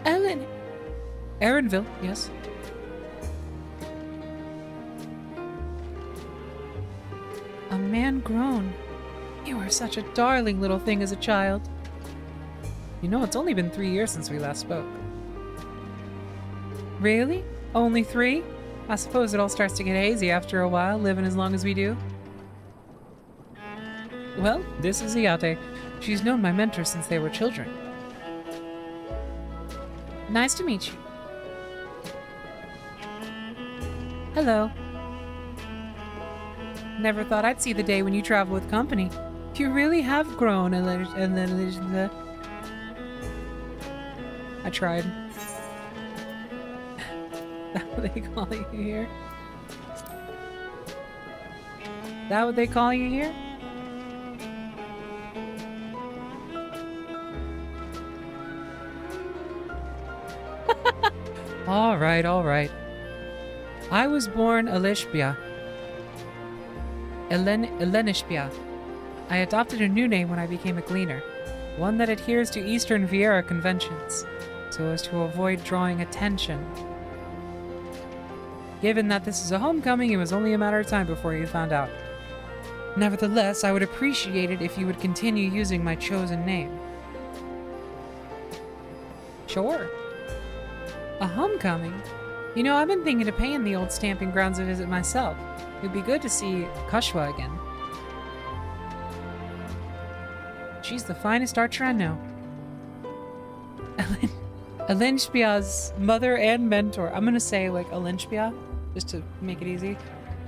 Ellen. Erinville, yes. A man grown. You were such a darling little thing as a child. You know, it's only been 3 years since we last spoke. Really? Only 3? I suppose it all starts to get hazy after a while, living as long as we do. Well, this is Ayate. She's known my mentor since they were children. Nice to meet you. Hello. Never thought I'd see the day when you travel with company. You really have grown, and then I tried. That what they call you here? That what they call you here? All right, all right. I was born Elishbia. Elenishbia. I adopted a new name when I became a gleaner, one that adheres to Eastern Viera conventions, so as to avoid drawing attention. Given that this is a homecoming, it was only a matter of time before you found out. Nevertheless, I would appreciate it if you would continue using my chosen name. Sure. A homecoming? You know, I've been thinking of paying the old stamping grounds a visit myself. It'd be good to see Kashwa again. She's the finest archer I know. Elenshpia's mother and mentor. I'm gonna say, like, Elenshpia, just to make it easy.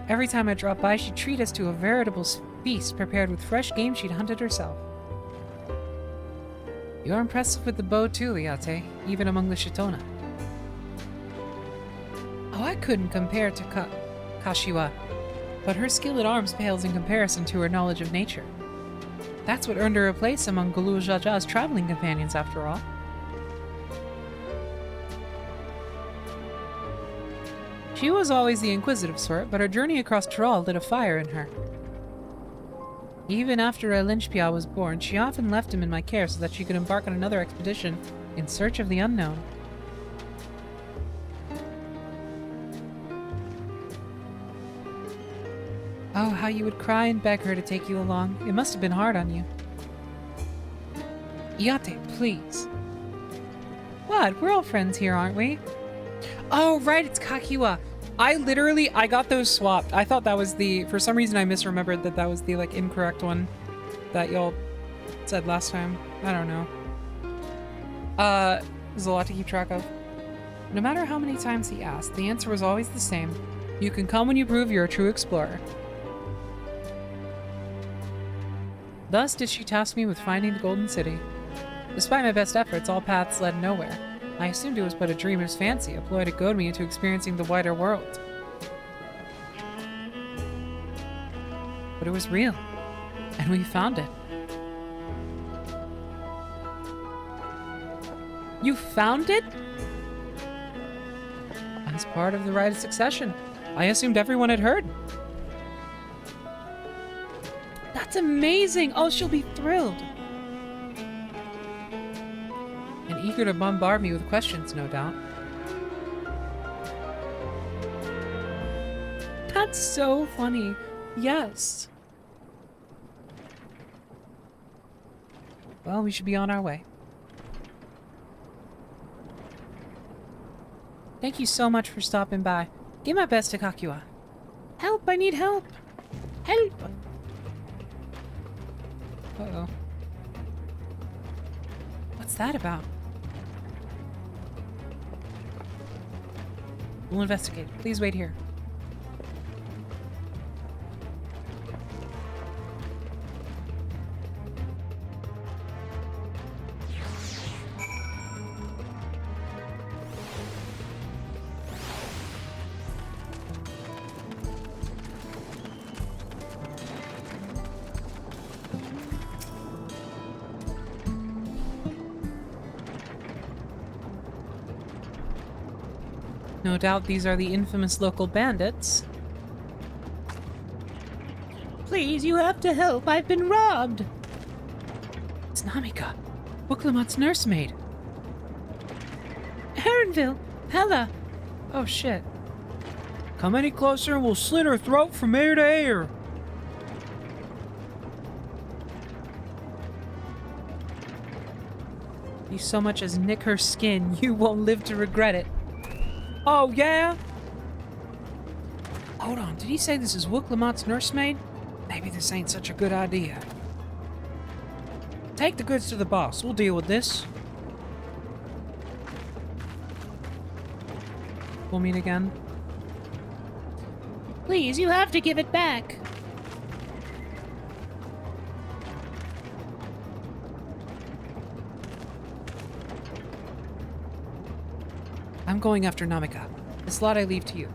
Every time I drop by, she'd treat us to a veritable feast prepared with fresh game she'd hunted herself. You're impressive with the bow too, Ayate, even among the Shitona. Oh, I couldn't compare to Kashiwa, but her skill at arms pales in comparison to her knowledge of nature. That's what earned her a place among Gulu Jaja's traveling companions, after all. She was always the inquisitive sort, but her journey across Tyrol lit a fire in her. Even after Elenshpia was born, she often left him in my care so that she could embark on another expedition in search of the unknown. Oh, how you would cry and beg her to take you along. It must have been hard on you. Ayate, please. What? We're all friends here, aren't we? Oh, right, it's Kakiwa. I got those swapped. I thought that was the... For some reason, I misremembered that that was the, like, incorrect one that y'all said last time. I don't know. There's a lot to keep track of. No matter how many times he asked, the answer was always the same. You can come when you prove you're a true explorer. Thus did she task me with finding the Golden City. Despite my best efforts, all paths led nowhere. I assumed it was but a dreamer's fancy, a ploy to goad me into experiencing the wider world. But it was real, and we found it. You found it? As part of the rite of succession. I assumed everyone had heard. That's amazing! Oh, she'll be thrilled. And eager to bombard me with questions, no doubt. That's so funny. Yes. Well, we should be on our way. Thank you so much for stopping by. Give my best to Kakiwa. Help! I need help! Help! Uh-oh. What's that about? We'll investigate. Please wait here. No doubt these are the infamous local bandits. Please, you have to help. I've been robbed. It's Namika, Wooklamat's nursemaid. Heronville, Hella. Oh shit. Come any closer and we'll slit her throat from ear to ear. You so much as nick her skin, you won't live to regret it. Oh, yeah? Hold on, did he say this is Wooklamat's nursemaid? Maybe this ain't such a good idea. Take the goods to the boss. We'll deal with this. We'll meet again. Please, you have to give it back. I'm going after Namika. This lot I leave to you.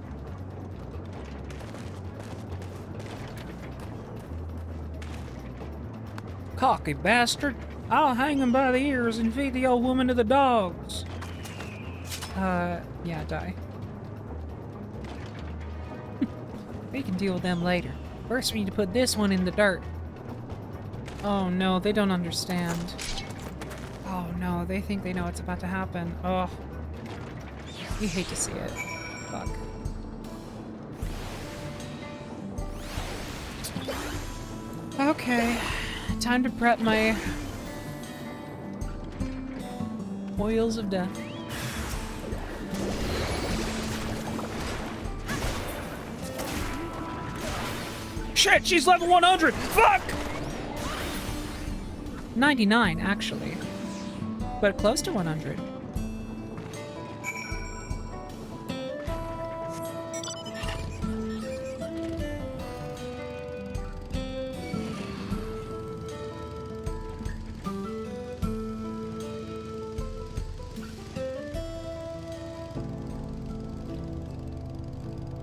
Cocky bastard! I'll hang him by the ears and feed the old woman to the dogs. Yeah, die. We can deal with them later. First, we need to put this one in the dirt. Oh no, they don't understand. Oh no, they think they know what's about to happen. Oh. We hate to see it. Fuck. Okay. Time to prep my oils of death. Shit, she's level 100! Fuck! 99, actually. But close to 100.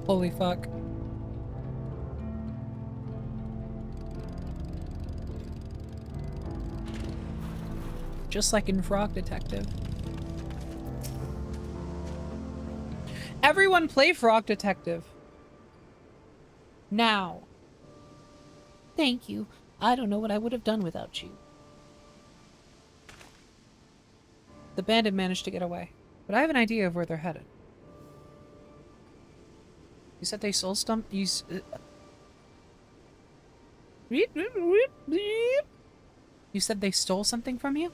Holy fuck. Just like in Frog Detective. Everyone play Frog Detective. Now. Thank you. I don't know what I would have done without you. The bandit managed to get away, but I have an idea of where they're headed. You said they soul stumped you. You said they stole something from you?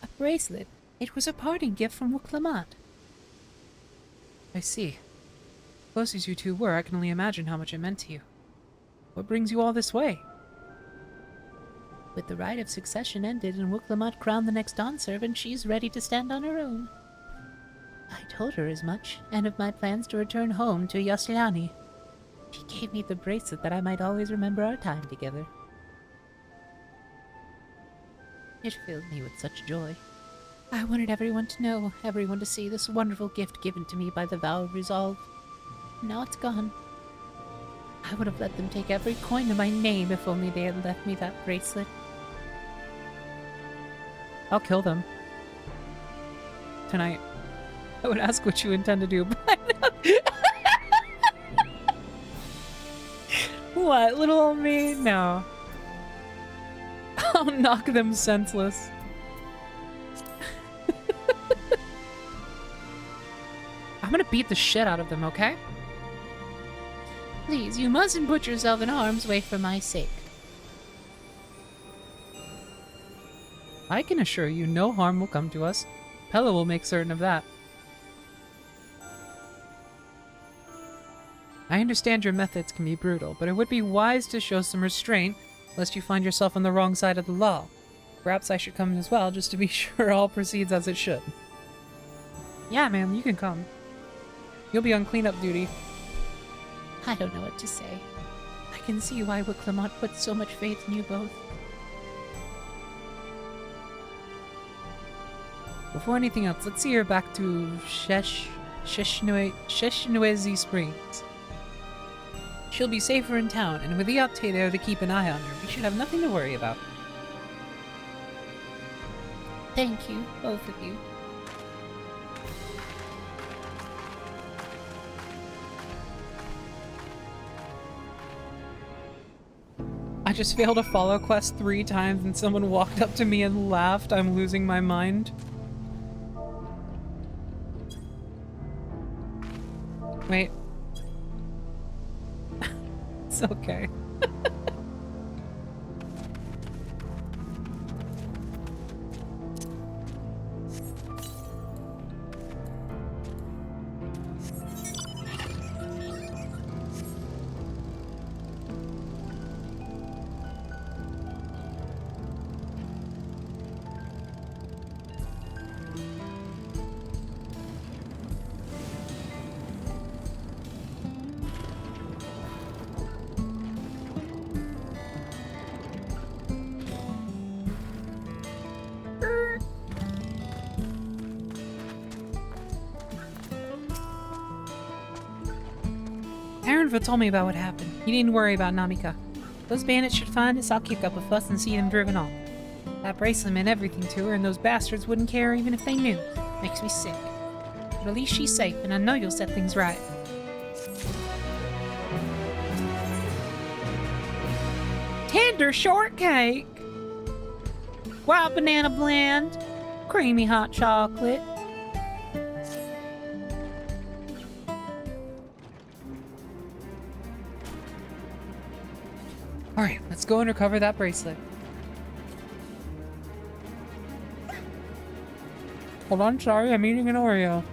A bracelet. It was a parting gift from Wooklamat. I see. Close as you two were, I can only imagine how much it meant to you. What brings you all this way? With the right of succession ended and Wooklamat crowned the next Dawn servant, she's ready to stand on her own. I told her as much, and of my plans to return home to Yosyani. She gave me the bracelet that I might always remember our time together. It filled me with such joy. I wanted everyone to know, everyone to see this wonderful gift given to me by the vow of resolve. Now it's gone. I would have let them take every coin to my name if only they had left me that bracelet. I'll kill them. Tonight. I would ask what you intend to do, but What, little old me? No. I'll knock them senseless. I'm gonna beat the shit out of them, okay? Please, you mustn't put yourself in harm's way for my sake. I can assure you no harm will come to us. Pella will make certain of that. I understand your methods can be brutal, but it would be wise to show some restraint lest you find yourself on the wrong side of the law. Perhaps I should come as well, just to be sure all proceeds as it should. Yeah, man, you can come. You'll be on cleanup duty. I don't know what to say. I can see why Wiclamont put so much faith in you both. Before anything else, let's see her back to Sheshnwezi Springs. She'll be safer in town, and with the Octado to keep an eye on her, we should have nothing to worry about. Thank you, both of you. I just failed a follow quest 3 times and someone walked up to me and laughed. I'm losing my mind. Wait. It's okay. Aaronva told me about what happened. You needn't worry about Namika. Those bandits should find us, I'll kick up a fuss and see them driven off. That bracelet meant everything to her, and those bastards wouldn't care even if they knew. Makes me sick. But at least she's safe, and I know you'll set things right. Tender shortcake! Wild banana blend! Creamy hot chocolate! Alright, let's go and recover that bracelet. Hold on, sorry, I'm eating an Oreo.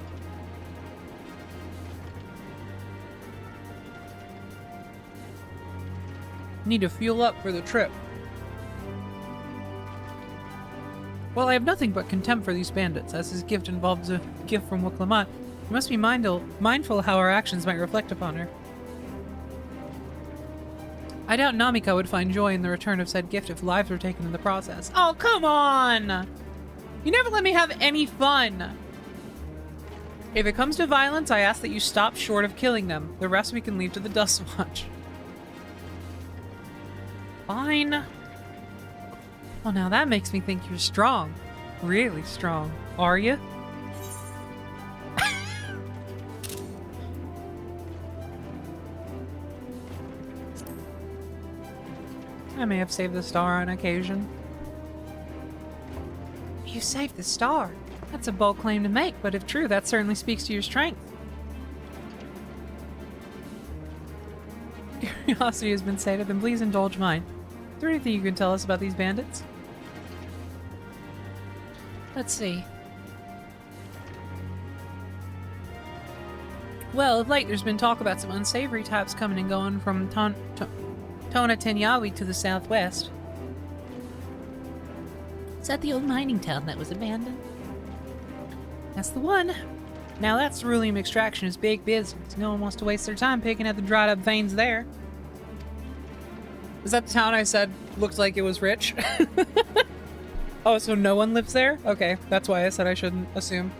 Need to fuel up for the trip. Well, I have nothing but contempt for these bandits, as his gift involves a gift from Wiclamont. We must be mindful how our actions might reflect upon her. I doubt Namika would find joy in the return of said gift if lives were taken in the process. Oh, come on! You never let me have any fun! If it comes to violence, I ask that you stop short of killing them. The rest we can leave to the Dust Watch. Fine. Well, now that makes me think you're strong. Really strong. Are you? I may have saved the star on occasion. You saved the star? That's a bold claim to make, but if true, that certainly speaks to your strength. Curiosity has been sated, then please indulge mine. Is there anything you can tell us about these bandits? Let's see. Well, of late there's been talk about some unsavory types coming and going from Tona Tenyawi to the southwest. Is that the old mining town that was abandoned? That's the one. Now that's rulium extraction is big business. No one wants to waste their time picking at the dried up veins there. Is that the town I said looked like it was rich? Oh, so no one lives there? Okay, that's why I said I shouldn't assume.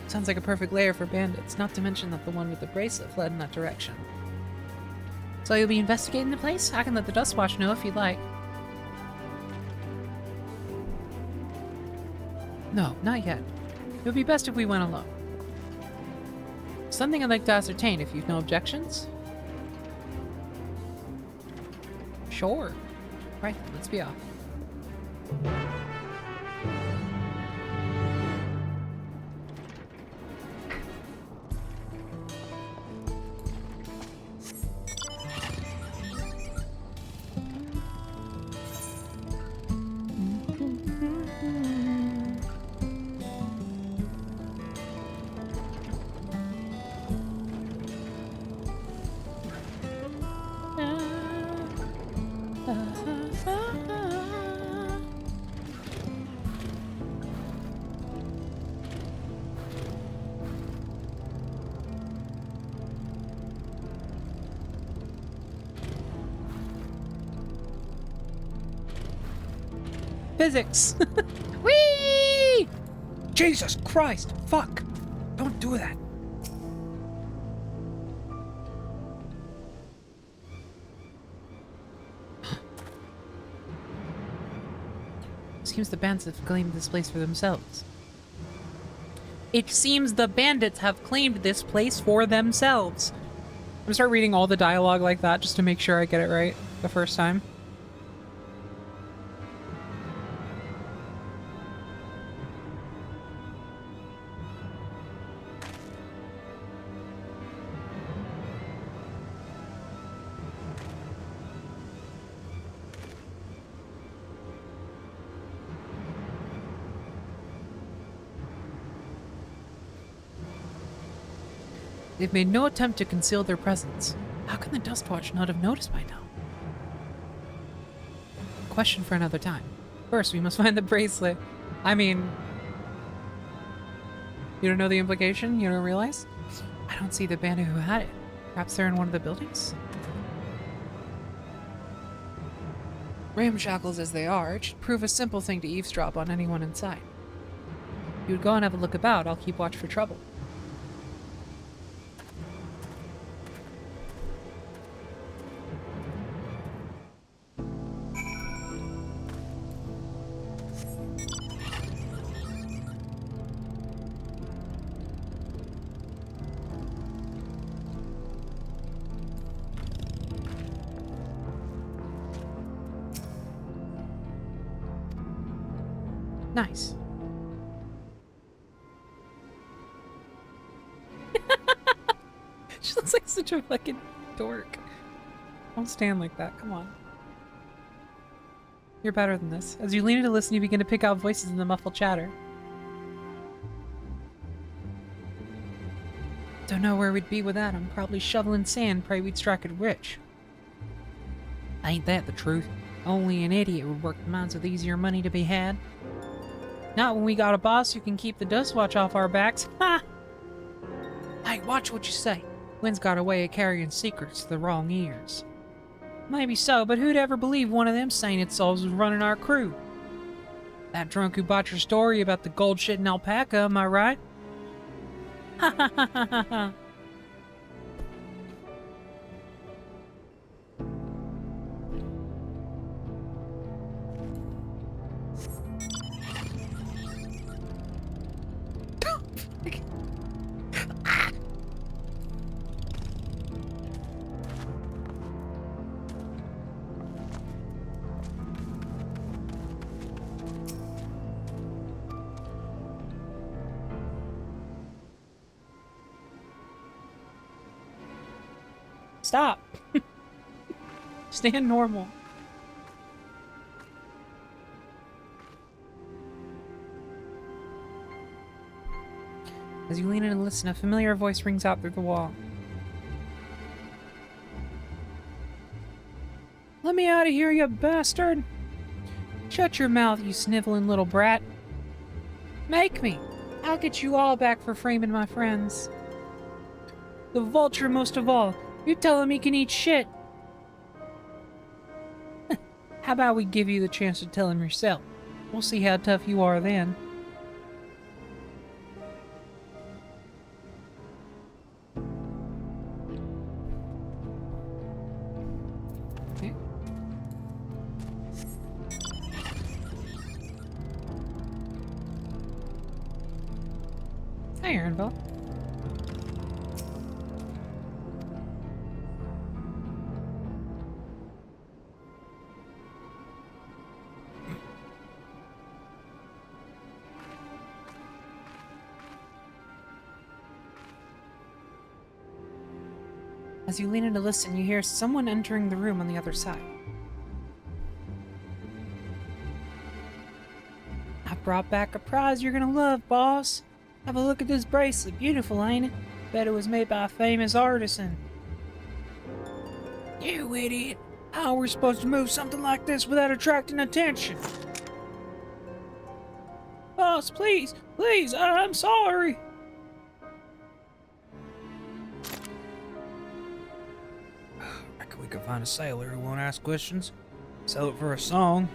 Sounds like a perfect lair for bandits, not to mention that the one with the bracelet fled in that direction. So you'll be investigating the place? I can let the Dust Watch know if you'd like. No, not yet. It would be best if we went alone. Something I'd like to ascertain if you've no objections. Sure. Right, let's be off. physics. Whee! Jesus Christ! Fuck! Don't do that. Seems the bandits have claimed this place for themselves. It seems the bandits have claimed this place for themselves. I'm gonna start reading all the dialogue like that just to make sure I get it right the first time. They've made no attempt to conceal their presence. How can the Dustwatch not have noticed by now? Question for another time. First, we must find the bracelet. I mean... You don't know the implication? You don't realize? I don't see the bandit who had it. Perhaps they're in one of the buildings? Ramshackles as they are, it should prove a simple thing to eavesdrop on anyone inside. If you would go and have a look about, I'll keep watch for trouble. Nice. She looks like such a fucking dork. Don't stand like that, come on. You're better than this. As you lean in to listen, you begin to pick out voices in the muffled chatter. Don't know where we'd be without him. Probably shoveling sand, pray we'd strike it rich. Ain't that the truth? Only an idiot would work the mines with easier money to be had. Not when we got a boss who can keep the Dustwatch off our backs. Ha! Hey, watch what you say. Wynn's got a way of carrying secrets to the wrong ears. Maybe so, but who'd ever believe one of them sainted souls was running our crew? That drunk who bought your story about the gold-shitting alpaca, am I right? Ha ha ha ha ha ha. Stop. Stand normal. As you lean in and listen, a familiar voice rings out through the wall. Let me out of here, you bastard! Shut your mouth, you sniveling little brat. Make me. I'll get you all back for framing my friends. The vulture most of all. You're telling me can eat shit. How about we give you the chance to tell him yourself? We'll see how tough you are then. Okay. Hi, Aaronville. As you lean in to listen, you hear someone entering the room on the other side. I brought back a prize you're gonna love, boss. Have a look at this bracelet. Beautiful, ain't it? Bet it was made by a famous artisan. You idiot. How are we supposed to move something like this without attracting attention? Boss, please, please, I'm sorry. We could find a sailor who won't ask questions. Sell it for a song.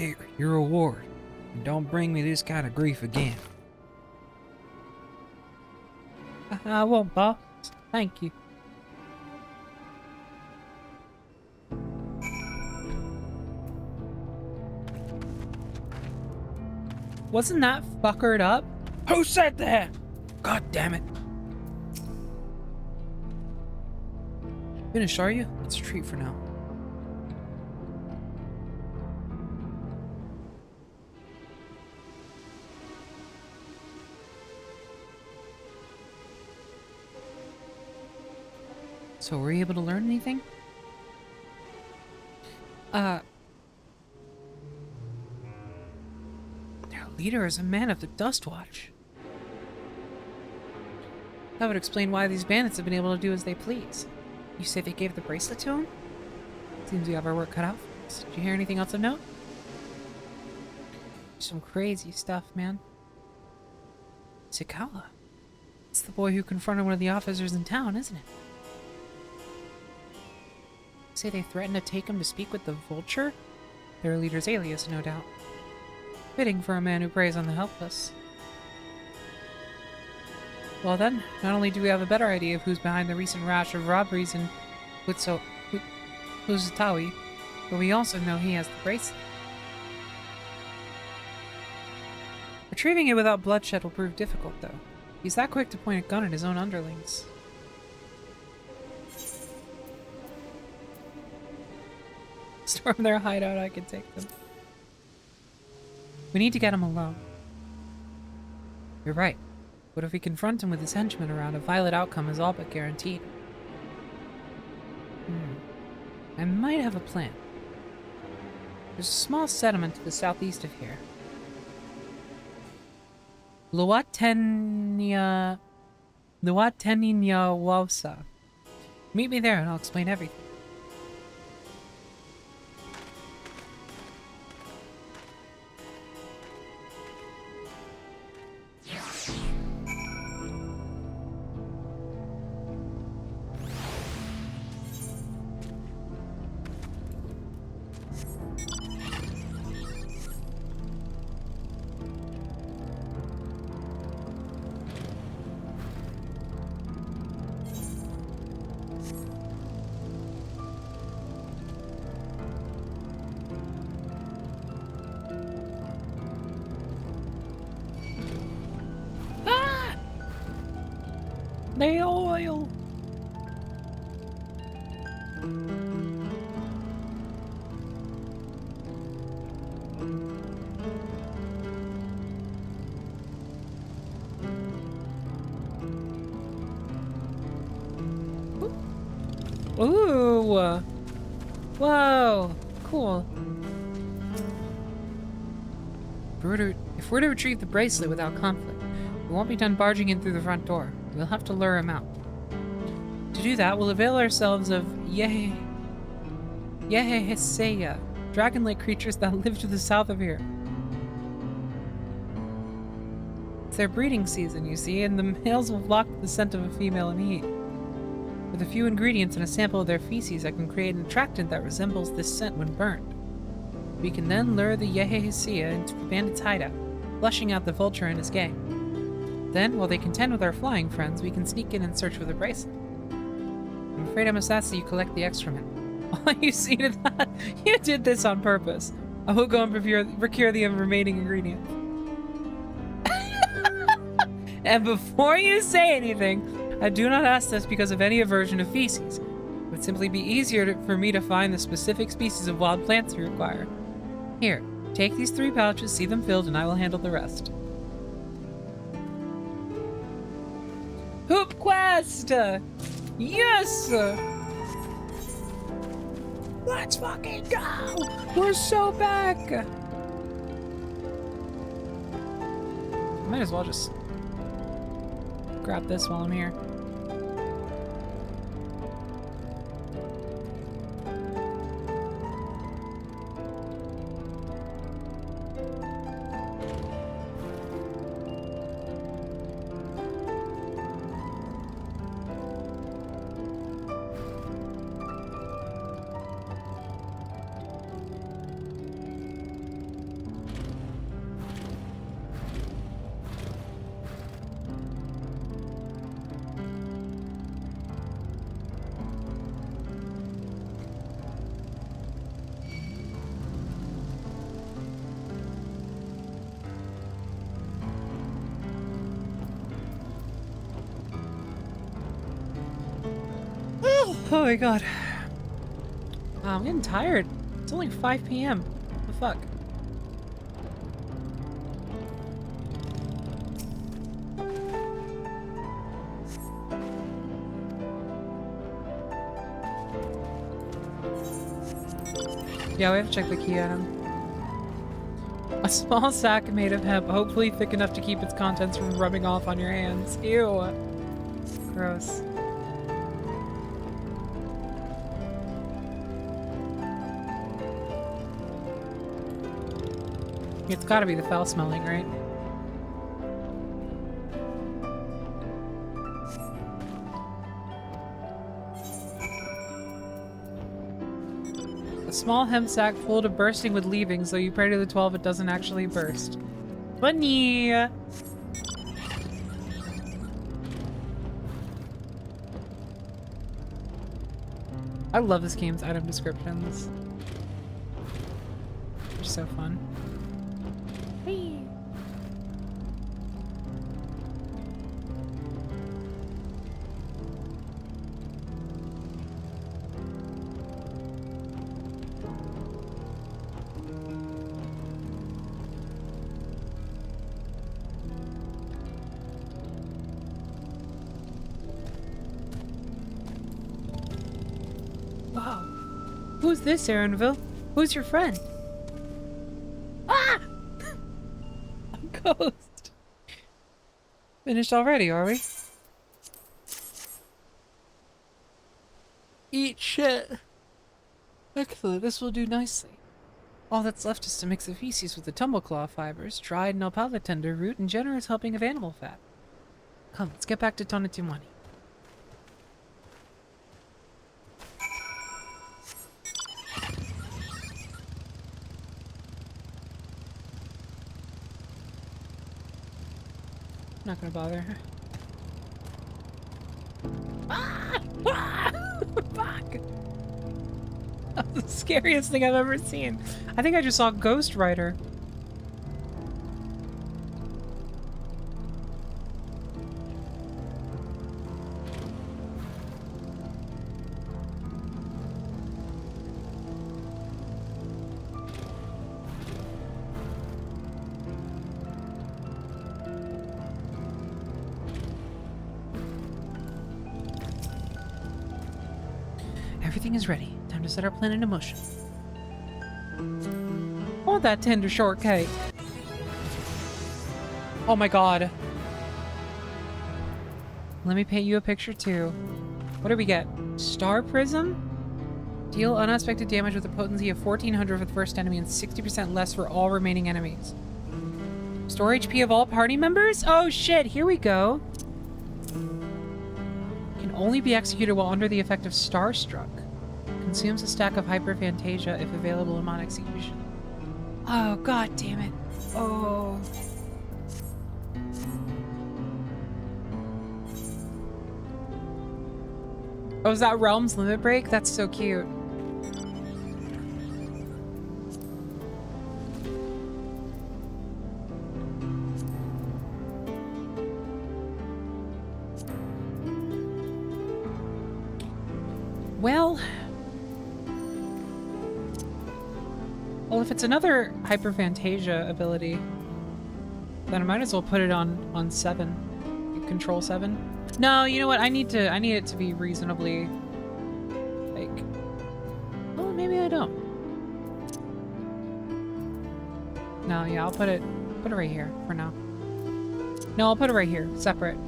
Here, your reward. And don't bring me this kind of grief again. I won't, boss. Thank you. Wasn't that fuckered up? Who said that? God damn it. Finished, are you? Let's retreat for now. So, were you able to learn anything? Their leader is a man of the Dustwatch. That would explain why these bandits have been able to do as they please. You say they gave the bracelet to him? Seems we have our work cut out for us. Did you hear anything else of note? Some crazy stuff, man. Sikawa. It's the boy who confronted one of the officers in town, isn't it? Say they threatened to take him to speak with the Vulture? Their leader's alias, no doubt. Fitting for a man who preys on the helpless. Well then, not only do we have a better idea of who's behind the recent rash of robberies in Uzutawi, but we also know he has the bracelet. Retrieving it without bloodshed will prove difficult, though. He's that quick to point a gun at his own underlings. Storm their hideout, I can take them. We need to get him alone. You're right. But if we confront him with his henchmen around, a violent outcome is all but guaranteed. I might have a plan. There's a small settlement to the southeast of here. Luateninya Wausa. Meet me there and I'll explain everything. The oil! Ooh! Whoa! Cool. If we're to retrieve the bracelet without conflict, we won't be done barging in through the front door. We'll have to lure him out. To do that, we'll avail ourselves of Yeheheseya, dragon-like creatures that live to the south of here. It's their breeding season, you see, and the males will flock to the scent of a female in heat. With a few ingredients and a sample of their feces, I can create an attractant that resembles this scent when burned. We can then lure the Yeheheseya into the bandit's hideout, flushing out the Vulture and his gang. Then, while they contend with our flying friends, we can sneak in and search for the bracelet. I'm afraid I must ask that you collect the excrement. Oh, you see to that? You did this on purpose. I will go and procure the remaining ingredients. And before you say anything, I do not ask this because of any aversion to feces. It would simply be easier for me to find the specific species of wild plants you require. Here, take these 3 pouches, see them filled, and I will handle the rest. Hoop quest! Yes! Let's fucking go! We're so back! Might as well just grab this while I'm here. Oh my god. Wow, I'm getting tired. It's only 5 p.m. What the fuck? Yeah, we have to check the key item. A small sack made of hemp, hopefully thick enough to keep its contents from rubbing off on your hands. Ew. Gross. It's gotta be the foul smelling, right? A small hemp sack full to bursting with leavings, though you pray to the 12 it doesn't actually burst. Funny! I love this game's item descriptions. They're so fun. Whee! Wow. Who's this, Aaronville? Who's your friend? Ah! A ghost. Finished already, are we? Eat shit. Excellent, this will do nicely. All that's left is to mix the feces with the tumbleclaw fibers, dried nopala tender root, and generous helping of animal fat. Come, let's get back to Tonatimwani. Not gonna bother. Ah! Ah! Fuck! That's the scariest thing I've ever seen. I think I just saw Ghost Rider. Everything is ready. Time to set our plan into motion. Oh, that tender shortcake. Oh my god. Let me paint you a picture too. What do we get? Star Prism? Deal unexpected damage with a potency of 1400 for the first enemy and 60% less for all remaining enemies. Store HP of all party members? Oh shit, here we go. Can only be executed while under the effect of Starstruck. Consumes a stack of Hyperphantasia if available upon execution. Oh, god damn it. Oh. Oh, is that Realm's Limit Break? That's so cute. Well, if it's another Hyperphantasia ability, then I might as well put it on 7. Control 7. No, you know what? I need it to be reasonably like. Oh, maybe I don't. No, yeah, I'll put it right here for now. No, I'll put it right here, separate.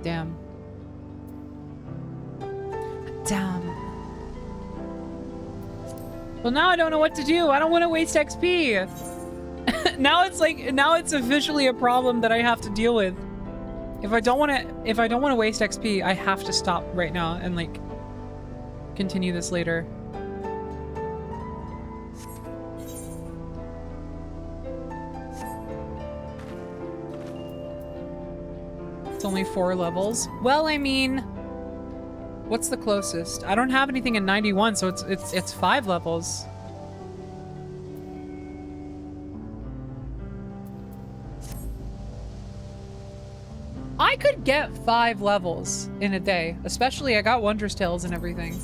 Damn. Damn. Well, now I don't know what to do. I don't want to waste XP. now it's officially a problem that I have to deal with. If I don't want to waste XP, I have to stop right now and like continue this later. It's only 4 levels. Well, I mean, what's the closest? I don't have anything in 91, so it's 5 levels. don't get 5 levels in a day. Especially, I got Wondrous Tales and everything.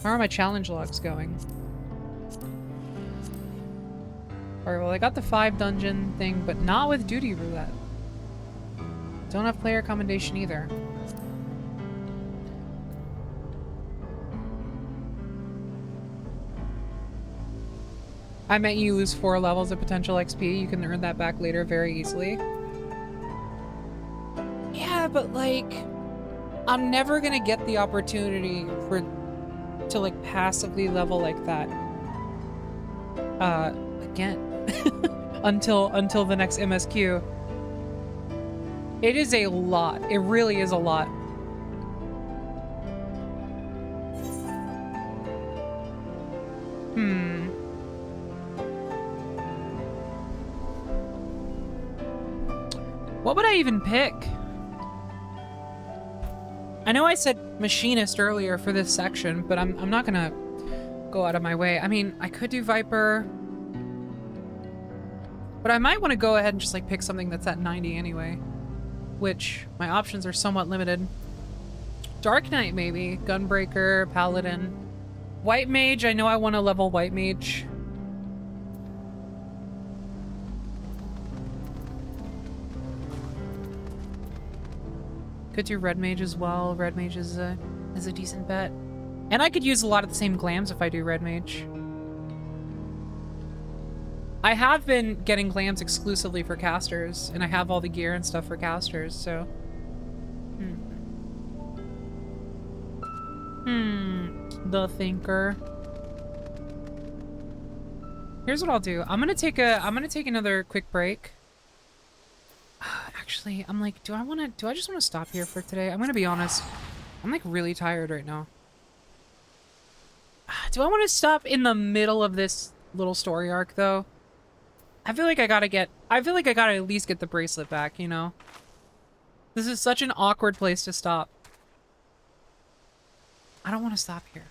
How are my challenge logs going? Alright, well, I got the 5 dungeon thing, but not with Duty Roulette. Don't have player commendation either. I meant you lose 4 levels of potential XP. You can earn that back later very easily. Yeah, but like, I'm never gonna get the opportunity to like passively level like that. Again. until the next MSQ. It is a lot. It really is a lot. What would I even pick? I know I said machinist earlier for this section, but I'm not gonna go out of my way. I mean, I could do Viper, but I might want to go ahead and just like pick something that's at 90 anyway, which my options are somewhat limited. Dark Knight maybe, Gunbreaker, Paladin. White Mage, I know I want to level White Mage. Could do Red Mage as well. Red Mage is a decent bet. And I could use a lot of the same glams if I do Red Mage. I have been getting glams exclusively for casters, and I have all the gear and stuff for casters, so... The Thinker. Here's what I'll do. I'm gonna take another quick break. Actually, I'm like, do I just want to stop here for today? I'm gonna be honest. I'm like really tired right now. Do I want to stop in the middle of this little story arc though? I feel like I gotta at least get the bracelet back, you know? This is such an awkward place to stop. I don't want to stop here.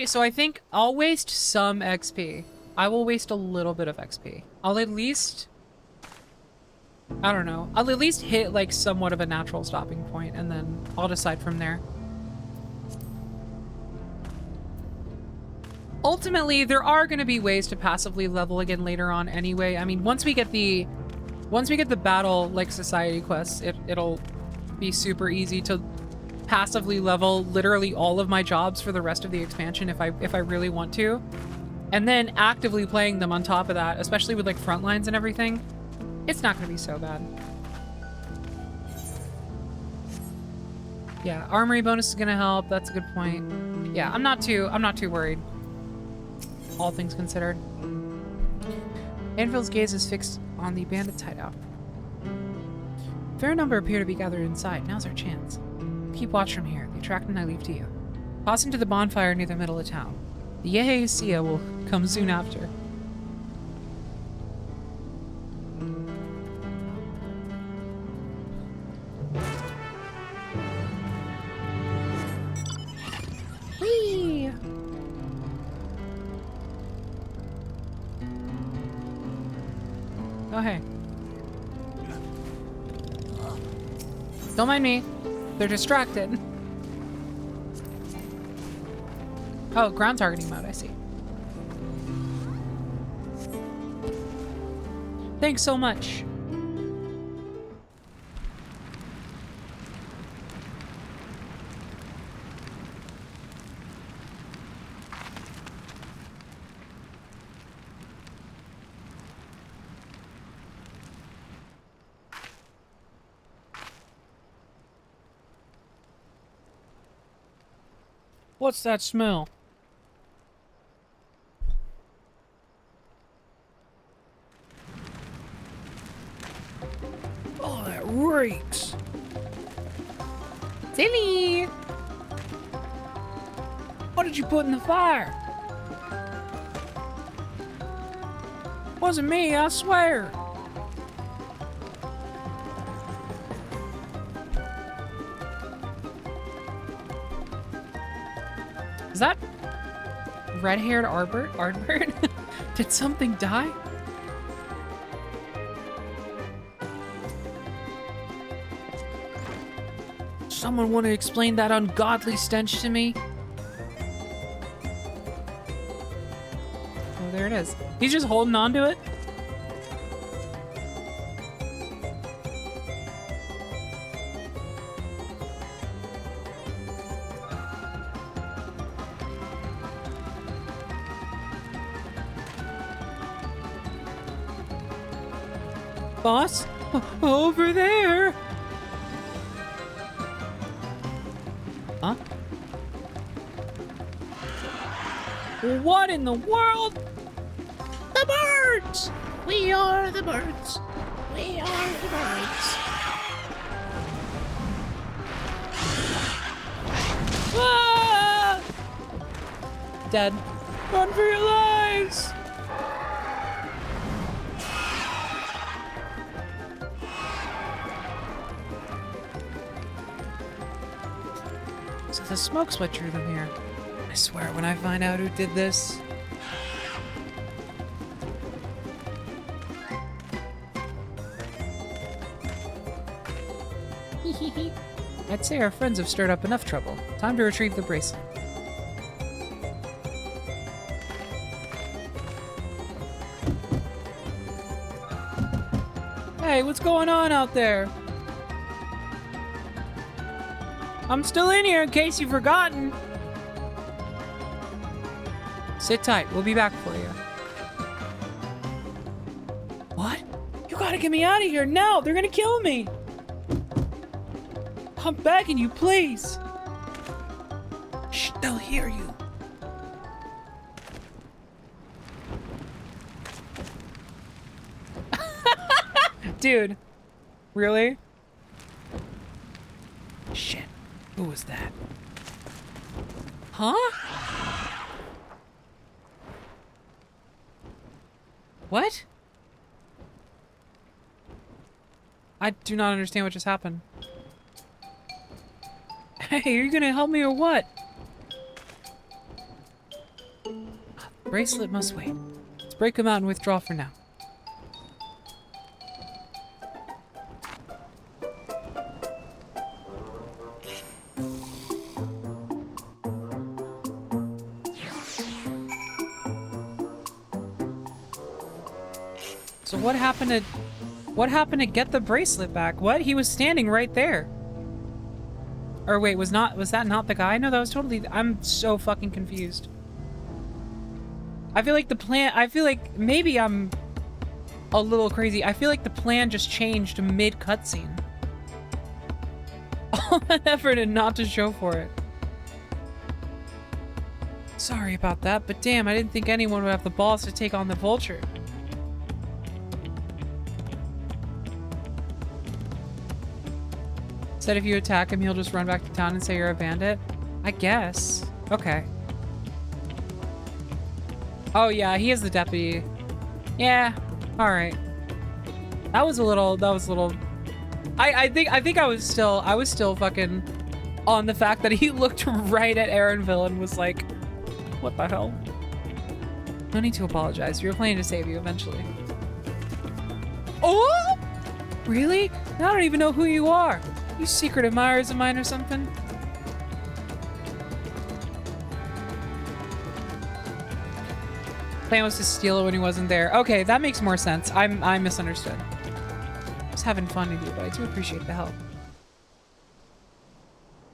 So I think I'll waste some XP. I will waste a little bit of XP. I'll at least... I don't know. I'll at least hit like somewhat of a natural stopping point, and then I'll decide from there. Ultimately, there are going to be ways to passively level again later on anyway. I mean, once we get the battle like society quests, it'll be super easy to passively level literally all of my jobs for the rest of the expansion if I really want to. And then actively playing them on top of that, especially with like front lines and everything, it's not going to be so bad. Yeah, armory bonus is going to help. That's a good point. Yeah, I'm not too worried. All things considered. Anvil's gaze is fixed on the bandit's hideout. A fair number appear to be gathered inside. Now's our chance. Keep watch from here. The attraction I leave to you. Toss into the bonfire near the middle of town. The Yehesia will come soon after. Whee! Oh, hey. Don't mind me. They're distracted. Oh, ground targeting mode, I see. Thanks so much. What's that smell? Oh, that reeks. Silly! What did you put in the fire? Wasn't me, I swear. Is that red-haired Ardbert? Did something die? Someone want to explain that ungodly stench to me? Oh, there it is. He's just holding on to it. Boss? Over there! Huh? What in the world? The birds! We are the birds. We are the birds. Ah! Dead. Run for your lives! So the smoke split drew them here. I swear, when I find out who did this... I'd say our friends have stirred up enough trouble. Time to retrieve the bracelet. Hey, what's going on out there? I'm still in here in case you've forgotten. Sit tight, we'll be back for you. What? You gotta get me out of here now! They're gonna kill me! I'm begging you, please! Shh, they'll hear you. Dude. Really? Shit. Who was that? Huh? What? I do not understand what just happened. Hey, are you gonna help me or what? Bracelet must wait. Let's break him out and withdraw for now. So what happened to get the bracelet back? What? He was standing right there. Or wait, was that not the guy? No, that was totally... I'm so fucking confused. I feel like maybe I'm a little crazy. I feel like the plan just changed mid cutscene. All that effort and not to show for it. Sorry about that, but damn, I didn't think anyone would have the balls to take on the vulture. Said if you attack him, he'll just run back to town and say you're a bandit? I guess. Okay. Oh yeah, he is the deputy. Yeah, alright. That was a little... I think I was still fucking on the fact that he looked right at Aaronville and was like, what the hell? No need to apologize. We were planning to save you eventually. Oh! Really? I don't even know who you are. You secret admirers of mine or something? Plan was to steal it when he wasn't there. Okay, that makes more sense. I misunderstood. Just having fun with you, but I do appreciate the help.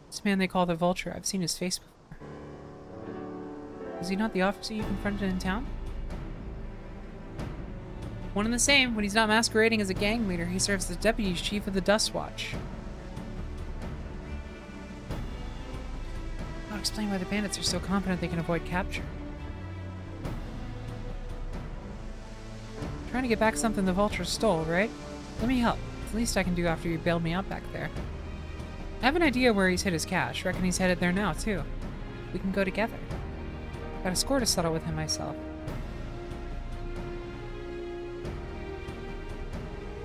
This man they call the Vulture, I've seen his face before. Is he not the officer you confronted in town? One and the same. When he's not masquerading as a gang leader, he serves as the deputy chief of the Dust Watch. I'll explain why the bandits are so confident they can avoid capture. Trying to get back something the Vulture stole, right? Let me help. It's the least I can do after you bailed me out back there. I have an idea where he's hid his cash. Reckon he's headed there now, too. We can go together. Got a score to settle with him myself.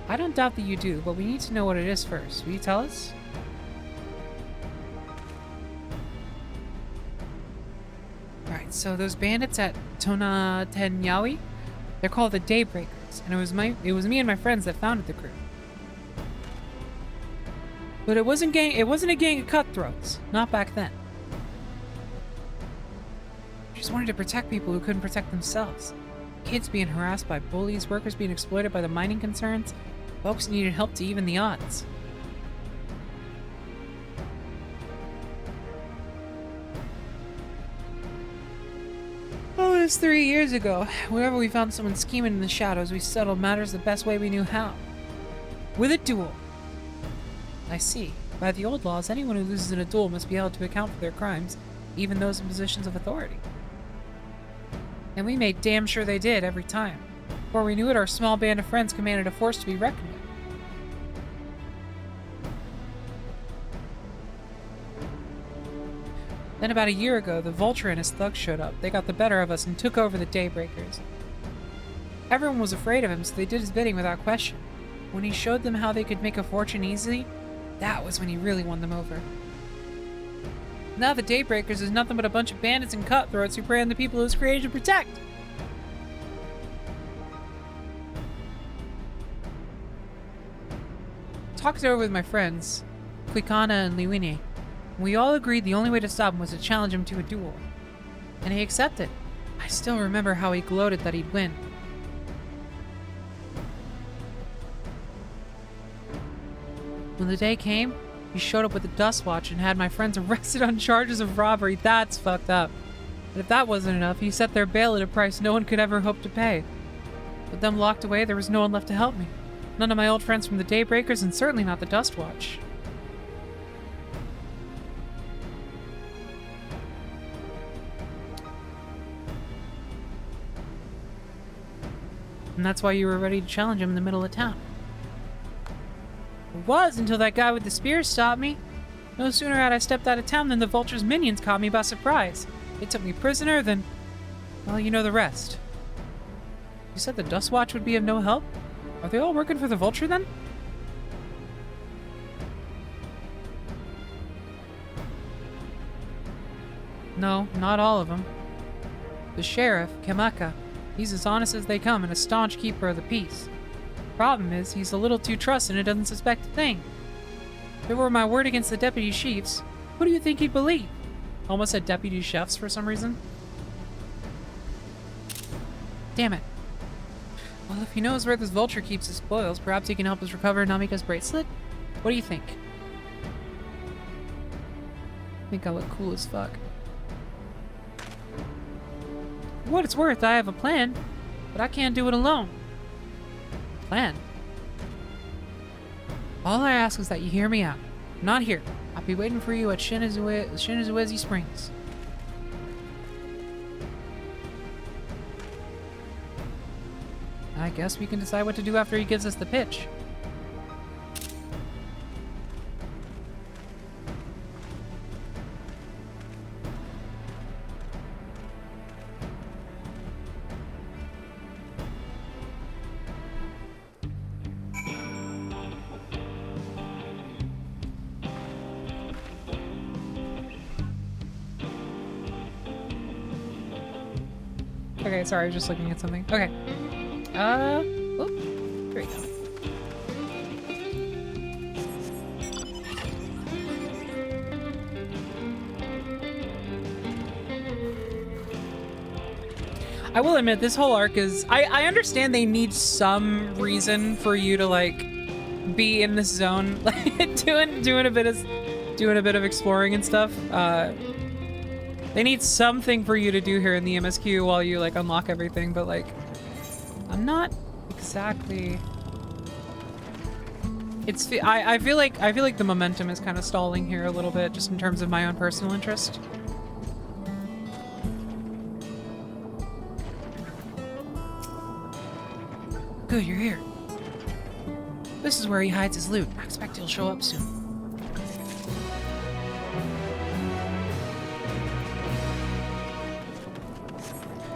I don't doubt that you do, but we need to know what it is first. Will you tell us? Alright, so those bandits at Tona Tenyawi, they're called the Daybreakers, and it was me and my friends that founded the group. But it wasn't a gang of cutthroats. Not back then. Just wanted to protect people who couldn't protect themselves. Kids being harassed by bullies, workers being exploited by the mining concerns. Folks needed help to even the odds. Oh, it was 3 years ago. Whenever we found someone scheming in the shadows, we settled matters the best way we knew how. With a duel. I see. By the old laws, anyone who loses in a duel must be held to account for their crimes, even those in positions of authority. And we made damn sure they did every time. Before we knew it, our small band of friends commanded a force to be reckoned with. Then about a year ago, the Vulture and his thugs showed up. They got the better of us and took over the Daybreakers. Everyone was afraid of him, so they did his bidding without question. When he showed them how they could make a fortune easily, that was when he really won them over. Now the Daybreakers is nothing but a bunch of bandits and cutthroats who prey on the people it was created to protect. Talked it over with my friends, Koana and Liwine. We all agreed the only way to stop him was to challenge him to a duel. And he accepted. I still remember how he gloated that he'd win. When the day came, he showed up with the Dust Watch and had my friends arrested on charges of robbery. That's fucked up. But if that wasn't enough, he set their bail at a price no one could ever hope to pay. With them locked away, there was no one left to help me. None of my old friends from the Daybreakers, and certainly not the Dust Watch. And that's why you were ready to challenge him in the middle of town. It was until that guy with the spear stopped me. No sooner had I stepped out of town than the Vulture's minions caught me by surprise. They took me prisoner, then... well, you know the rest. You said the Dust Watch would be of no help? Are they all working for the Vulture, then? No, not all of them. The sheriff, Kamaka, he's as honest as they come and a staunch keeper of the peace. Problem is, he's a little too trusting and doesn't suspect a thing. If it were my word against the deputy chiefs, who do you think he'd believe? Almost said deputy chefs for some reason. Damn it. Well, if he knows where this Vulture keeps his spoils, perhaps he can help us recover Namika's bracelet? What do you think? I think I look cool as fuck. For what it's worth, I have a plan, but I can't do it alone. Plan? All I ask is that you hear me out. I'm not here. I'll be waiting for you at Shinazuezi Springs. I guess we can decide what to do after he gives us the pitch. Okay, sorry, I was just looking at something. Okay. Oop. Here we go. I will admit, this whole arc is... I understand they need some reason for you to, like, be in this zone, like, doing a bit of exploring and stuff. They need something for you to do here in the MSQ while you, like, unlock everything, but, like, I'm not exactly... It's... I feel like the momentum is kind of stalling here a little bit, just in terms of my own personal interest. Good, you're here. This is where he hides his loot. I expect he'll show up soon.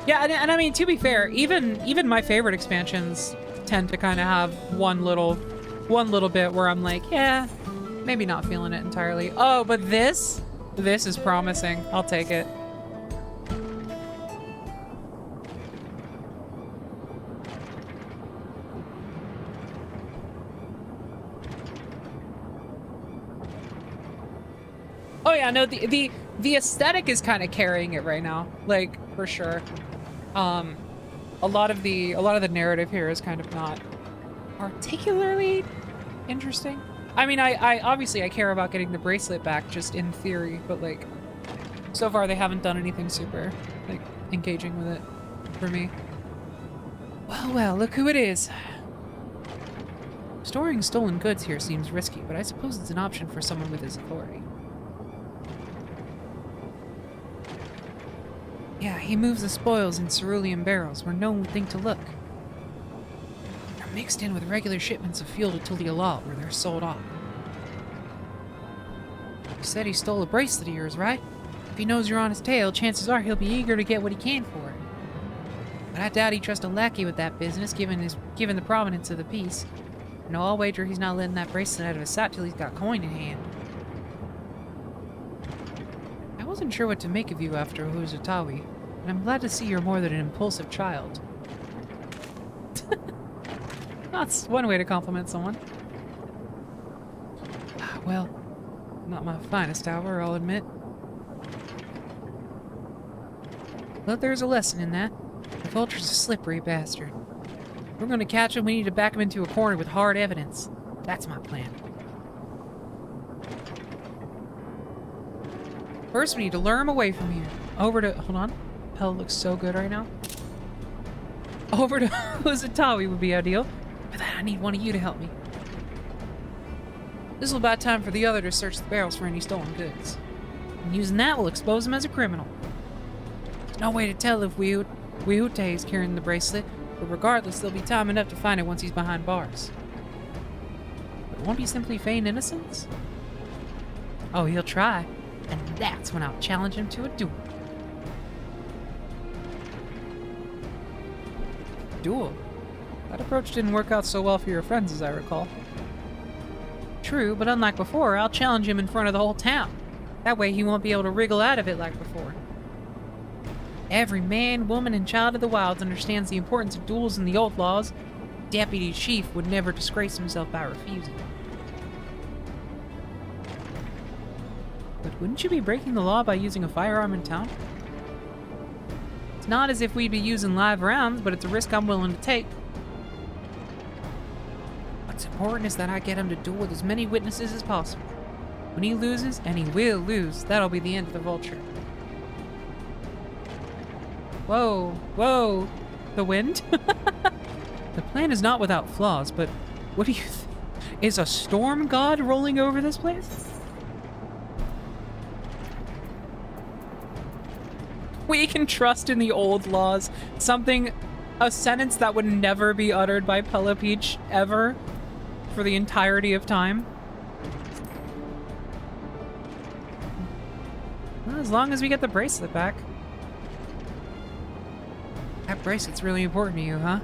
Yeah, and I mean, to be fair, even my favorite expansions tend to kind of have one little bit where I'm like, yeah, maybe not feeling it entirely. Oh, but this is promising. I'll take it. yeah, no, the aesthetic is kind of carrying it right now, like for sure. A lot of the narrative here is kind of not particularly interesting. I mean, I obviously I care about getting the bracelet back, just in theory, but like so far they haven't done anything super like engaging with it for me. Well, look who it is. Storing stolen goods here seems risky, but I suppose it's an option for someone with his authority. Yeah, he moves the spoils in cerulean barrels where no one would think to look. They're mixed in with regular shipments of fuel to Tulialal where they're sold off. He said he stole a bracelet of yours, right? If he knows you're on his tail, chances are he'll be eager to get what he can for it. But I doubt he'd trust a lackey with that business, given the provenance of the piece. No, I'll wager he's not letting that bracelet out of his sight till he's got coin in hand. I wasn't sure what to make of you after Huzutawi, and I'm glad to see you're more than an impulsive child. That's one way to compliment someone. Well, not my finest hour, I'll admit. But there's a lesson in that. The vulture's a slippery bastard. If we're gonna catch him, we need to back him into a corner with hard evidence. That's my plan. First, we need to lure him away from here. Over to... Hold on. Pella looks so good right now. Over to Huzutawi would be ideal. For that, I need one of you to help me. This is about time for the other to search the barrels for any stolen goods. And using that, we'll expose him as a criminal. There's no way to tell if Wihute is carrying the bracelet, but regardless, there'll be time enough to find it once he's behind bars. But won't he simply feign innocence? Oh, he'll try. And that's when I'll challenge him to a duel. Duel? That approach didn't work out so well for your friends, as I recall. True, but unlike before, I'll challenge him in front of the whole town. That way he won't be able to wriggle out of it like before. Every man, woman, and child of the wilds understands the importance of duels in the old laws. Deputy Chief would never disgrace himself by refusing. But wouldn't you be breaking the law by using a firearm in town? It's not as if we'd be using live rounds, but it's a risk I'm willing to take. What's important is that I get him to duel with as many witnesses as possible. When he loses, and he will lose, that'll be the end of the vulture. Whoa, whoa, the wind? The plan is not without flaws, but what do you think? Is a storm god rolling over this place? We can trust in the old laws. A sentence that would never be uttered by Pella Peach ever for the entirety of time. Well, as long as we get the bracelet back. That bracelet's really important to you, huh?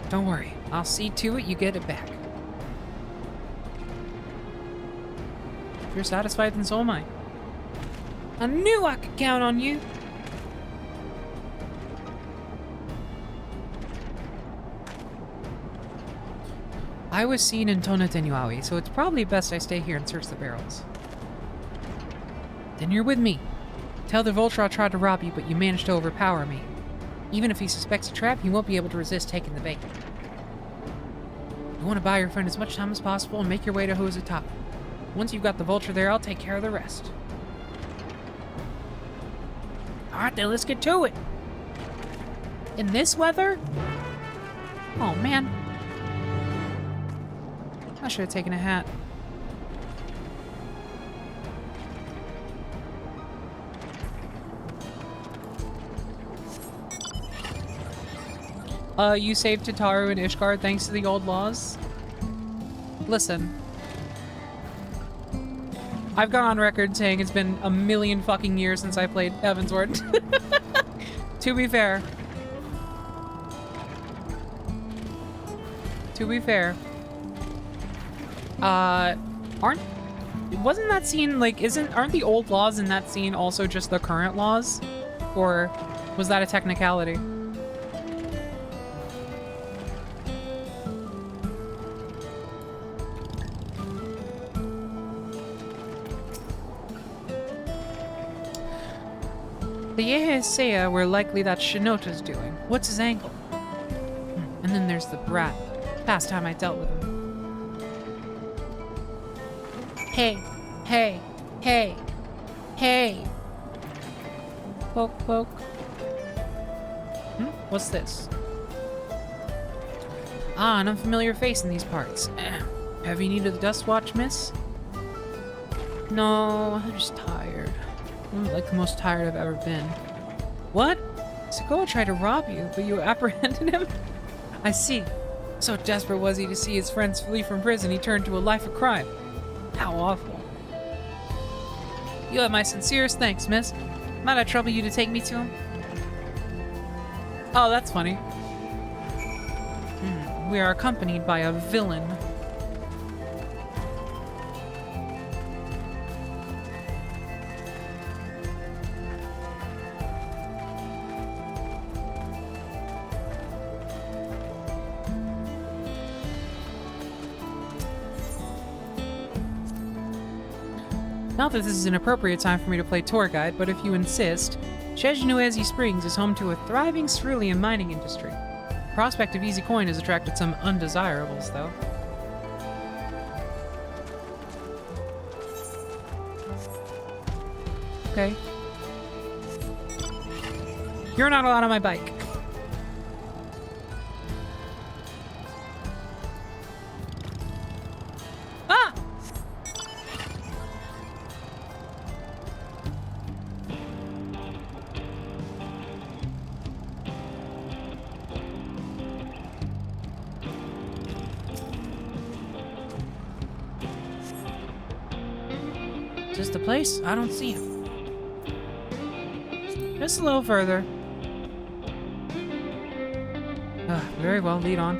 Don't worry, I'll see to it you get it back. If you're satisfied, then so am I. I knew I could count on you! I was seen in Tonatenuawi, so it's probably best I stay here and search the barrels. Then you're with me. Tell the vulture I tried to rob you, but you managed to overpower me. Even if he suspects a trap, he won't be able to resist taking the bait. You want to buy your friend as much time as possible and make your way to Hozutop. Once you've got the vulture there, I'll take care of the rest. Alright then, let's get to it! In this weather? Oh man. I should have taken a hat. You saved Tataru and Ishgard thanks to the old laws? Listen. I've gone on record saying it's been a million fucking years since I played Heavensward. To be fair. To be fair. Wasn't that scene, like, aren't the old laws in that scene also just the current laws? Or was that a technicality? The Yehesea were likely that Shinota's doing. What's his angle? And then there's the brat. Past time I dealt with him. Hey, hey, hey, hey. Poke, poke. What's this? Ah, an unfamiliar face in these parts. Have you needed the Dust Watch, miss? No, I'm just tired. I'm like the most tired I've ever been. What? Sokoa tried to rob you, but you apprehended him? I see. So desperate was he to see his friends flee from prison, he turned to a life of crime. How awful. You have my sincerest thanks, miss. Might I trouble you to take me to him? Oh, that's funny. We are accompanied by a villain. Not that this is an appropriate time for me to play tour guide, but if you insist, Shejnuezi Springs is home to a thriving cerulean mining industry. The prospect of easy coin has attracted some undesirables, though. Okay. You're not allowed on my bike. Ah! Is this the place? I don't see him. Just a little further. Very well, lead on.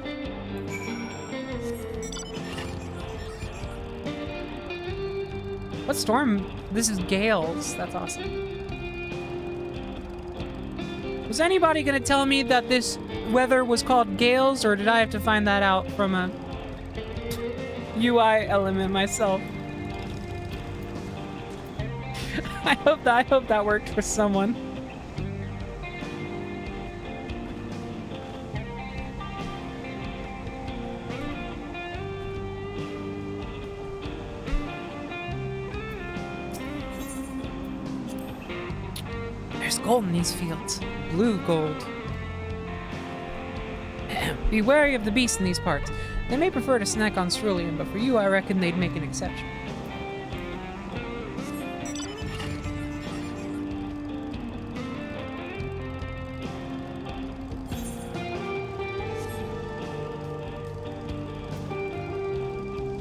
What storm? This is gales. That's awesome. Was anybody gonna tell me that this weather was called gales, or did I have to find that out from a UI element myself? I hope that worked for someone. There's gold in these fields. Blue gold. Be wary of the beasts in these parts. They may prefer to snack on cerulean, but for you, I reckon they'd make an exception.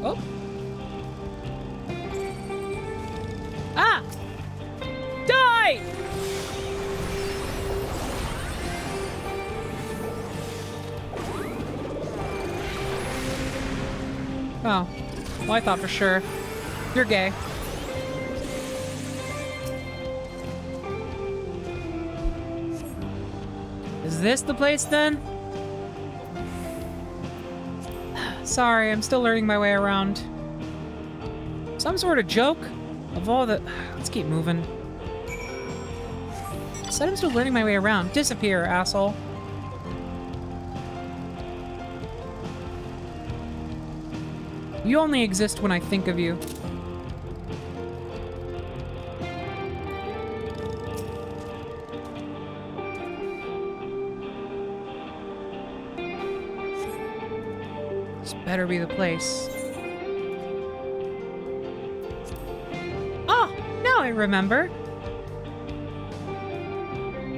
Oh. Ah! Die! Oh. Well, I thought for sure. You're gay. Is this the place then? Sorry, I'm still learning my way around. Some sort of joke? Of all the... Let's keep moving. I said I'm still learning my way around. Disappear, asshole. You only exist when I think of you. This better be the place. Oh, now I remember.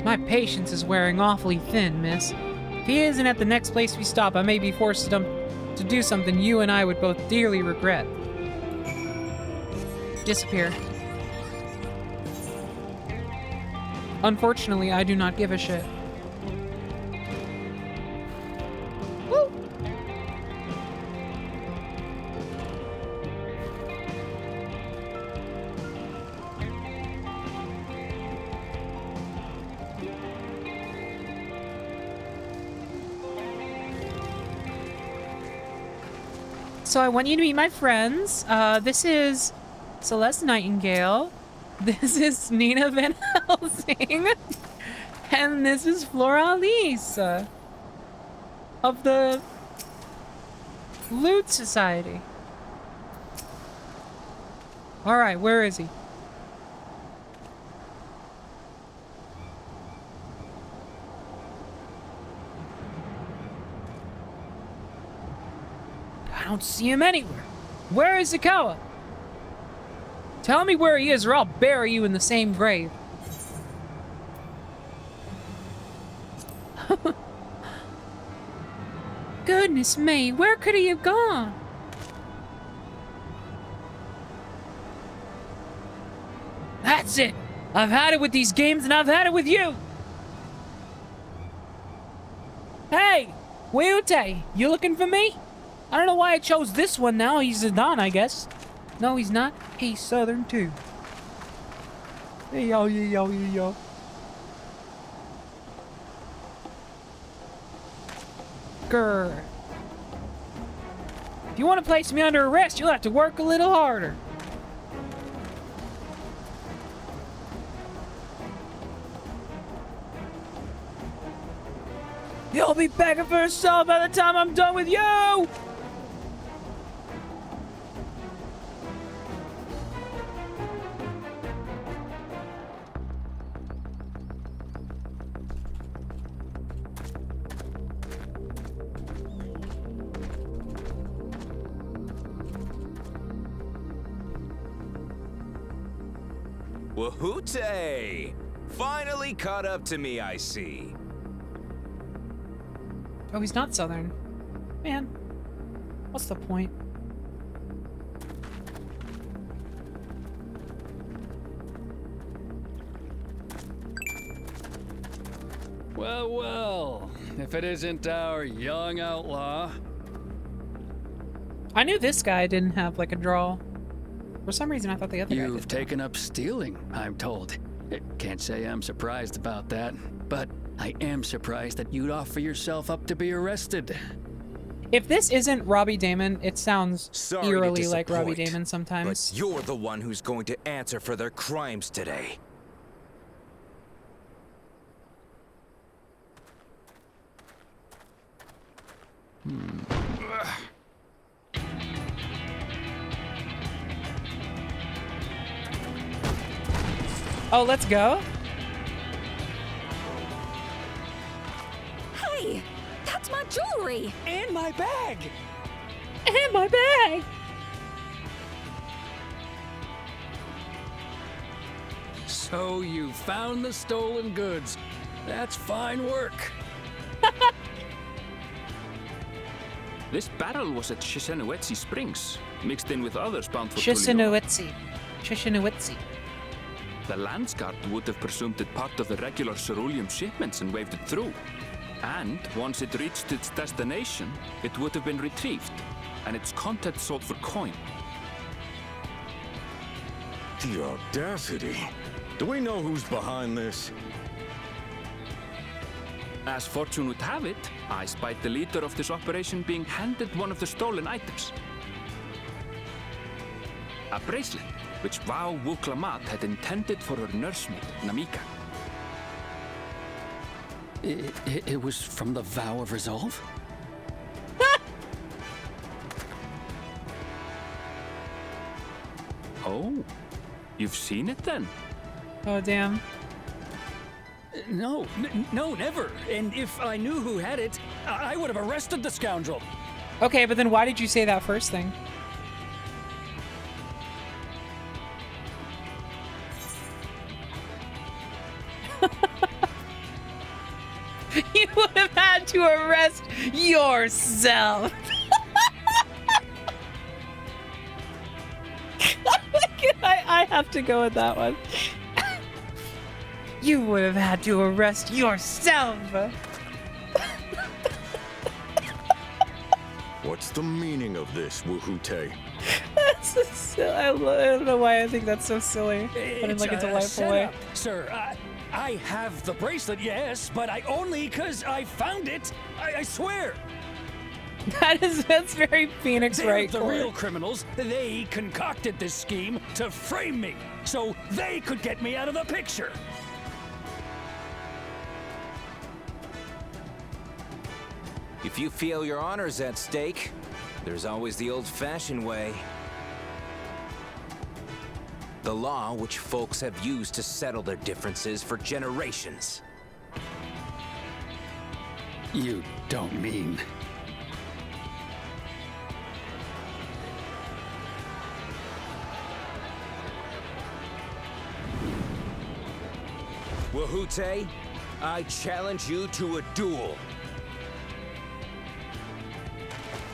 My patience is wearing awfully thin, miss. If he isn't at the next place we stop, I may be forced to do something you and I would both dearly regret. Disappear. Unfortunately, I do not give a shit. Woo! So I want you to meet my friends. This is Celeste Nightingale, This is Nina Van Helsing. And this is Floralis of the Loot Society. Alright, where is he? I don't see him anywhere. Where is Zakawa? Tell me where he is or I'll bury you in the same grave. Goodness me, where could he have gone? That's it. I've had it with these games and I've had it with you. Hey, Weute, you looking for me? I don't know why I chose this one now. He's a Don, I guess. No, he's not. He's Southern too. Hey, yo, yo, yo, yo. Grr. If you want to place me under arrest, you'll have to work a little harder. You'll be begging for a cell by the time I'm done with you! Wahoote! Finally caught up to me, I see. Oh, he's not Southern. Man, what's the point? Well, well, if it isn't our young outlaw. I knew this guy didn't have, like, a draw. For some reason, I thought the other guy did. You've taken up stealing, I'm told. Can't say I'm surprised about that, but I am surprised that you'd offer yourself up to be arrested. If this isn't Robbie Damon, it sounds Sorry eerily like Robbie Damon sometimes. But you're the one who's going to answer for their crimes today. Oh, let's go. Hey, that's my jewelry! And my bag! And my bag! So you found the stolen goods. That's fine work. This barrel was at Shishinuetsi Springs, mixed in with others bound for Shishinuetsi. Shishinuetsi. The Landsguard would have presumed it part of the regular ceruleum shipments and waved it through. And once it reached its destination, it would have been retrieved, and its contents sold for coin. The audacity. Do we know who's behind this? As fortune would have it, I spied the leader of this operation being handed one of the stolen items. A bracelet, which Vau Wuklamat had intended for her nursemaid, Namika. It was from the Vow of Resolve? Oh, you've seen it then? Oh, damn. No, never. And if I knew who had it, I would have arrested the scoundrel. Okay, but then why did you say that first thing? You would have had to arrest yourself. I have to go with that one. You would have had to arrest yourself. What's the meaning of this, Wahoote? That's so silly. I don't know why I think that's so silly. But in like a delightful way. Sir, I have the bracelet, yes, but I only because I found it. I swear. That's very Phoenix They're Wright. the real criminals. They concocted this scheme to frame me, so they could get me out of the picture. If you feel your honor's at stake, there's always the old-fashioned way. The law which folks have used to settle their differences for generations. You don't mean... Wahute, I challenge you to a duel.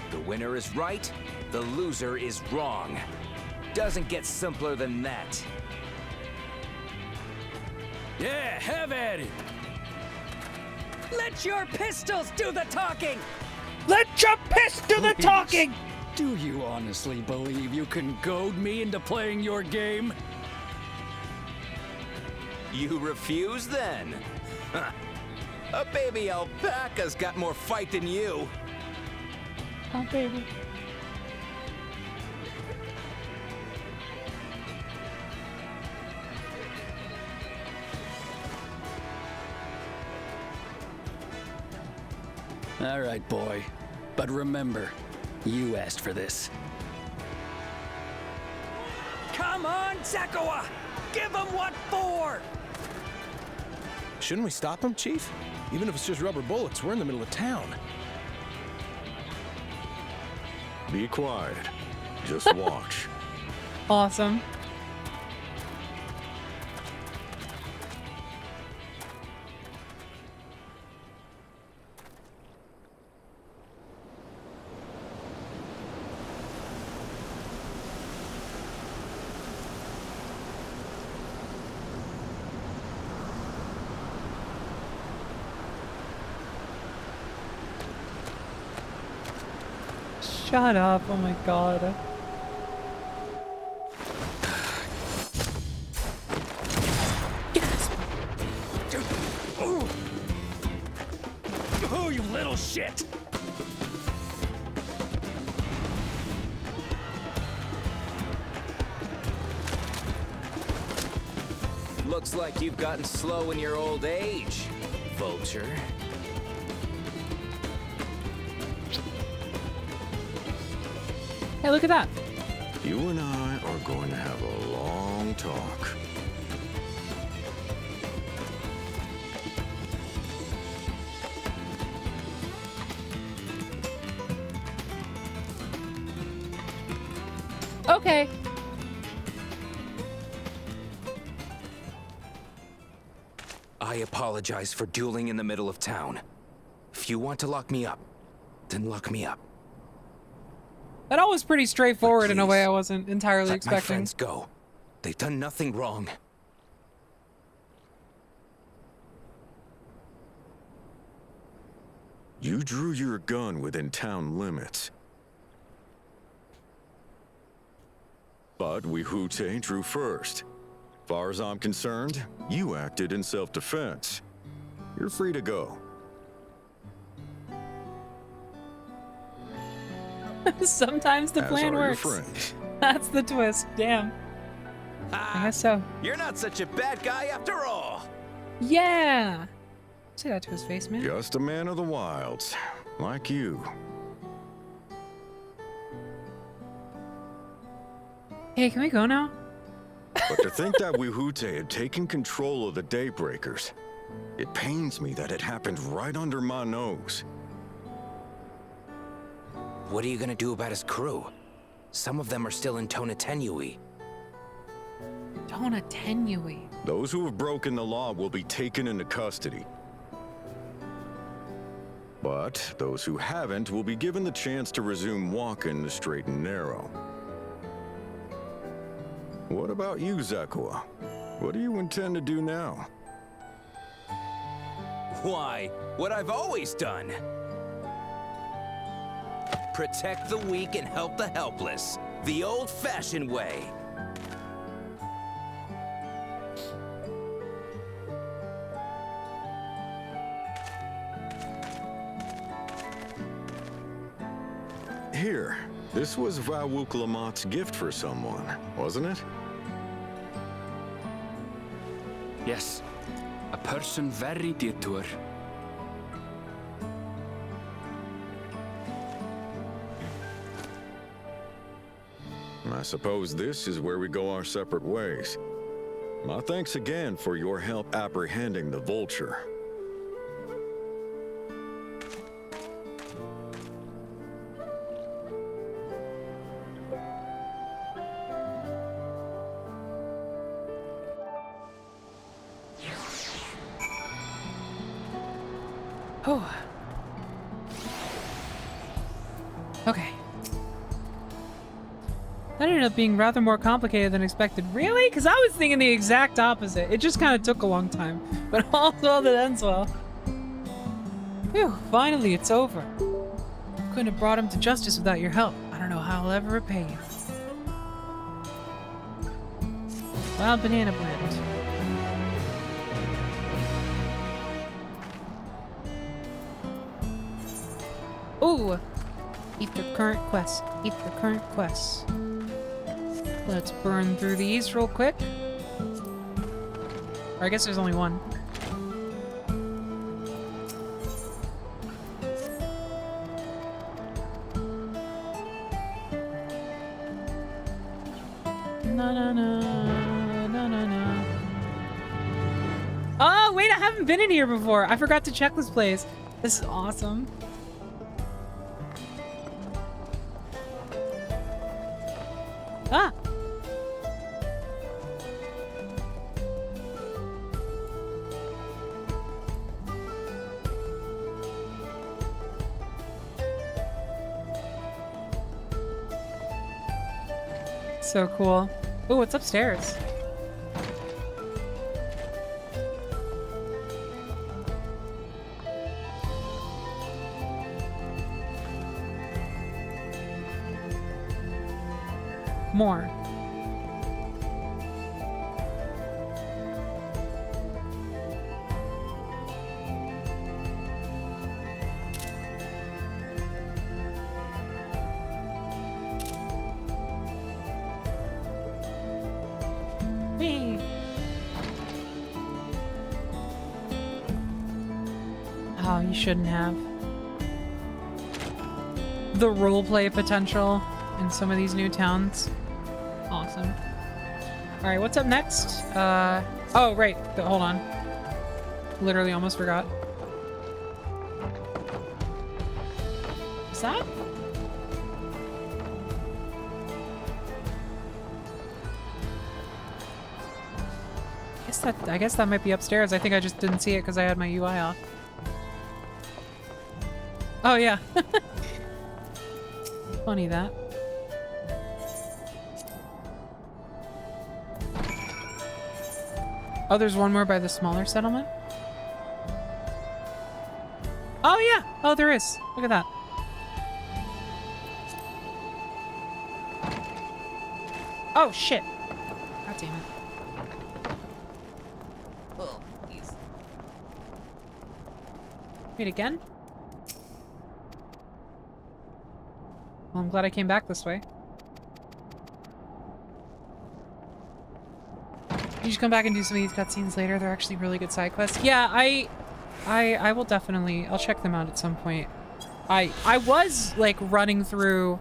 The winner is right, the loser is wrong. Doesn't get simpler than that. Yeah, have at it. Let your pistols do the talking. Let your piss do the Please. talking! Do you honestly believe you can goad me into playing your game? You refuse then? Huh. A baby alpaca's got more fight than you. Oh, baby. All right, boy. But remember, you asked for this. Come on, Zakawa! Give him what for! Shouldn't we stop him, Chief? Even if it's just rubber bullets, we're in the middle of town. Be quiet. Just watch. Awesome. Shut up, oh my god. Oh, you little shit! Looks like you've gotten slow in your old age, vulture. Hey, look at that. You and I are going to have a long talk. Okay. I apologize for dueling in the middle of town. If you want to lock me up, then lock me up. That all was pretty straightforward in a way I wasn't entirely Let my expecting. friends go. They've done nothing wrong. You drew your gun within town limits. But Wahute drew first. Far as I'm concerned, you acted in self-defense. You're free to go. Sometimes the As plan are your works. friends. That's the twist. Damn. I guess so. You're not such a bad guy after all. Yeah. Say that to his face, man. Just a man of the wilds, like you. Hey, can we go now? But to think that Wahute had taken control of the Daybreakers, it pains me that it happened right under my nose. What are you gonna do about his crew? Some of them are still in Tonatenui. Tonatenui. Those who have broken the law will be taken into custody. But those who haven't will be given the chance to resume walking the straight and narrow. What about you, Zakawa? What do you intend to do now? Why? What I've always done. Protect the weak and help the helpless. The old-fashioned way. Here, this was Vawuk Lamott's gift for someone, wasn't it? Yes, a person very dear to her. I suppose this is where we go our separate ways. My thanks again for your help apprehending the vulture. Oh. Okay. That ended up being rather more complicated than expected. Really? Because I was thinking the exact opposite. It just kind of took a long time. But all's well that ends well. Phew, finally it's over. Couldn't have brought him to justice without your help. I don't know how I'll ever repay you. Wild banana blend. Ooh! Ether current quest. Ether current quest. Let's burn through these real quick. Or I guess there's only one. No. Oh, wait, I haven't been in here before. I forgot to check this place. This is awesome. Ah! So cool. Oh, what's upstairs? More. Me. Oh, you shouldn't have. The roleplay potential in some of these new towns. Awesome. Alright, what's up next? Oh, right. Hold on. Literally almost forgot. What's that? I guess that might be upstairs. I think I just didn't see it because I had my UI off. Oh, yeah. Funny that. Oh, there's one more by the smaller settlement? Oh, yeah! Oh, there is. Look at that. Oh, shit. God damn it. Oh, please. Wait, again? Well, I'm glad I came back this way. You just come back and do some of these cutscenes later. They're actually really good side quests. Yeah, I will definitely. I'll check them out at some point. I was like running through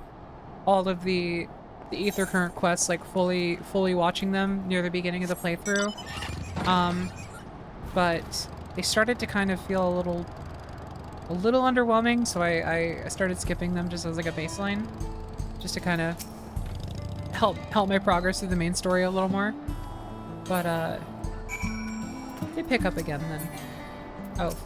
all of the Ether current quests, like fully watching them near the beginning of the playthrough. But they started to kind of feel a little underwhelming, so I started skipping them just as like a baseline, just to kind of help my progress through the main story a little more. But they pick up again then. Oh.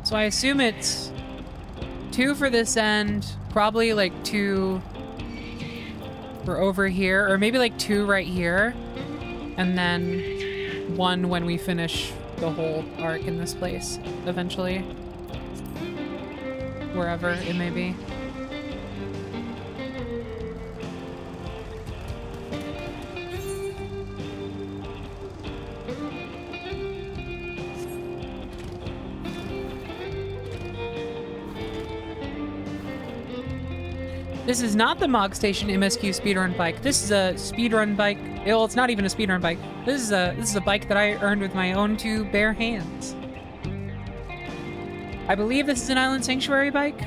So I assume it's 2 for this end, probably like 2 We're over here, or maybe like 2 right here, and then 1 when we finish the whole arc in this place, eventually. Wherever it may be. This is not the Mog Station MSQ speedrun bike. This is a speedrun bike. Well, it's not even a speedrun bike. This is a bike that I earned with my own 2 bare hands. I believe this is an Island Sanctuary bike.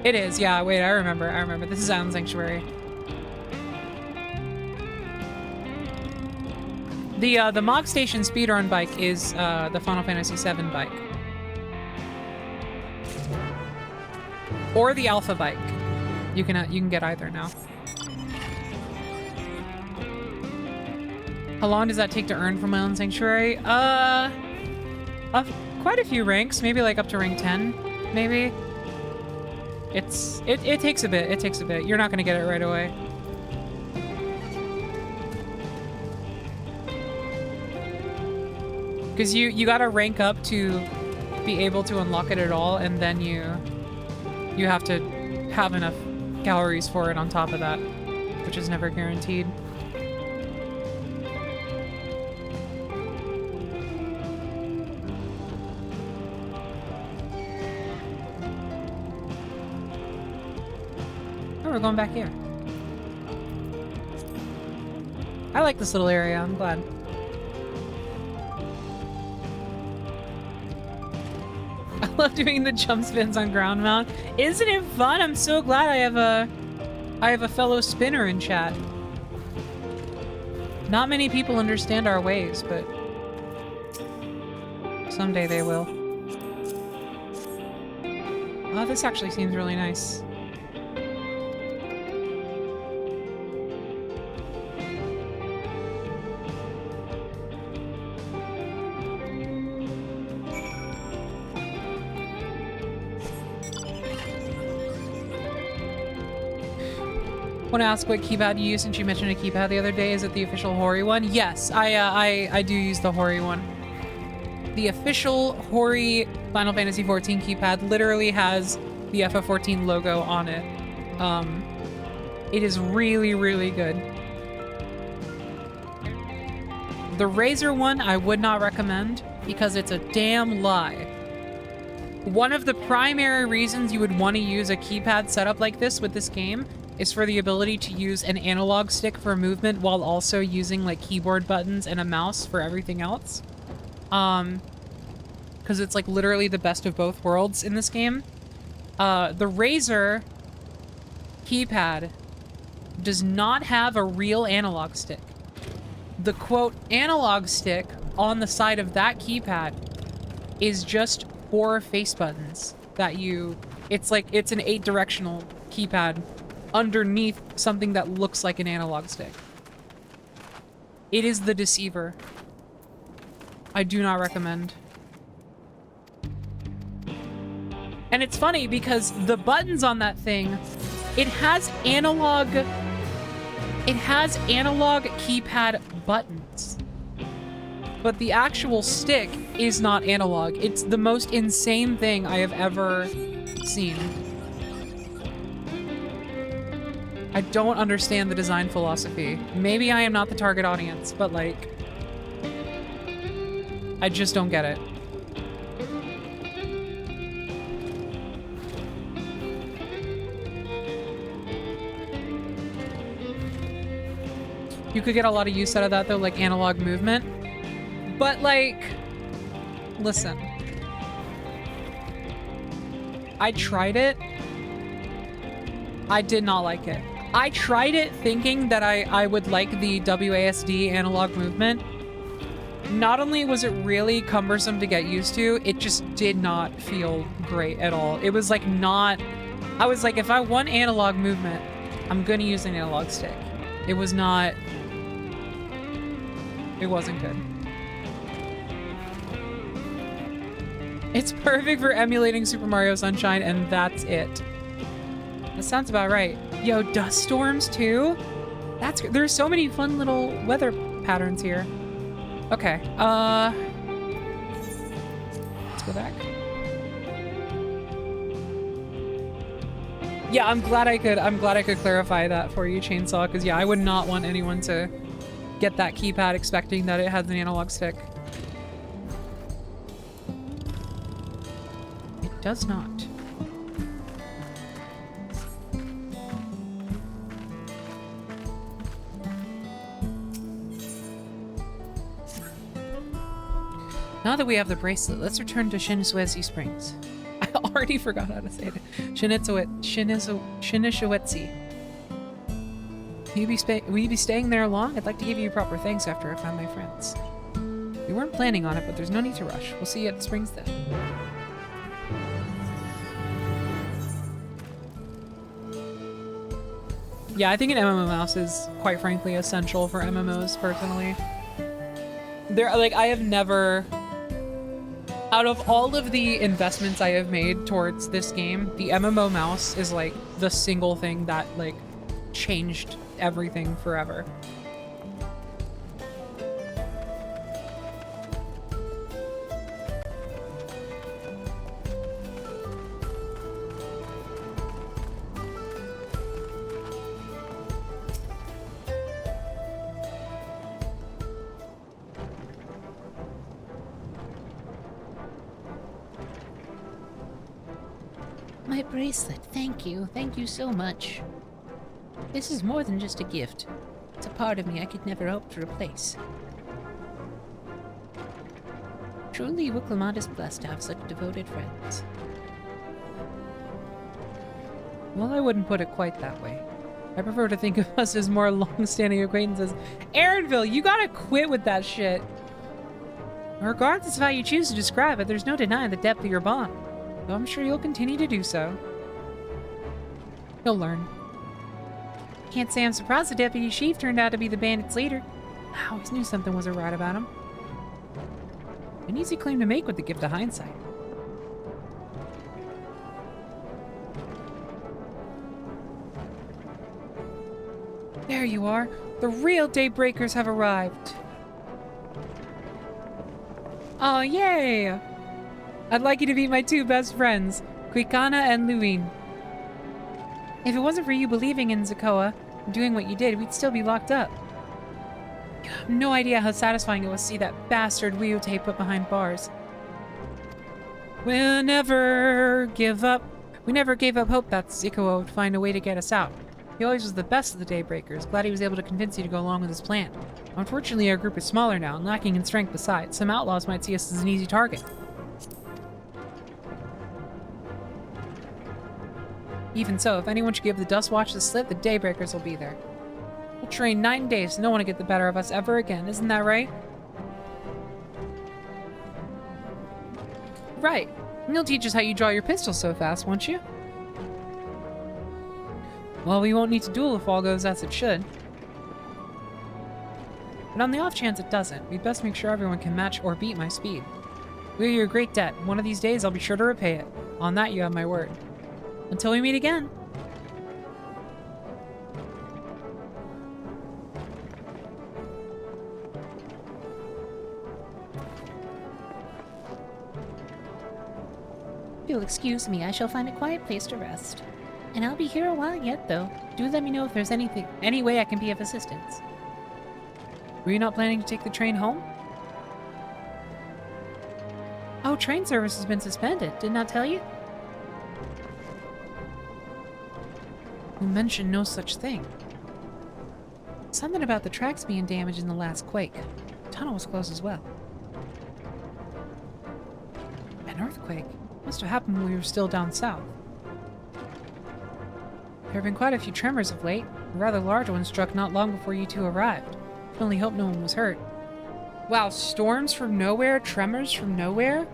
It is, yeah. Wait, I remember. This is Island Sanctuary. The Mog Station speedrun bike is the Final Fantasy VII bike. Or the Alpha bike. You can get either now. How long does that take to earn from Island Sanctuary? Quite a few ranks, maybe like up to rank 10, maybe. It takes a bit. It takes a bit. You're not gonna get it right away. Because you gotta rank up to be able to unlock it at all, and then you have to have enough calories for it on top of that, which is never guaranteed. Oh, we're going back here. I like this little area, I'm glad. I love doing the jump spins on ground mount. Isn't it fun? I'm so glad I have a fellow spinner in chat. Not many people understand our ways, but someday they will. Oh, this actually seems really nice. Want to ask what keypad you use since you mentioned a keypad the other day. Is it the official Hori one? Yes, I do use the Hori one. The official Hori Final Fantasy XIV keypad literally has the FF14 logo on it. It is really, really good. The Razer one I would not recommend because it's a damn lie. One of the primary reasons you would want to use a keypad setup like this with this game is for the ability to use an analog stick for movement while also using like keyboard buttons and a mouse for everything else. Because it's like literally the best of both worlds in this game. The Razer keypad does not have a real analog stick. The quote analog stick on the side of that keypad is just 4 face buttons that it's an 8-directional keypad underneath something that looks like an analog stick. It is the deceiver. I do not recommend. And it's funny because the buttons on that thing, it has analog keypad buttons. But the actual stick is not analog. It's the most insane thing I have ever seen. I don't understand the design philosophy. Maybe I am not the target audience, but like, I just don't get it. You could get a lot of use out of that though, like analog movement. But like, listen. I tried it. I did not like it. I tried it thinking that I would like the WASD analog movement. Not only was it really cumbersome to get used to, it just did not feel great at all. It was like not... I was like, if I want analog movement, I'm gonna use an analog stick. It was not... It wasn't good. It's perfect for emulating Super Mario Sunshine, and that's it. That sounds about right. Yo, dust storms too? There's so many fun little weather patterns here. Okay, let's go back. Yeah, I'm glad I could clarify that for you, Chainsaw, because yeah, I would not want anyone to get that keypad expecting that it has an analog stick. It does not. Now that we have the bracelet, let's return to Shinisuetsi Springs. I already forgot how to say it. Shinisuetsi. Will you be staying there long? I'd like to give you proper thanks after I found my friends. We weren't planning on it, but there's no need to rush. We'll see you at the Springs then. Yeah, I think an MMO mouse is, quite frankly, essential for MMOs, personally. I have never... Out of all of the investments I have made towards this game, the MMO mouse is, like, the single thing that, like, changed everything forever. My bracelet, thank you. Thank you so much. This is more than just a gift. It's a part of me I could never hope to replace. Truly, Wiclamont is blessed to have such devoted friends. Well, I wouldn't put it quite that way. I prefer to think of us as more long-standing acquaintances. Aaronville, you gotta quit with that shit. Regardless of how you choose to describe it, there's no denying the depth of your bond. Though I'm sure you'll continue to do so. You'll learn. Can't say I'm surprised the deputy chief turned out to be the bandit's leader. I always knew something wasn't right about him. An easy claim to make with the gift of hindsight. There you are. The real Daybreakers have arrived. Oh, yay! I'd like you to meet my two best friends, Koana and Luin. If it wasn't for you believing in Zakoa and doing what you did, we'd still be locked up. You have no idea how satisfying it was to see that bastard Wiote put behind bars. We'll never give up. We never gave up hope that Zakoa would find a way to get us out. He always was the best of the Daybreakers. Glad he was able to convince you to go along with his plan. Unfortunately, our group is smaller now and lacking in strength besides. Some outlaws might see us as an easy target. Even so, if anyone should give the Dust Watch the slip, the Daybreakers will be there. We'll train 9 days, so no one will get the better of us ever again, isn't that right? Right. And you'll teach us how you draw your pistol so fast, won't you? Well, we won't need to duel if all goes as it should. But on the off chance it doesn't, we'd best make sure everyone can match or beat my speed. We owe you a great debt. One of these days, I'll be sure to repay it. On that, you have my word. Until we meet again. If you'll excuse me, I shall find a quiet place to rest. And I'll be here a while yet, though. Do let me know if there's any way I can be of assistance. Were you not planning to take the train home? Oh, train service has been suspended. Didn't I tell you? You mentioned no such thing. Something about the tracks being damaged in the last quake. The tunnel was closed as well. An earthquake? Must have happened when we were still down south. There have been quite a few tremors of late. A rather large one struck not long before you two arrived. I can only hope no one was hurt. Wow, storms from nowhere? Tremors from nowhere?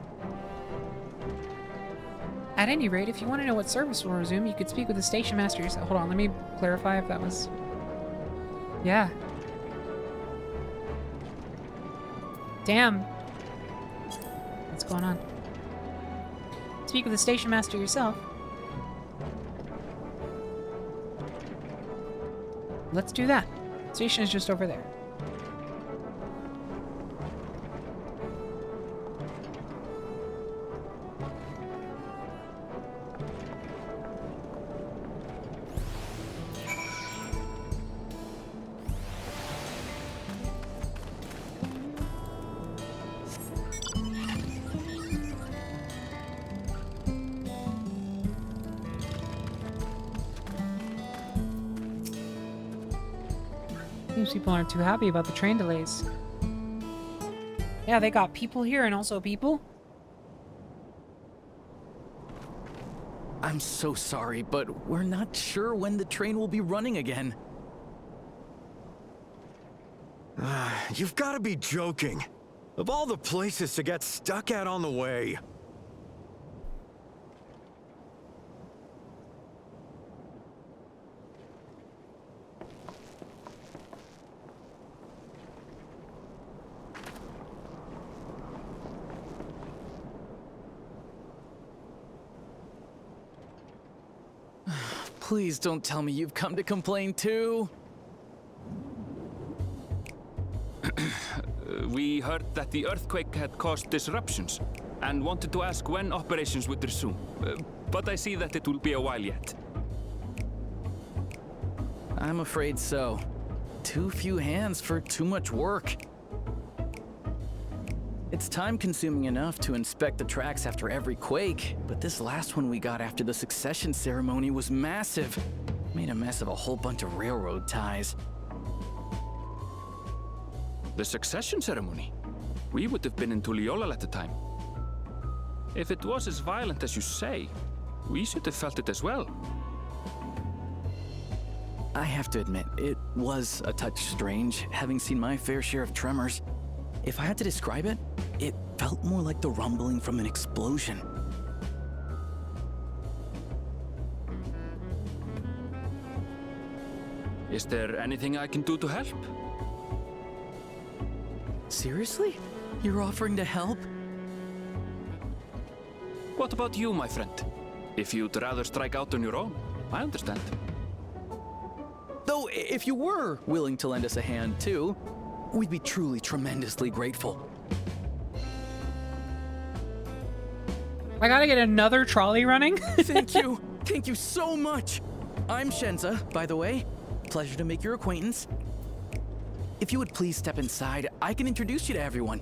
At any rate, if you want to know what service will resume, you could speak with the station master yourself. Hold on, let me clarify if that was... Yeah. Damn. What's going on? Speak with the station master yourself. let's do that. Station is just over there. Seems people aren't too happy about the train delays. Yeah, they got people here and also people. I'm so sorry, but we're not sure when the train will be running again. You've got to be joking. Of all the places to get stuck at on the way. Please don't tell me you've come to complain too. We heard that the earthquake had caused disruptions and wanted to ask when operations would resume. But I see that it will be a while yet. I'm afraid so. Too few hands for too much work. It's time-consuming enough to inspect the tracks after every quake, but this last one we got after the succession ceremony was massive. Made a mess of a whole bunch of railroad ties. The succession ceremony? We would have been in Tuliyollal at the time. If it was as violent as you say, we should have felt it as well. I have to admit, it was a touch strange, having seen my fair share of tremors. If I had to describe it, it felt more like the rumbling from an explosion. Is there anything I can do to help? Seriously? You're offering to help? What about you, my friend? If you'd rather strike out on your own, I understand. Though, if you were willing to lend us a hand too, we'd be truly tremendously grateful. I gotta get another trolley running. Thank you. Thank you so much. I'm Shenza, by the way. Pleasure to make your acquaintance. If you would please step inside, I can introduce you to everyone.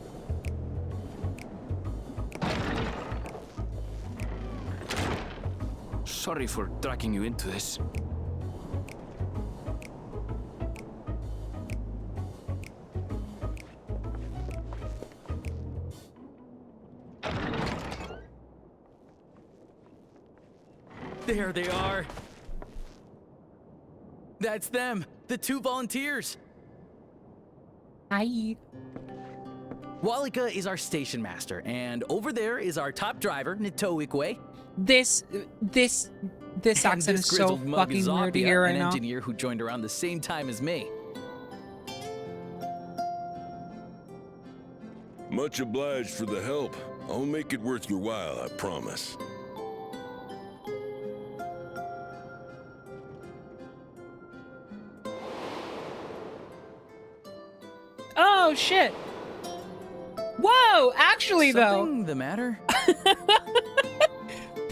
Sorry for dragging you into this. There they are. That's them, the two volunteers. Hi. Walika is our station master, and over there is our top driver, Nitoikwe. This accent is so fucking weird to hear right now. An engineer who joined around the same time as me. Much obliged for the help. I'll make it worth your while, I promise. Oh shit! Whoa! Actually, Something the matter?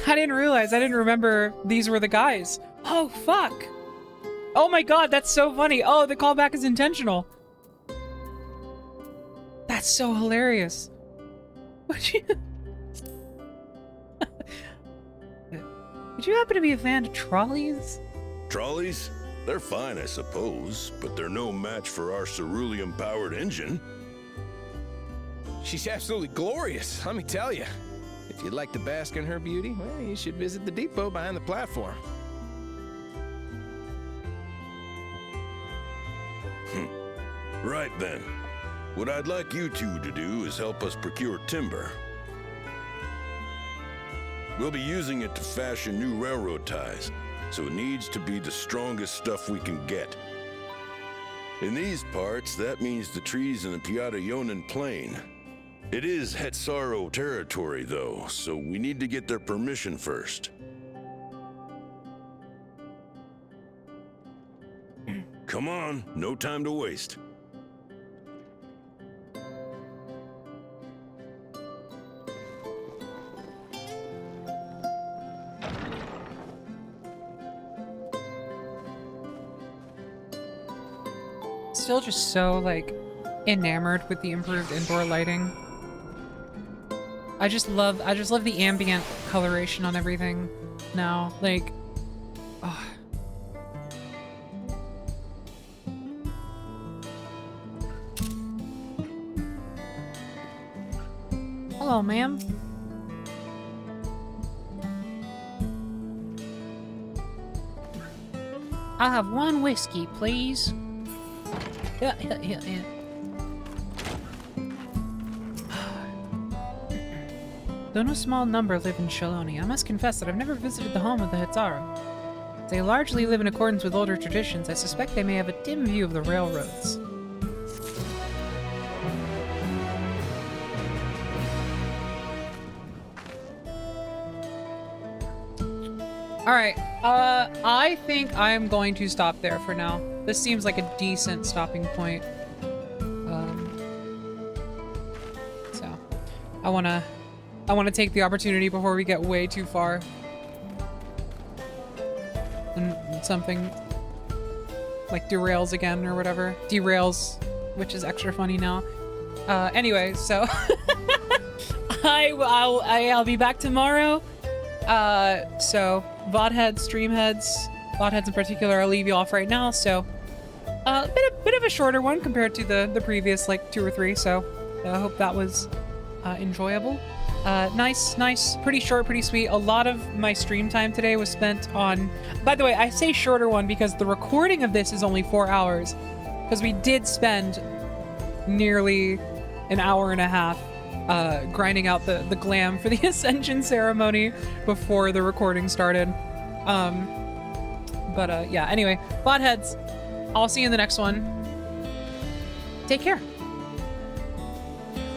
I didn't realize. I didn't remember these were the guys. Oh fuck! Oh my god, that's so funny. Oh, the callback is intentional. That's so hilarious. Would you happen to be a fan of trolleys? Trolleys? They're fine, I suppose, but they're no match for our cerulean-powered engine. She's absolutely glorious, let me tell you. If you'd like to bask in her beauty, well, you should visit the depot behind the platform. Right then. What I'd like you two to do is help us procure timber. We'll be using it to fashion new railroad ties, so it needs to be the strongest stuff we can get. In these parts, that means the trees in the Piata-Yonan Plain. It is Hetsaro territory, though, so we need to get their permission first. Come on, no time to waste. Still just so, like, enamored with the improved indoor lighting. I just love the ambient coloration on everything now. Like, oh. Hello, ma'am. I'll have one whiskey, please. Yeah. Though no small number live in Shalone, I must confess that I've never visited the home of the Hitzaru. They largely live in accordance with older traditions. I suspect they may have a dim view of the railroads. Alright, I think I'm going to stop there for now. This seems like a decent stopping point. So, I wanna take the opportunity before we get way too far. And something like derails again or whatever. Derails, which is extra funny now. Anyway, so I'll be back tomorrow. So VOD heads, stream heads, VOD heads in particular, I'll leave you off right now. So bit of a shorter one compared to the previous like 2 or 3. So I hope that was enjoyable. Nice, pretty short, pretty sweet. A lot of my stream time today was spent on, by the way, I say shorter one because the recording of this is only 4 hours, because we did spend nearly an hour and a half grinding out the glam for the Ascension ceremony before the recording started. Yeah, anyway, bot heads, I'll see you in the next one. Take care.